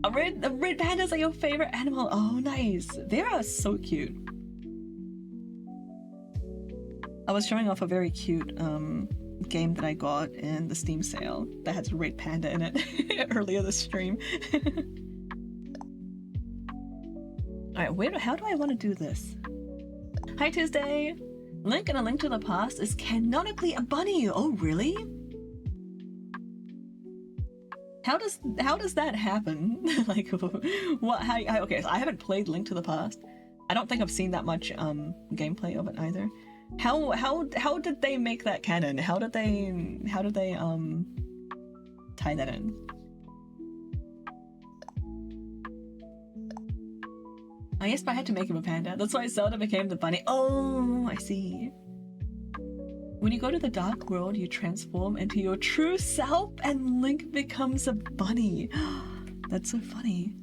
The red pandas are your favorite animal. Oh, nice. They are so cute. I was showing off a very cute game that I got in the Steam sale that has a red panda in it earlier this stream. Alright, how do I want to do this? Hi Tuesday! Link in A Link to the Past is canonically a bunny! Oh really? How does that happen? Like, what? Okay, so I haven't played Link to the Past. I don't think I've seen that much gameplay of it either. How did they make that canon? How did they tie that in? Oh yes, but I had to make him a panda. That's why Zelda became the bunny. Oh, I see. When you go to the dark world, you transform into your true self and Link becomes a bunny. That's so funny.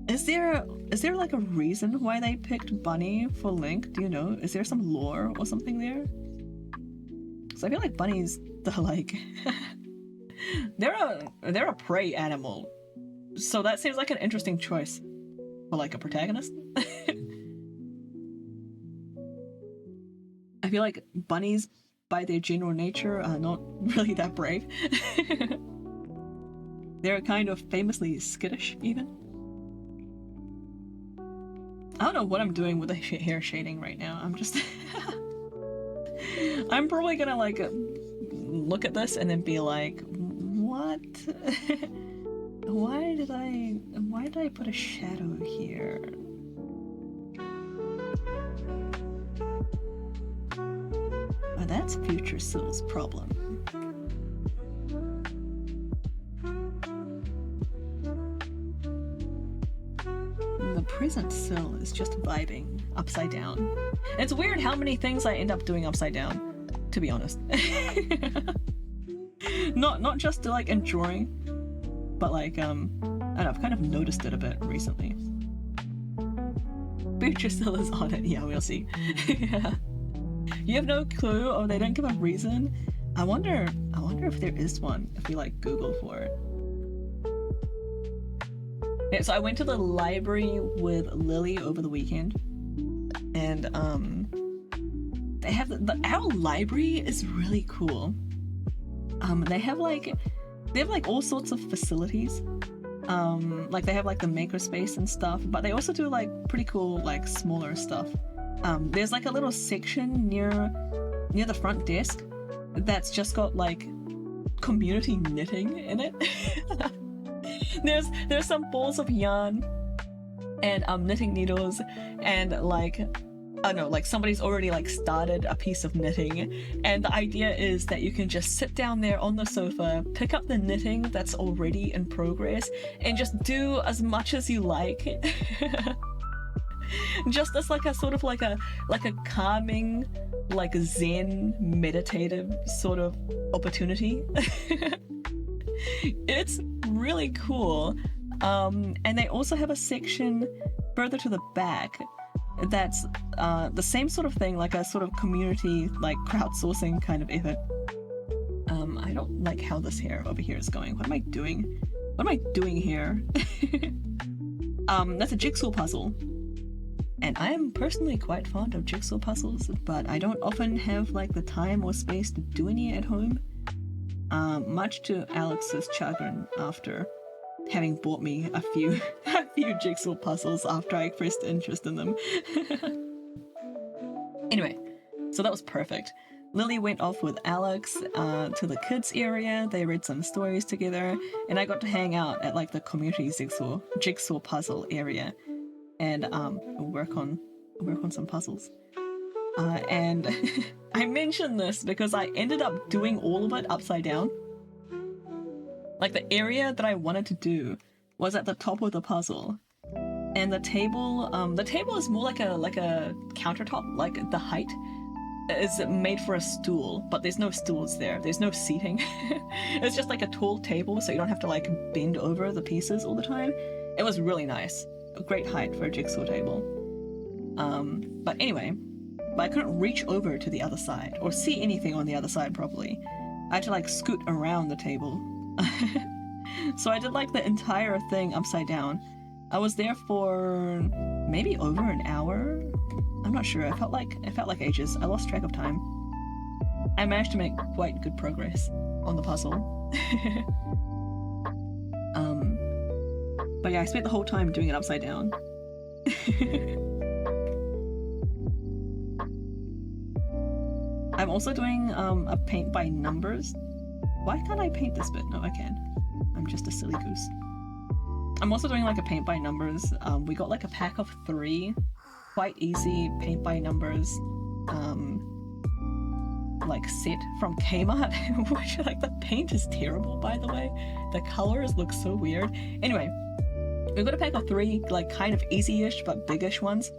Is there like a reason why they picked bunny for Link? Do you know? Is there some lore or something there? Because I feel like bunnies, they're like they're a prey animal. So that seems like an interesting choice for like a protagonist. I feel like bunnies by their general nature are not really that brave. They're kind of famously skittish even. I don't know what I'm doing with the hair shading right now. I'm just... I'm probably gonna like look at this and then be like, what? Why did I put a shadow here? Oh, that's future Syl's problem. The present Syl is just vibing upside down. It's weird how many things I end up doing upside down, to be honest. not just like enjoying, but like I don't know, I've kind of noticed it a bit recently. Future Syl is on it, yeah, we'll see. Yeah. You have no clue, or they don't give a reason. I wonder if there is one, if we like Google for it. Yeah, so I went to the library with Lily over the weekend, and they have our library is really cool. They have like all sorts of facilities. Like they have like the makerspace and stuff, but they also do like pretty cool like smaller stuff. There's like a little section near the front desk that's just got like community knitting in it. There's some balls of yarn and knitting needles, and like I don't know, like somebody's already like started a piece of knitting, and the idea is that you can just sit down there on the sofa, pick up the knitting that's already in progress, and just do as much as you like. Just as like a sort of like a calming, like zen meditative sort of opportunity. It's really cool. And they also have a section further to the back that's the same sort of thing, like a sort of community, like crowdsourcing kind of effort. I don't like how this hair over here is going. What am I doing? What am I doing here? That's a jigsaw puzzle. And I am personally quite fond of jigsaw puzzles, but I don't often have like the time or space to do any at home. Much to Alex's chagrin after having bought me a few jigsaw puzzles after I expressed interest in them. Anyway, so that was perfect. Lily went off with Alex to the kids area. They read some stories together, and I got to hang out at like the community jigsaw puzzle area and work on some puzzles. And I mention this because I ended up doing all of it upside down. Like the area that I wanted to do was at the top of the puzzle, and the table is more like a countertop. Like the height is made for a stool, but there's no stools there. There's no seating. It's just like a tall table, so you don't have to like bend over the pieces all the time. It was really nice. A great height for a jigsaw table. But anyway, I couldn't reach over to the other side or see anything on the other side properly. I had to like scoot around the table. So I did like the entire thing upside down. I was there for maybe over an hour. I'm not sure. It felt like ages. I lost track of time. I managed to make quite good progress on the puzzle. But yeah, I spent the whole time doing it upside down. I'm also doing a paint by numbers. Why can't I paint this bit? No, I can. I'm just a silly goose. I'm also doing like a paint by numbers. We got like a pack of 3, quite easy paint by numbers, like set from Kmart, which like the paint is terrible, by the way. The colors look so weird. Anyway, we've got a pack of 3 like kind of easy-ish but big-ish ones.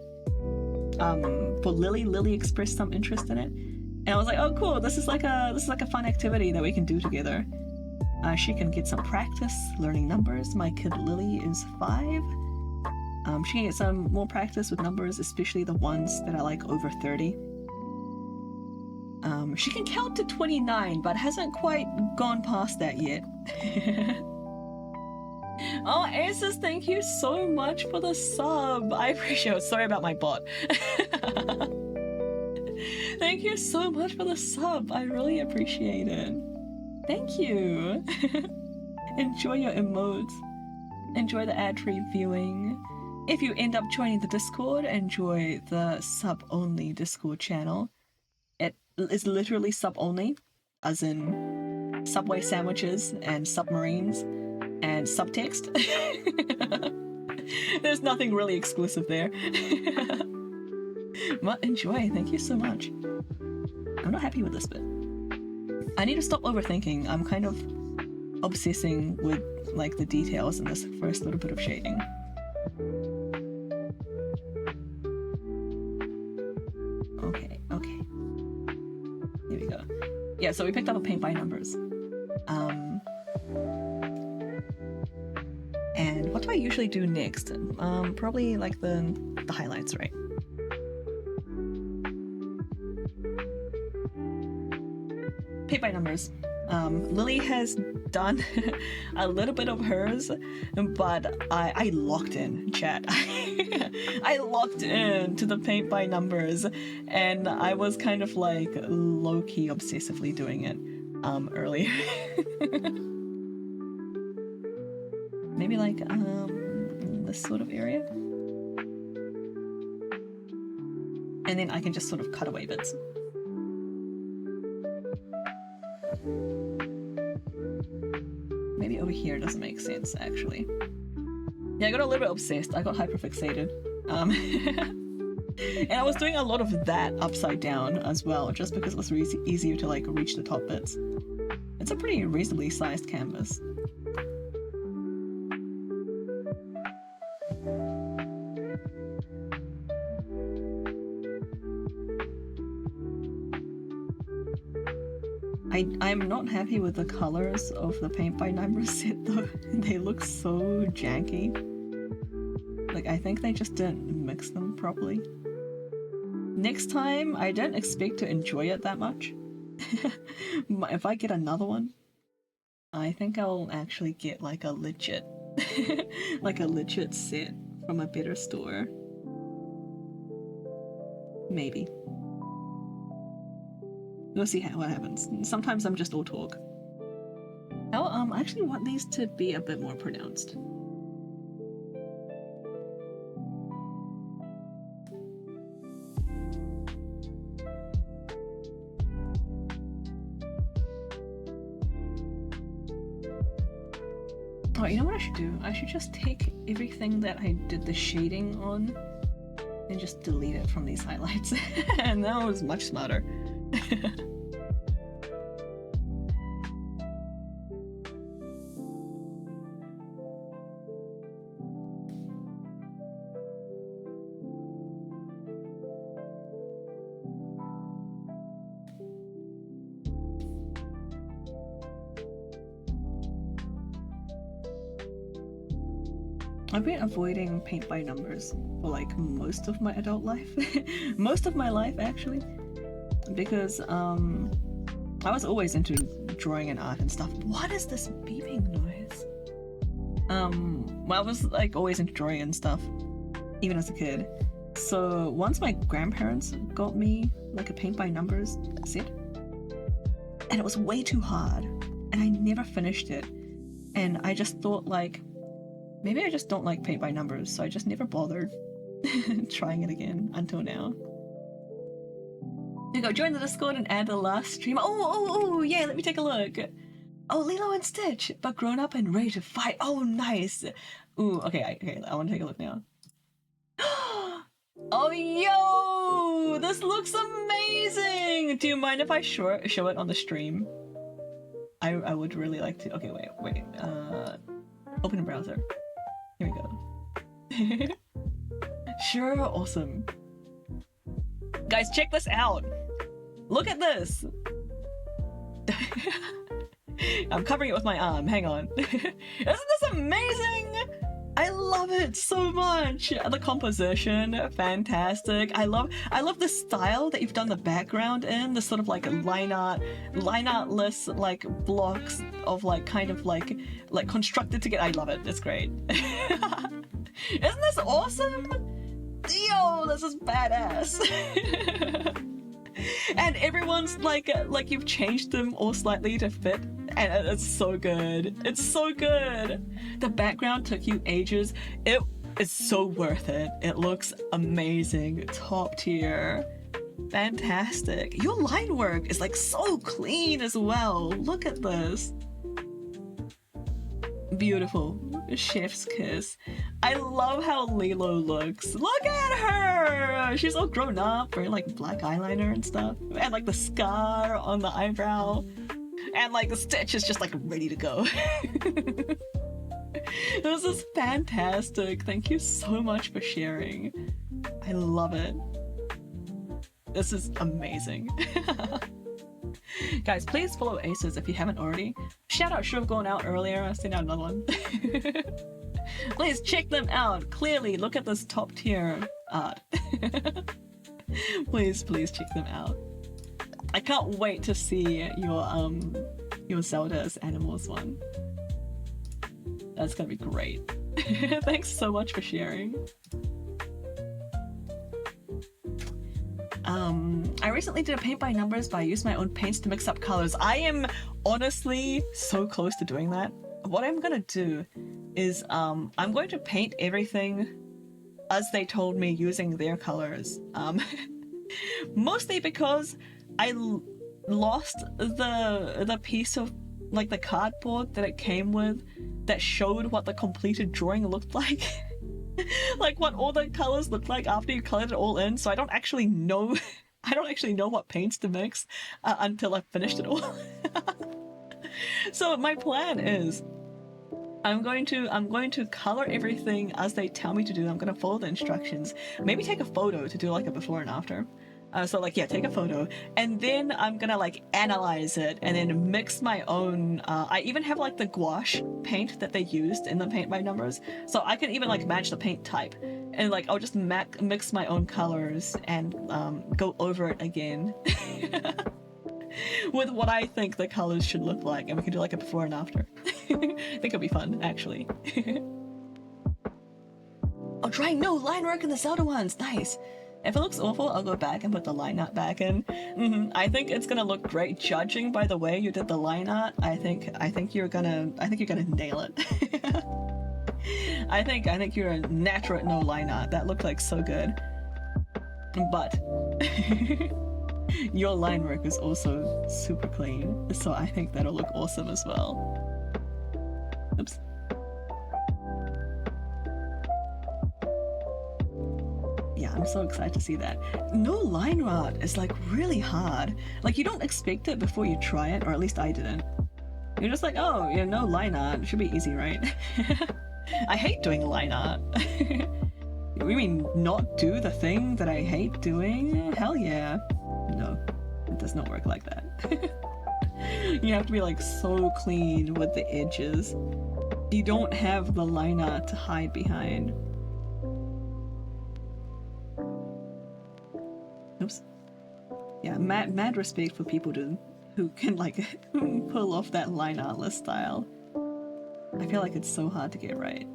For Lily. Lily expressed some interest in it, and I was like, oh cool, this is like a fun activity that we can do together. She can get some practice learning numbers. My kid Lily is 5. She can get some more practice with numbers, especially the ones that are like over 30. She can count to 29, but hasn't quite gone past that yet. Oh, Aces, thank you so much for the sub. I appreciate it. Sorry about my bot. Thank you so much for the sub. I really appreciate it. Thank you. Enjoy your emotes. Enjoy the ad-free viewing. If you end up joining the Discord, enjoy the sub-only Discord channel. It is literally sub-only, as in Subway sandwiches and submarines and subtext. There's nothing really exclusive there. But enjoy, thank you so much. I'm not happy with this bit. I need to stop overthinking. I'm kind of obsessing with like the details in this first little bit of shading. Okay. Here we go. Yeah, so we picked up a paint by numbers. And what do I usually do next? Probably like the highlights, right? Paint by numbers. Lily has done a little bit of hers, but I locked in, chat. I locked in to the paint by numbers, and I was kind of like low-key obsessively doing it earlier. Maybe like this sort of area, and then I can just sort of cut away bits. Maybe over here doesn't make sense, actually. Yeah, I got a little bit obsessed. I got hyperfixated. And I was doing a lot of that upside down as well, just because it was easier to like reach the top bits. It's a pretty reasonably sized canvas. I'm not happy with the colors of the paint by numbers set though. They look so janky. Like, I think they just didn't mix them properly. Next time, I don't expect to enjoy it that much. If I get another one, I think I'll actually get like a legit like a legit set from a better store. Maybe. We'll see what happens. Sometimes I'm just all talk. I actually want these to be a bit more pronounced. Oh, you know what I should do? I should just take everything that I did the shading on and just delete it from these highlights. And that was much smarter. I've been avoiding paint by numbers for like most of my adult life. Most of my life, actually. Because I was always into drawing and art and stuff. What is this beeping noise? Well, I was like always into drawing and stuff, even as a kid. So once my grandparents got me like a paint by numbers set, and it was way too hard, and I never finished it. And I just thought like, maybe I just don't like paint by numbers, so I just never bothered trying it again until now. You go join the Discord and add the last stream. Oh, yeah, let me take a look. Oh, Lilo and Stitch, but grown up and ready to fight. Oh, nice. Ooh, okay, I want to take a look now. Oh, yo, this looks amazing. Do you mind if I show it on the stream? I would really like to. Okay, wait. Open a browser. Here we go. Sure, awesome. Guys, check this out. Look at this. I'm covering it with my arm. Hang on. Isn't this amazing? I love it so much. The composition, fantastic. I love the style that you've done the background in. The sort of like line artless like blocks of like kind of like constructed together. I love it. It's great. Isn't this awesome? Yo, this is badass. And everyone's like you've changed them all slightly to fit, and it's so good. It's so good. The background took you ages. It's so worth it. It looks amazing. Top tier. Fantastic. Your line work is like so clean as well. Look at this. Beautiful. Chef's kiss. I love how Lilo looks. Look at her! She's all grown up, wearing like black eyeliner and stuff. And like the scar on the eyebrow. And like the Stitch is just like ready to go. This is fantastic. Thank you so much for sharing. I love it. This is amazing. Guys, please follow Aces if you haven't already. Shout out should have gone out earlier. I've seen out another one. Please check them out. Clearly, look at this top tier art. Please check them out. I can't wait to see your Zelda's Animals one. That's gonna be great. Thanks so much for sharing. I recently did a paint by numbers, but I used my own paints to mix up colors. I am honestly so close to doing that. What I'm gonna do is I'm going to paint everything as they told me using their colors. Mostly because I lost the piece of like the cardboard that it came with that showed what the completed drawing looked like. Like what all the colors look like after you colored it all in, so I don't actually know what paints to mix until I've finished it all. So my plan is I'm going to color everything as they tell me to do. I'm going to follow the instructions. Maybe take a photo to do like a before and after. So like, yeah, take a photo, and then I'm gonna like analyze it and then mix my own. I even have like the gouache paint that they used in the paint by numbers, so I can even like match the paint type, and like I'll just mix my own colors and go over it again with what I think the colors should look like, and we can do like a before and after. I think it'll be fun, actually. Oh, trying no line work in the Zelda ones. Nice. If it looks awful, I'll go back and put the line art back in. I think it's gonna look great, judging by the way you did the line art. I think you're gonna nail it. I think you're a natural at no line art. That looked like so good. But your line work is also super clean, so I think that'll look awesome as well. Oops. Yeah, I'm so excited to see that. No line art is like really hard. Like you don't expect it before you try it, or at least I didn't. You're just like, oh, yeah, no line art. It should be easy, right? I hate doing line art. You mean not do the thing that I hate doing? Hell yeah. No, it does not work like that. You have to be like so clean with the edges. You don't have the line art to hide behind. Oops. Yeah, mad respect for people who can like pull off that line artless style. I feel like it's so hard to get right.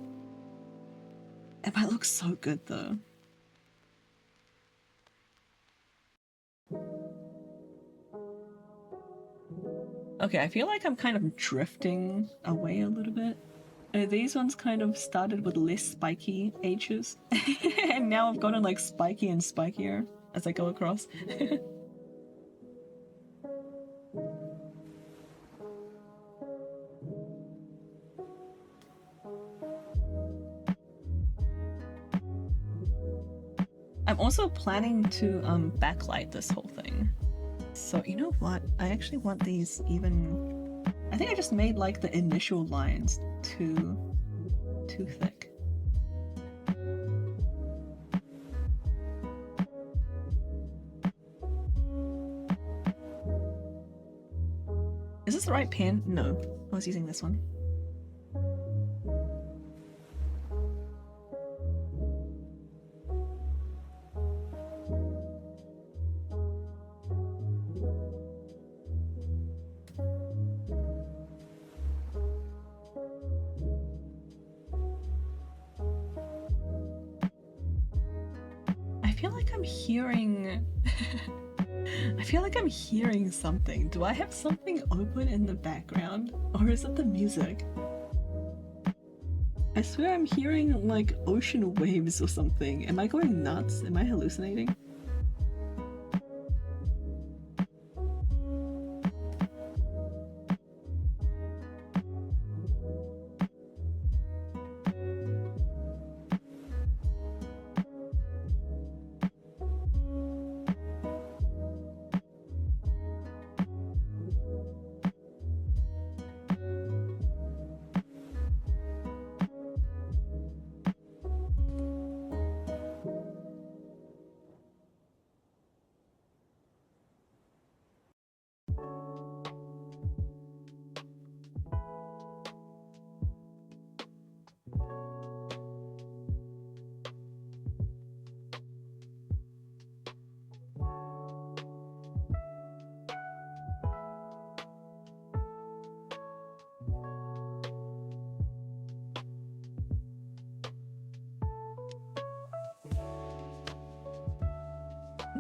It might look so good though. Okay, I feel like I'm kind of drifting away a little bit. These ones kind of started with less spiky H's, and now I've gotten like spiky and spikier as I go across. I'm also planning to backlight this whole thing. So you know what? I actually want these even... I think I just made like the initial lines too thick. Is this the right pen? No, I was using this one. I feel like I'm hearing something. Do I have something open in the background? Or is it the music? I swear I'm hearing like ocean waves or something. Am I going nuts? Am I hallucinating?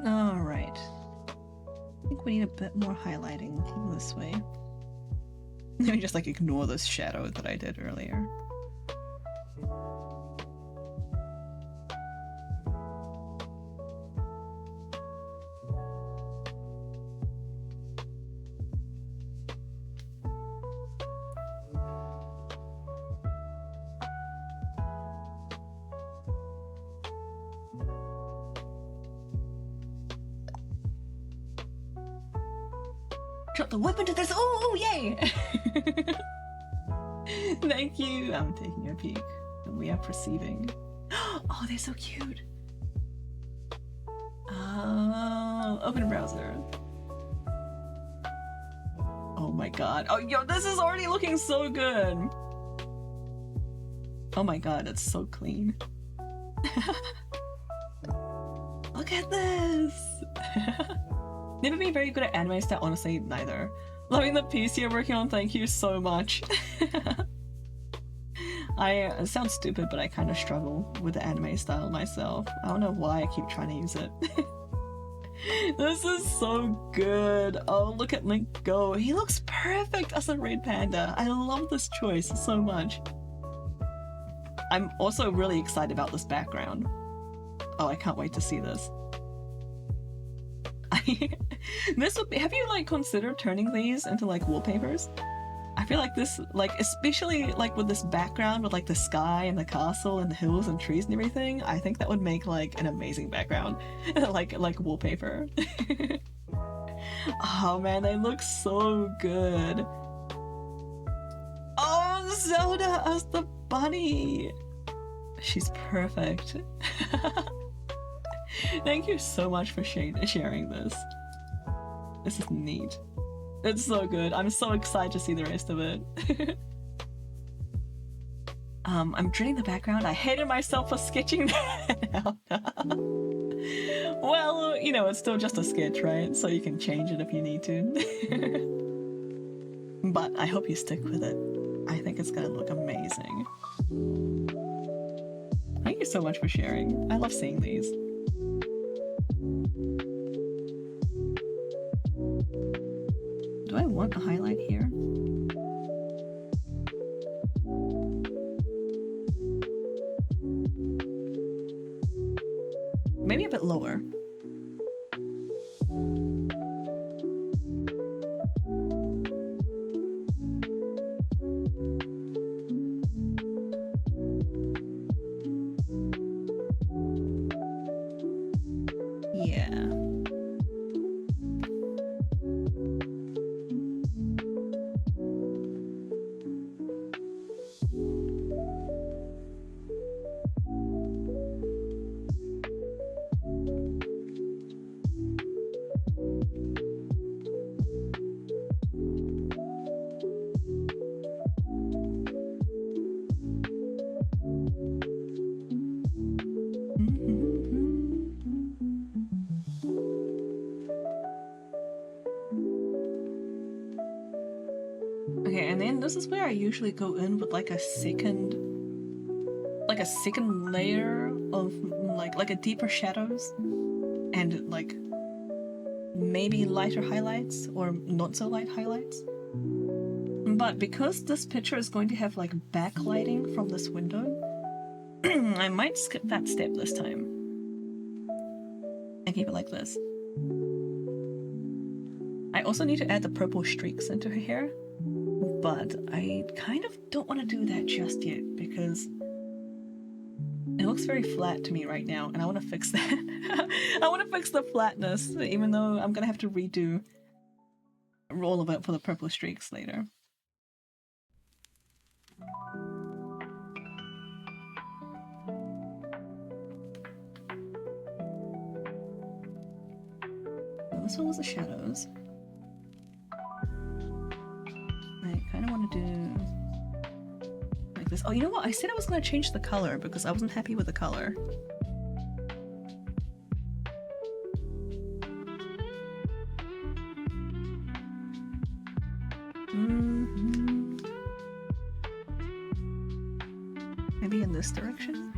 Alright. I think we need a bit more highlighting this way. Let me just like ignore this shadow that I did earlier. Drop the whip into this. Oh, yay! Thank you. I'm taking a peek. And we are perceiving. Oh, they're so cute. Open a browser. Oh my god. Oh, yo, this is already looking so good. Oh my god, it's so clean. Look at this. Never been very good at anime style, honestly, neither. Loving the piece you're working on, thank you so much. It sounds stupid, but I kind of struggle with the anime style myself. I don't know why I keep trying to use it. This is so good. Oh, look at Link go. He looks perfect as a red panda. I love this choice so much. I'm also really excited about this background. Oh, I can't wait to see this. This would be, have you like considered turning these into like wallpapers? I feel like this, like especially like with this background with like the sky and the castle and the hills and trees and everything, I think that would make like an amazing background, like wallpaper. Oh man, they look so good. Oh, Zelda as the bunny. She's perfect. Thank you so much for sharing this. This is neat. It's so good. I'm so excited to see the rest of it. I'm dreading the background. I hated myself for sketching that out. Well, you know, it's still just a sketch, right? So you can change it if you need to. But I hope you stick with it. I think it's gonna look amazing. Thank you so much for sharing. I love seeing these. Do I want a highlight here? Maybe a bit lower. Yeah. Okay, and then this is where I usually go in with like a second layer of like a deeper shadows and like maybe lighter highlights or not so light highlights. But because this picture is going to have like backlighting from this window, I might skip that step this time and keep it like this. I also need to add the purple streaks into her hair, but I kind of don't want to do that just yet because it looks very flat to me right now, and I want to fix that. I want to fix the flatness, even though I'm gonna have to redo all of it for the purple streaks later. This one was the shadows. I kind of want to do like this. Oh, you know what? I said I was going to change the color because I wasn't happy with the color. Maybe in this direction?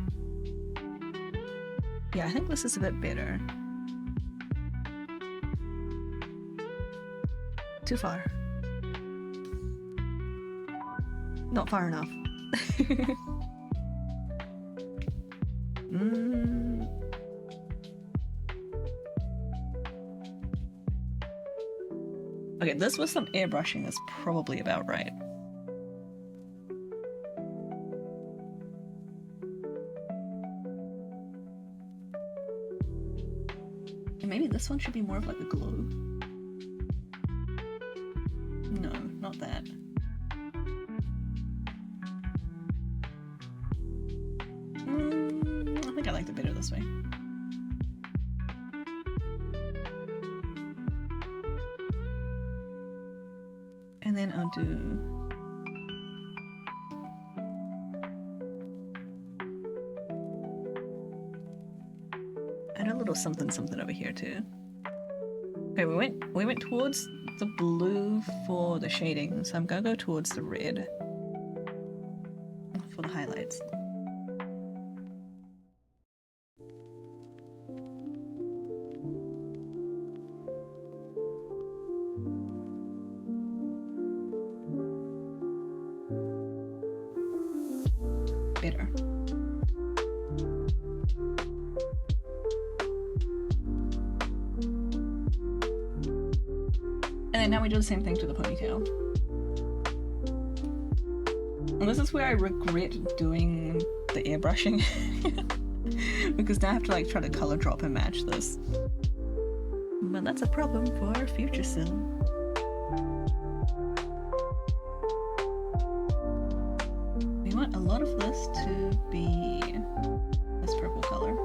Yeah, I think this is a bit better. Too far. Not far enough. Okay, this with some airbrushing is probably about right. And maybe this one should be more of like a glow. No, not that. I think I like it better this way. And then I'll do add a little something over here too. Okay, we went towards the blue for the shading, so I'm gonna go towards the red for the highlights. Better. And then now we do the same thing to the ponytail. And this is where I regret doing the airbrushing because now I have to like try to color drop and match this. But that's a problem for future Syl. We want a lot of this to be this purple color.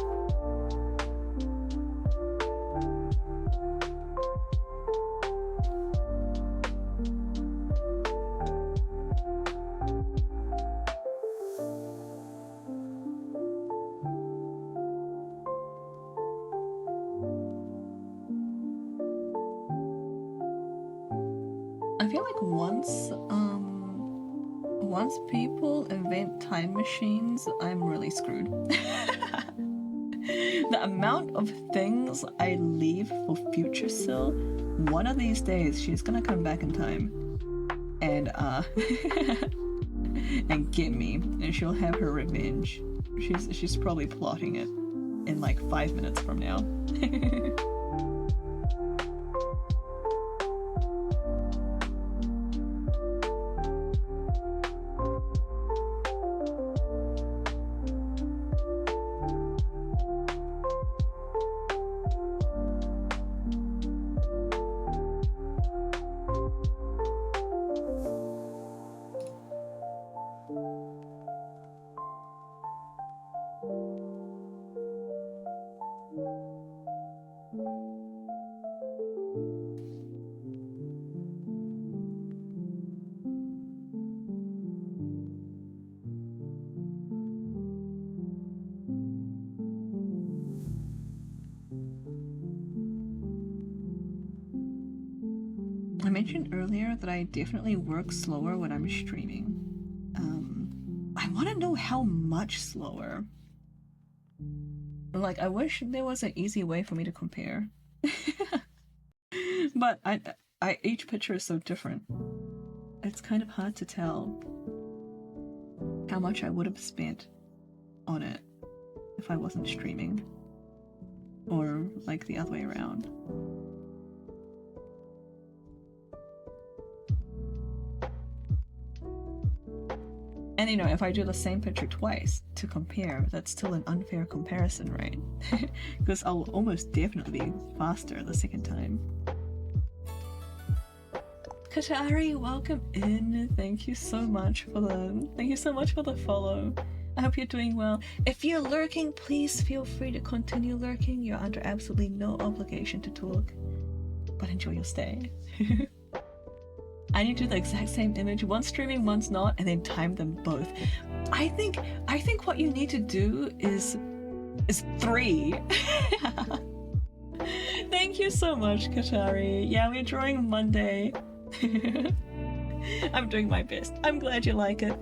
I feel like once people invent time machines, I'm really screwed. The amount of things I leave for future Syl, one of these days she's gonna come back in time and and get me, and she'll have her revenge. She's probably plotting it in like 5 minutes from now. I mentioned earlier that I definitely work slower when I'm streaming. I want to know how much slower. Like, I wish there was an easy way for me to compare. But each picture is so different. it's kind of hard to tell how much I would have spent on it if I wasn't streaming, or like the other way around. And you know, if I do the same picture twice to compare, that's still an unfair comparison, right? Because I'll almost definitely be faster the second time. Katari, welcome in. Thank you so much for the follow. I hope you're doing well. If you're lurking, please feel free to continue lurking. You're under absolutely no obligation to talk, but enjoy your stay. I need to do the exact same image, once streaming, once not, and then time them both. I think what you need to do is 3. Thank you so much, Katari. Yeah, we're drawing Monday. I'm doing my best. I'm glad you like it.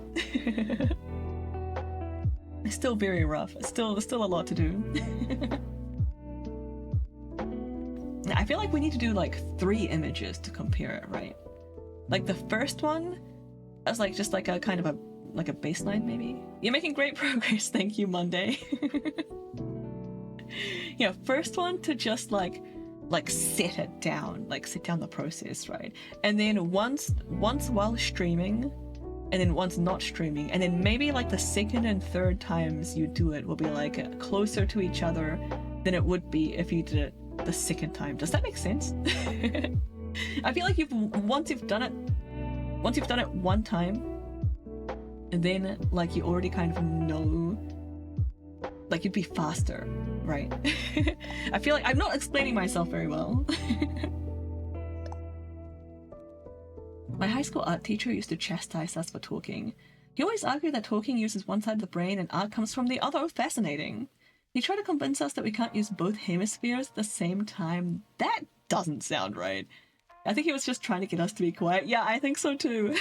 It's still very rough. It's still a lot to do. I feel like we need to do like 3 images to compare it, right? Like the first one as like just like a kind of a baseline maybe. You're making great progress, thank you, Monday. Yeah, first one to just like set it down, like set down the process, right? And then once while streaming, and then once not streaming, and then maybe like the second and third times you do it will be like closer to each other than it would be if you did it the second time. Does that make sense? I feel like once you've done it one time, and then like you already kind of know, like you'd be faster, right? I feel like I'm not explaining myself very well. My high school art teacher used to chastise us for talking. He always argued that talking uses one side of the brain and art comes from the other. Fascinating. He tried to convince us that we can't use both hemispheres at the same time. That doesn't sound right. I think he was just trying to get us to be quiet. Yeah, I think so too.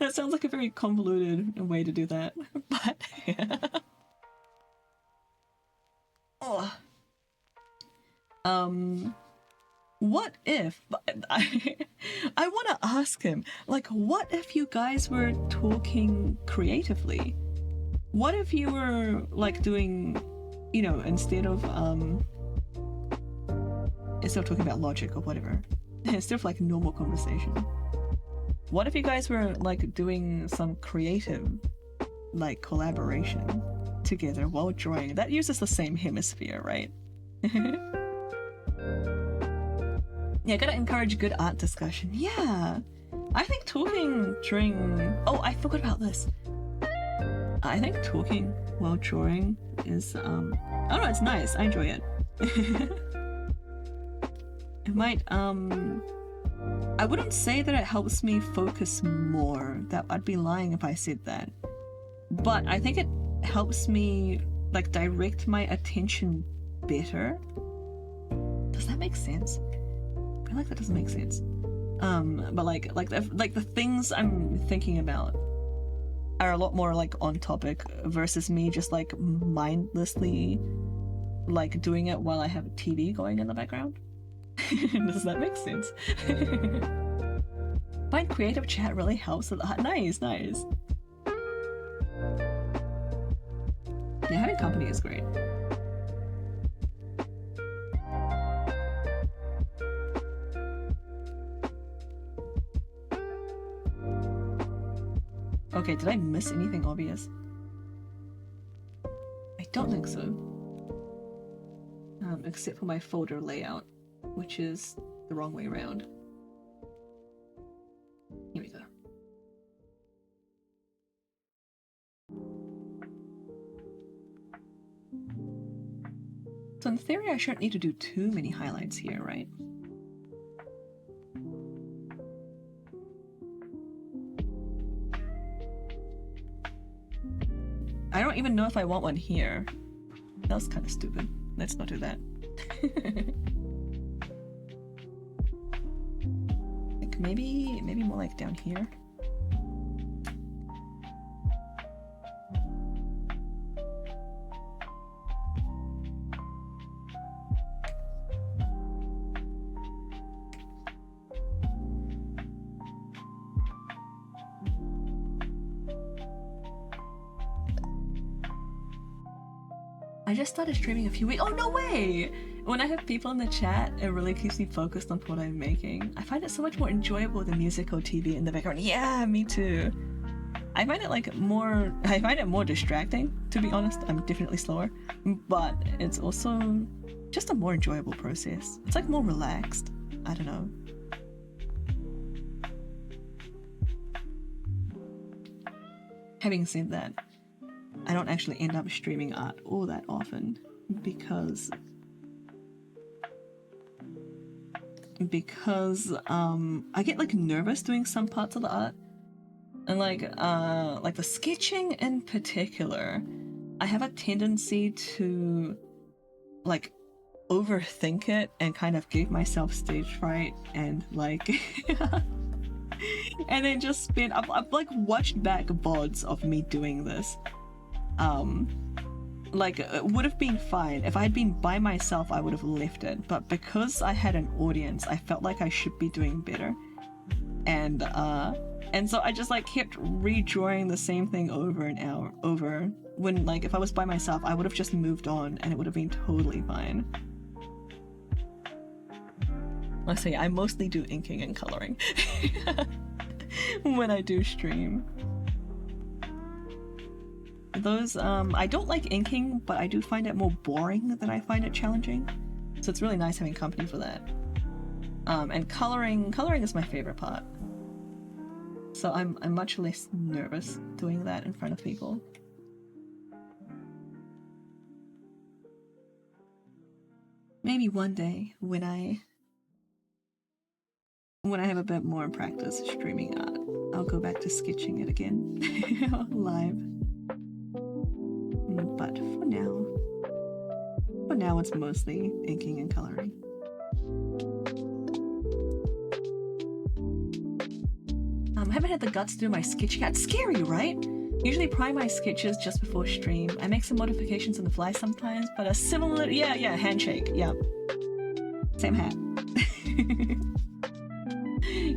That sounds like a very convoluted way to do that. But yeah. Oh. What if I want to ask him, like, what if you guys were talking creatively? What if you were like doing, you know, instead of talking about logic or whatever, instead of like normal conversation, what if you guys were like doing some creative like collaboration together while drawing? That uses the same hemisphere, right? Yeah, gotta encourage good art discussion. Yeah, I think talking during... Oh, I forgot about this. I think talking while drawing is, I don't know, it's nice. I enjoy it. It might, I wouldn't say that it helps me focus more. I'd be lying if I said that. But I think it helps me, like, direct my attention better. Does that make sense? I feel like that doesn't make sense. But like the things I'm thinking about are a lot more like on topic versus me just like mindlessly like doing it while I have a TV going in the background. Does that make sense? Find creative chat really helps with that. Nice. Yeah, having company is great. Okay, did I miss anything obvious? I don't think so. Except for my folder layout, which is the wrong way around. Here we go. So in theory, I shouldn't need to do too many highlights here, right? I don't even know if I want one here. That was kind of stupid. Let's not do that. Like maybe more like down here. I just started streaming a few weeks. Oh, no way! When I have people in the chat, it really keeps me focused on what I'm making. I find it so much more enjoyable than music or TV in the background. Yeah, me too. I find it more distracting, to be honest. I'm definitely slower, but it's also just a more enjoyable process. It's like more relaxed. I don't know. Having said that, I don't actually end up streaming art all that often because I get like nervous doing some parts of the art, and like the sketching in particular, I have a tendency to like overthink it and kind of give myself stage fright and like and then just spend I've like watched back VODs of me doing this. Like it would have been fine if I had been by myself. I would have left it, but because I had an audience, I felt like I should be doing better, and so I just like kept redrawing the same thing over and over, when like if I was by myself I would have just moved on and it would have been totally fine. Let's say I mostly do inking and coloring when I do stream. Those, I don't like inking, but I do find it more boring than I find it challenging. So it's really nice having company for that. And coloring is my favorite part. So I'm much less nervous doing that in front of people. Maybe one day when I have a bit more practice streaming art, I'll go back to sketching it again live. But for now it's mostly inking and coloring. I haven't had the guts to do my sketching. It's scary, right? Usually prime my sketches just before stream. I make some modifications on the fly sometimes, but a similar, yeah, handshake, yeah. Same hat.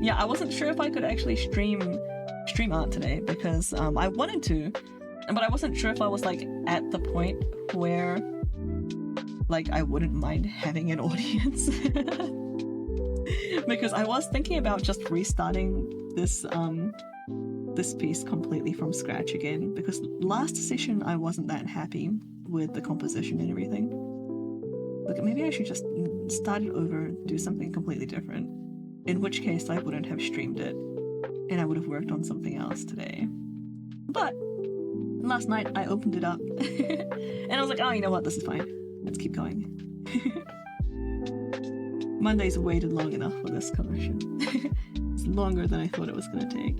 Yeah, I wasn't sure if I could actually stream art today because I wanted to, but I wasn't sure if I was like at the point where like I wouldn't mind having an audience. Because I was thinking about just restarting this piece completely from scratch again, because last session I wasn't that happy with the composition and everything. Look, maybe I should just start it over, do something completely different, in which case I wouldn't have streamed it and I would have worked on something else today. But last night I opened it up and I was like, oh, you know what, this is fine, let's keep going. Monday's waited long enough for this commission. It's longer than I thought it was going to take.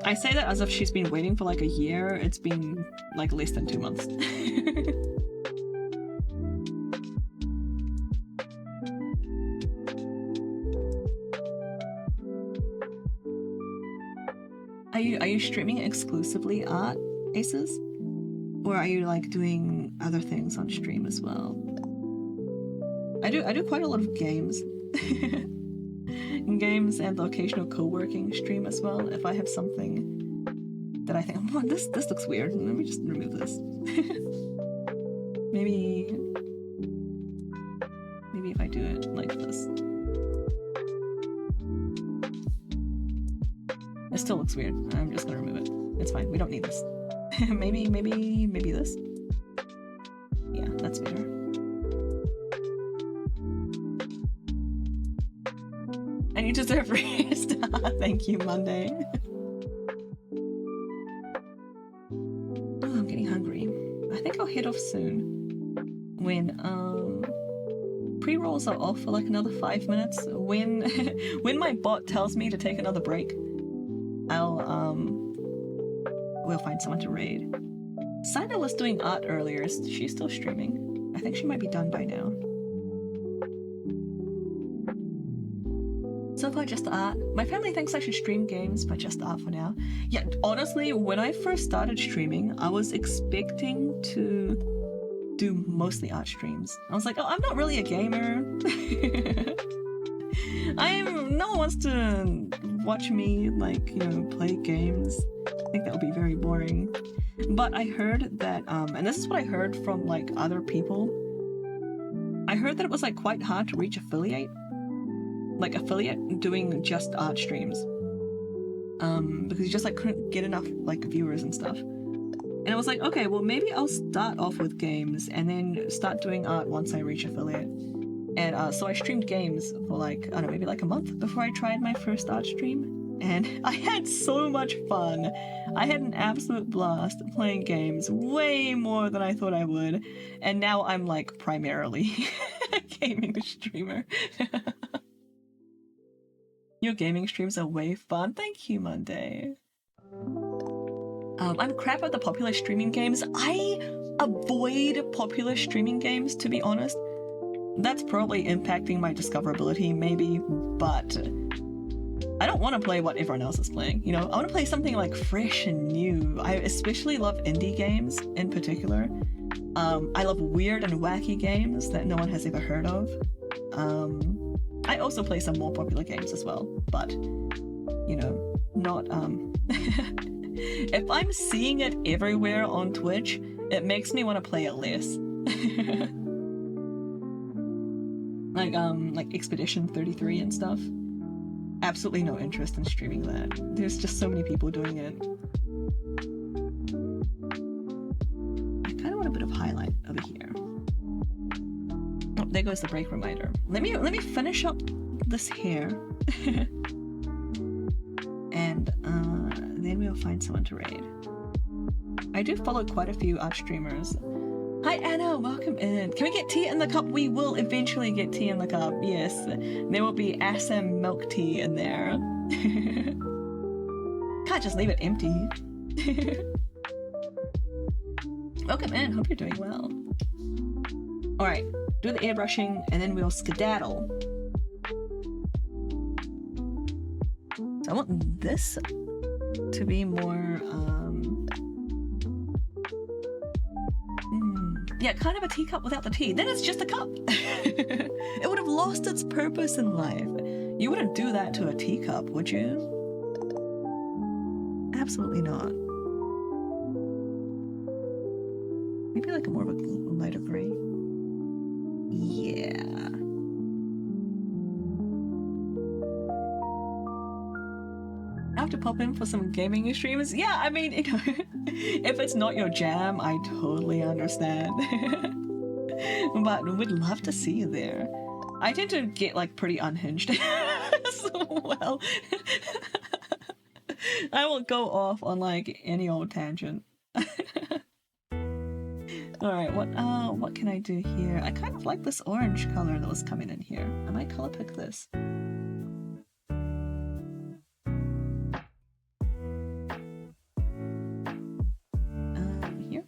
I say that as if she's been waiting for like a year. It's been like less than 2 months. Are you streaming exclusively art, Aces? Or are you like doing other things on stream as well? I do quite a lot of games. Games and the occasional co-working stream as well. If I have something that I think, oh, this looks weird, let me just remove this. maybe if I do it like this. It still looks weird. I'm just gonna remove it. It's fine. We don't need this. maybe this. Yeah, that's better. And you deserve rest. Thank you, Monday. Oh, I'm getting hungry. I think I'll head off soon. When pre-rolls are off for like another 5 minutes. When when my bot tells me to take another break, we'll find someone to raid. Sina was doing art earlier. Is she still streaming? I think she might be done by now. So far, just art. My family thinks I should stream games, but just art for now. Yeah, honestly, when I first started streaming, I was expecting to do mostly art streams. I was like, oh, I'm not really a gamer. No one wants to watch me, like, you know, play games. think that would be very boring. But I heard that, and this is what I heard from like other people. I heard that it was like quite hard to reach affiliate doing just art streams. Because you just like couldn't get enough like viewers and stuff. And I was like, okay, well maybe I'll start off with games and then start doing art once I reach affiliate. And so I streamed games for like, I don't know, maybe like a month before I tried my first art stream. And I had so much fun. I had an absolute blast playing games, way more than I thought I would. And now I'm like primarily a gaming streamer. Your gaming streams are way fun. Thank you, Monday. I'm crap at the popular streaming games. I avoid popular streaming games, to be honest. That's probably impacting my discoverability, maybe, but I don't want to play what everyone else is playing, you know? I want to play something like fresh and new. I especially love indie games in particular. I love weird and wacky games that no one has ever heard of. I also play some more popular games as well, but, you know, not, if I'm seeing it everywhere on Twitch, it makes me want to play it less. Like Expedition 33 and stuff. Absolutely no interest in streaming that. There's just so many people doing it. I kind of want a bit of highlight over here. Oh, there goes the break reminder. Let me finish up this hair. And then we'll find someone to raid. I do follow quite a few art streamers. Hi Anna, welcome in. Can we get tea in the cup? We will eventually get tea in the cup, yes. There will be Assam milk tea in there. Can't just leave it empty. Welcome in, hope you're doing well. Alright, do the airbrushing and then we'll skedaddle. So I want this to be more, yeah, kind of a teacup without the tea. Then it's just a cup. It would have lost its purpose in life. You wouldn't do that to a teacup, would you? Absolutely not. Maybe like a more of a lighter gray. Yeah. I have to pop in for some gaming streams. Yeah, I mean, you know, if it's not your jam, I totally understand. But we'd love to see you there. I tend to get like pretty unhinged as well. I will go off on like any old tangent. Alright, what can I do here? I kind of like this orange color that was coming in here. I might color pick this. Here.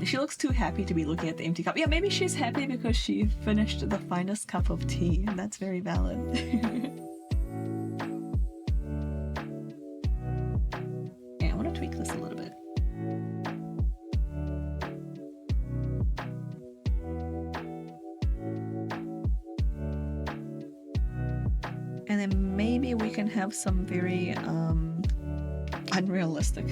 She looks too happy to be looking at the empty cup. Yeah, maybe she's happy because she finished the finest cup of tea, and that's very valid. Yeah, I want to tweak this a little bit. And then maybe we can have some very unrealistic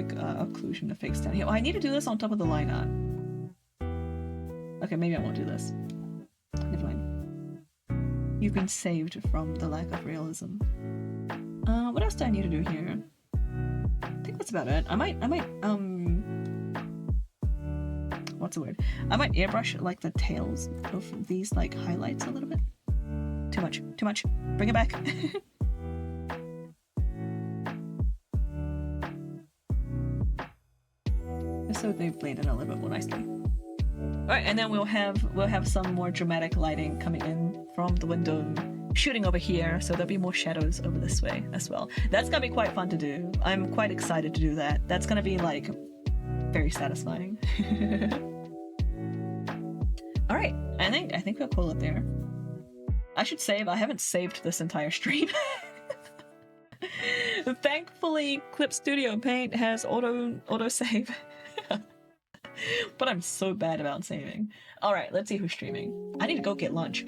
occlusion effects down here. Oh, I need to do this on top of the line art. Okay, maybe I won't do this. Never mind. You've been saved from the lack of realism. What else do I need to do here? I think that's about it. I might what's the word? I might airbrush like the tails of these like highlights a little bit. Too much. Bring it back. So they blend in a little bit more nicely. Alright, and then we'll have some more dramatic lighting coming in from the window, shooting over here, so there'll be more shadows over this way as well. That's gonna be quite fun to do. I'm quite excited to do that. That's gonna be like very satisfying. Alright, I think we'll call it there. I should save. I haven't saved this entire stream. Thankfully, Clip Studio Paint has auto save. But I'm so bad about saving. Alright, let's see who's streaming. I need to go get lunch.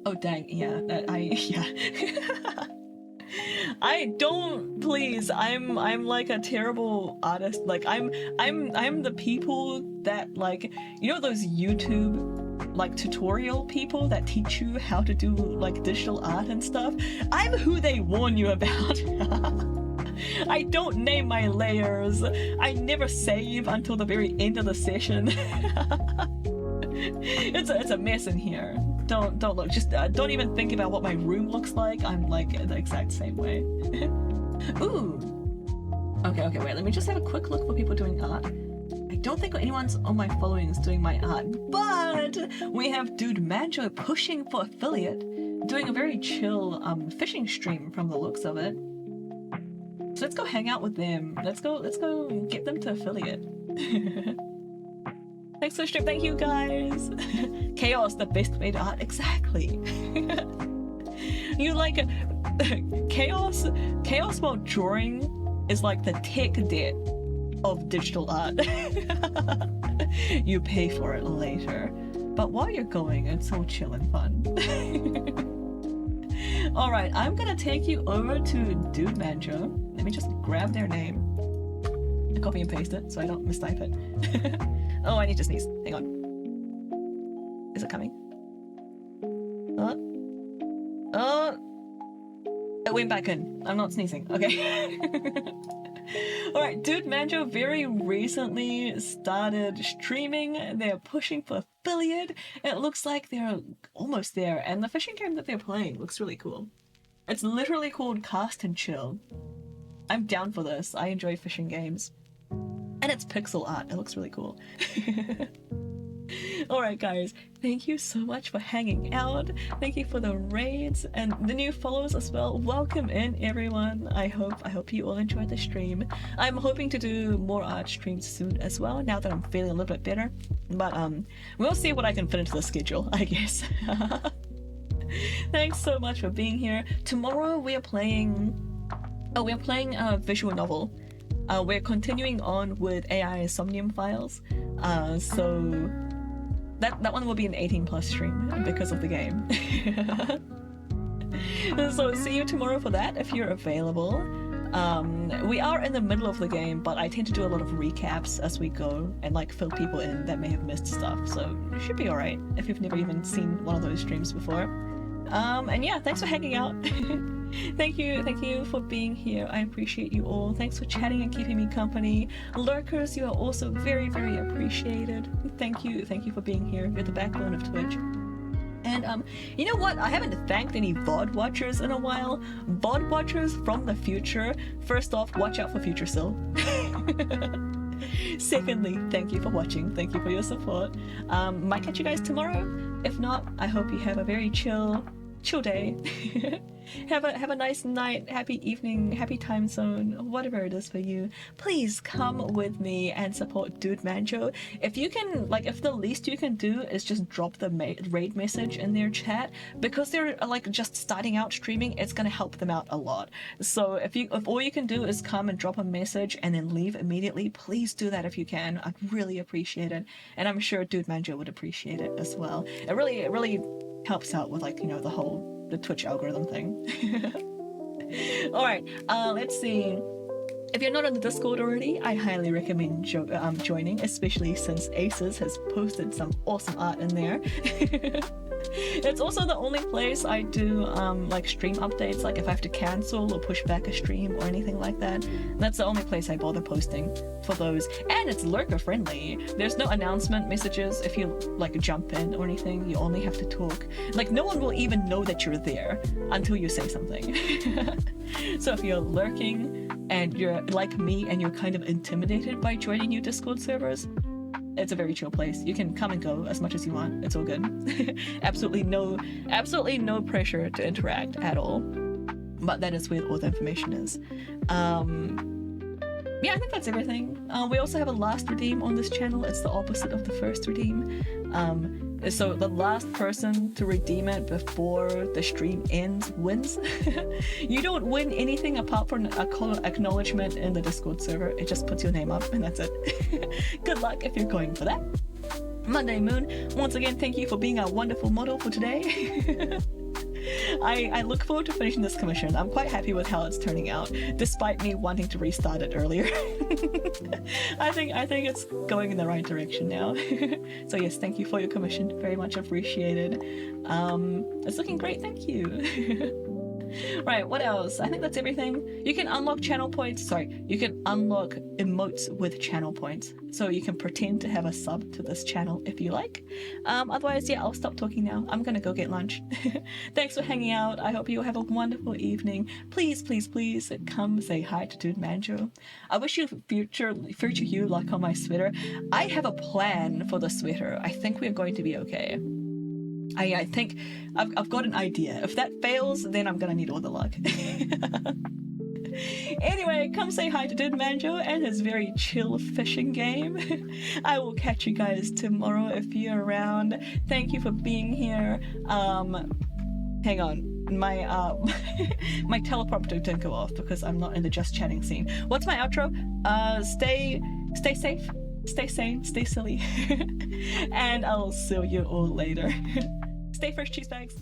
Oh dang, yeah, yeah. I don't, please. I'm like a terrible artist. Like I'm the people that, like, you know those YouTube like tutorial people that teach you how to do like digital art and stuff? I'm who they warn you about. I don't name my layers. I never save until the very end of the session. It's a mess in here. Don't look. Just don't even think about what my room looks like. I'm like the exact same way. Ooh. Okay, wait. Let me just have a quick look for people doing art. I don't think anyone's on my followings doing my art, but we have Dude Manjo pushing for affiliate, doing a very chill fishing stream from the looks of it. So let's go hang out with them. Let's go get them to affiliate. Thanks for the stream. Thank you guys. Chaos, the best way to art. Exactly. You like chaos while drawing is like the tech debt of digital art. You pay for it later, but while you're going, it's all chill and fun. All right, I'm gonna take you over to Dude Manjo. Let me just grab their name, copy and paste it so I don't mistype it. Oh, I need to sneeze. Hang on. Is it coming? It went back in. I'm not sneezing. Okay. Alright, Dude Manjo very recently started streaming. They're pushing for affiliate. It looks like they're almost there, and the fishing game that they're playing looks really cool. It's literally called Cast and Chill. I'm down for this. I enjoy fishing games. And it's pixel art. It looks really cool. Alright guys, thank you so much for hanging out. Thank you for the raids and the new followers as well. Welcome in everyone. I hope you all enjoyed the stream. I'm hoping to do more art streams soon as well, now that I'm feeling a little bit better. But we'll see what I can fit into the schedule, I guess. Thanks so much for being here. Tomorrow we are playing a visual novel. We're continuing on with AI Somnium Files, so that one will be an 18+ stream because of the game. So see you tomorrow for that if you're available. We are in the middle of the game, but I tend to do a lot of recaps as we go and like fill people in that may have missed stuff, so it should be alright if you've never even seen one of those streams before. And yeah, thanks for hanging out. Thank you for being here. I appreciate you all. Thanks for chatting and keeping me company. Lurkers, you are also very, very appreciated. Thank you for being here. You're the backbone of Twitch. And you know what? I haven't thanked any VOD watchers in a while. VOD watchers from the future. First off, watch out for future Syl. Secondly, thank you for watching. Thank you for your support. Might catch you guys tomorrow. If not, I hope you have a very chill day. have a nice night, happy evening, happy time zone, whatever it is for you. Please come with me and support Dude Manjo. If you can, like, if the least you can do is just drop the raid message in their chat, because they're like just starting out streaming, it's gonna help them out a lot. So if all you can do is come and drop a message and then leave immediately, please do that if you can. I'd really appreciate it, and I'm sure Dude Manjo would appreciate it as well. It really helps out with, like, you know, the Twitch algorithm thing. Alright, let's see. If you're not on the Discord already, I highly recommend joining, especially since Aces has posted some awesome art in there. It's also the only place I do like stream updates, like if I have to cancel or push back a stream or anything like that. That's the only place I bother posting for those, and it's lurker friendly. There's no announcement messages if you like jump in or anything. You only have to talk. Like, no one will even know that you're there until you say something. So if you're lurking and you're like me and you're kind of intimidated by joining new Discord servers, it's a very chill place. You can come and go as much as you want. It's all good. absolutely no pressure to interact at all. But that is where all the information is. Yeah, I think that's everything. We also have a last redeem on this channel. It's the opposite of the first redeem. So the last person to redeem it before the stream ends wins. You don't win anything apart from a acknowledgement in the Discord server. It just puts your name up and that's it. Good luck if you're going for that. Monday Moon, once again, thank you for being our wonderful model for today. I look forward to finishing this commission. I'm quite happy with how it's turning out, despite me wanting to restart it earlier. I think it's going in the right direction now. So yes, thank you for your commission. Very much appreciated. It's looking great, thank you. Right, what else? I think that's everything. You can unlock channel points. Sorry, you can unlock emotes with channel points. So you can pretend to have a sub to this channel if you like. Otherwise, yeah, I'll stop talking now. I'm gonna go get lunch. Thanks for hanging out. I hope you have a wonderful evening. Please, please, please come say hi to Dude Manjo. I wish you future you luck on my sweater. I have a plan for the sweater. I think we're going to be okay. I think I've got an idea. If that fails, then I'm gonna need all the luck. Anyway, come say hi to Dude Manjo and his very chill fishing game. I will catch you guys tomorrow if you're around. Thank you for being here. Hang on. My my teleprompter didn't go off because I'm not in the just chatting scene. What's my outro? Stay safe, stay sane, stay silly. And I'll see you all later. Stay fresh, cheese bags.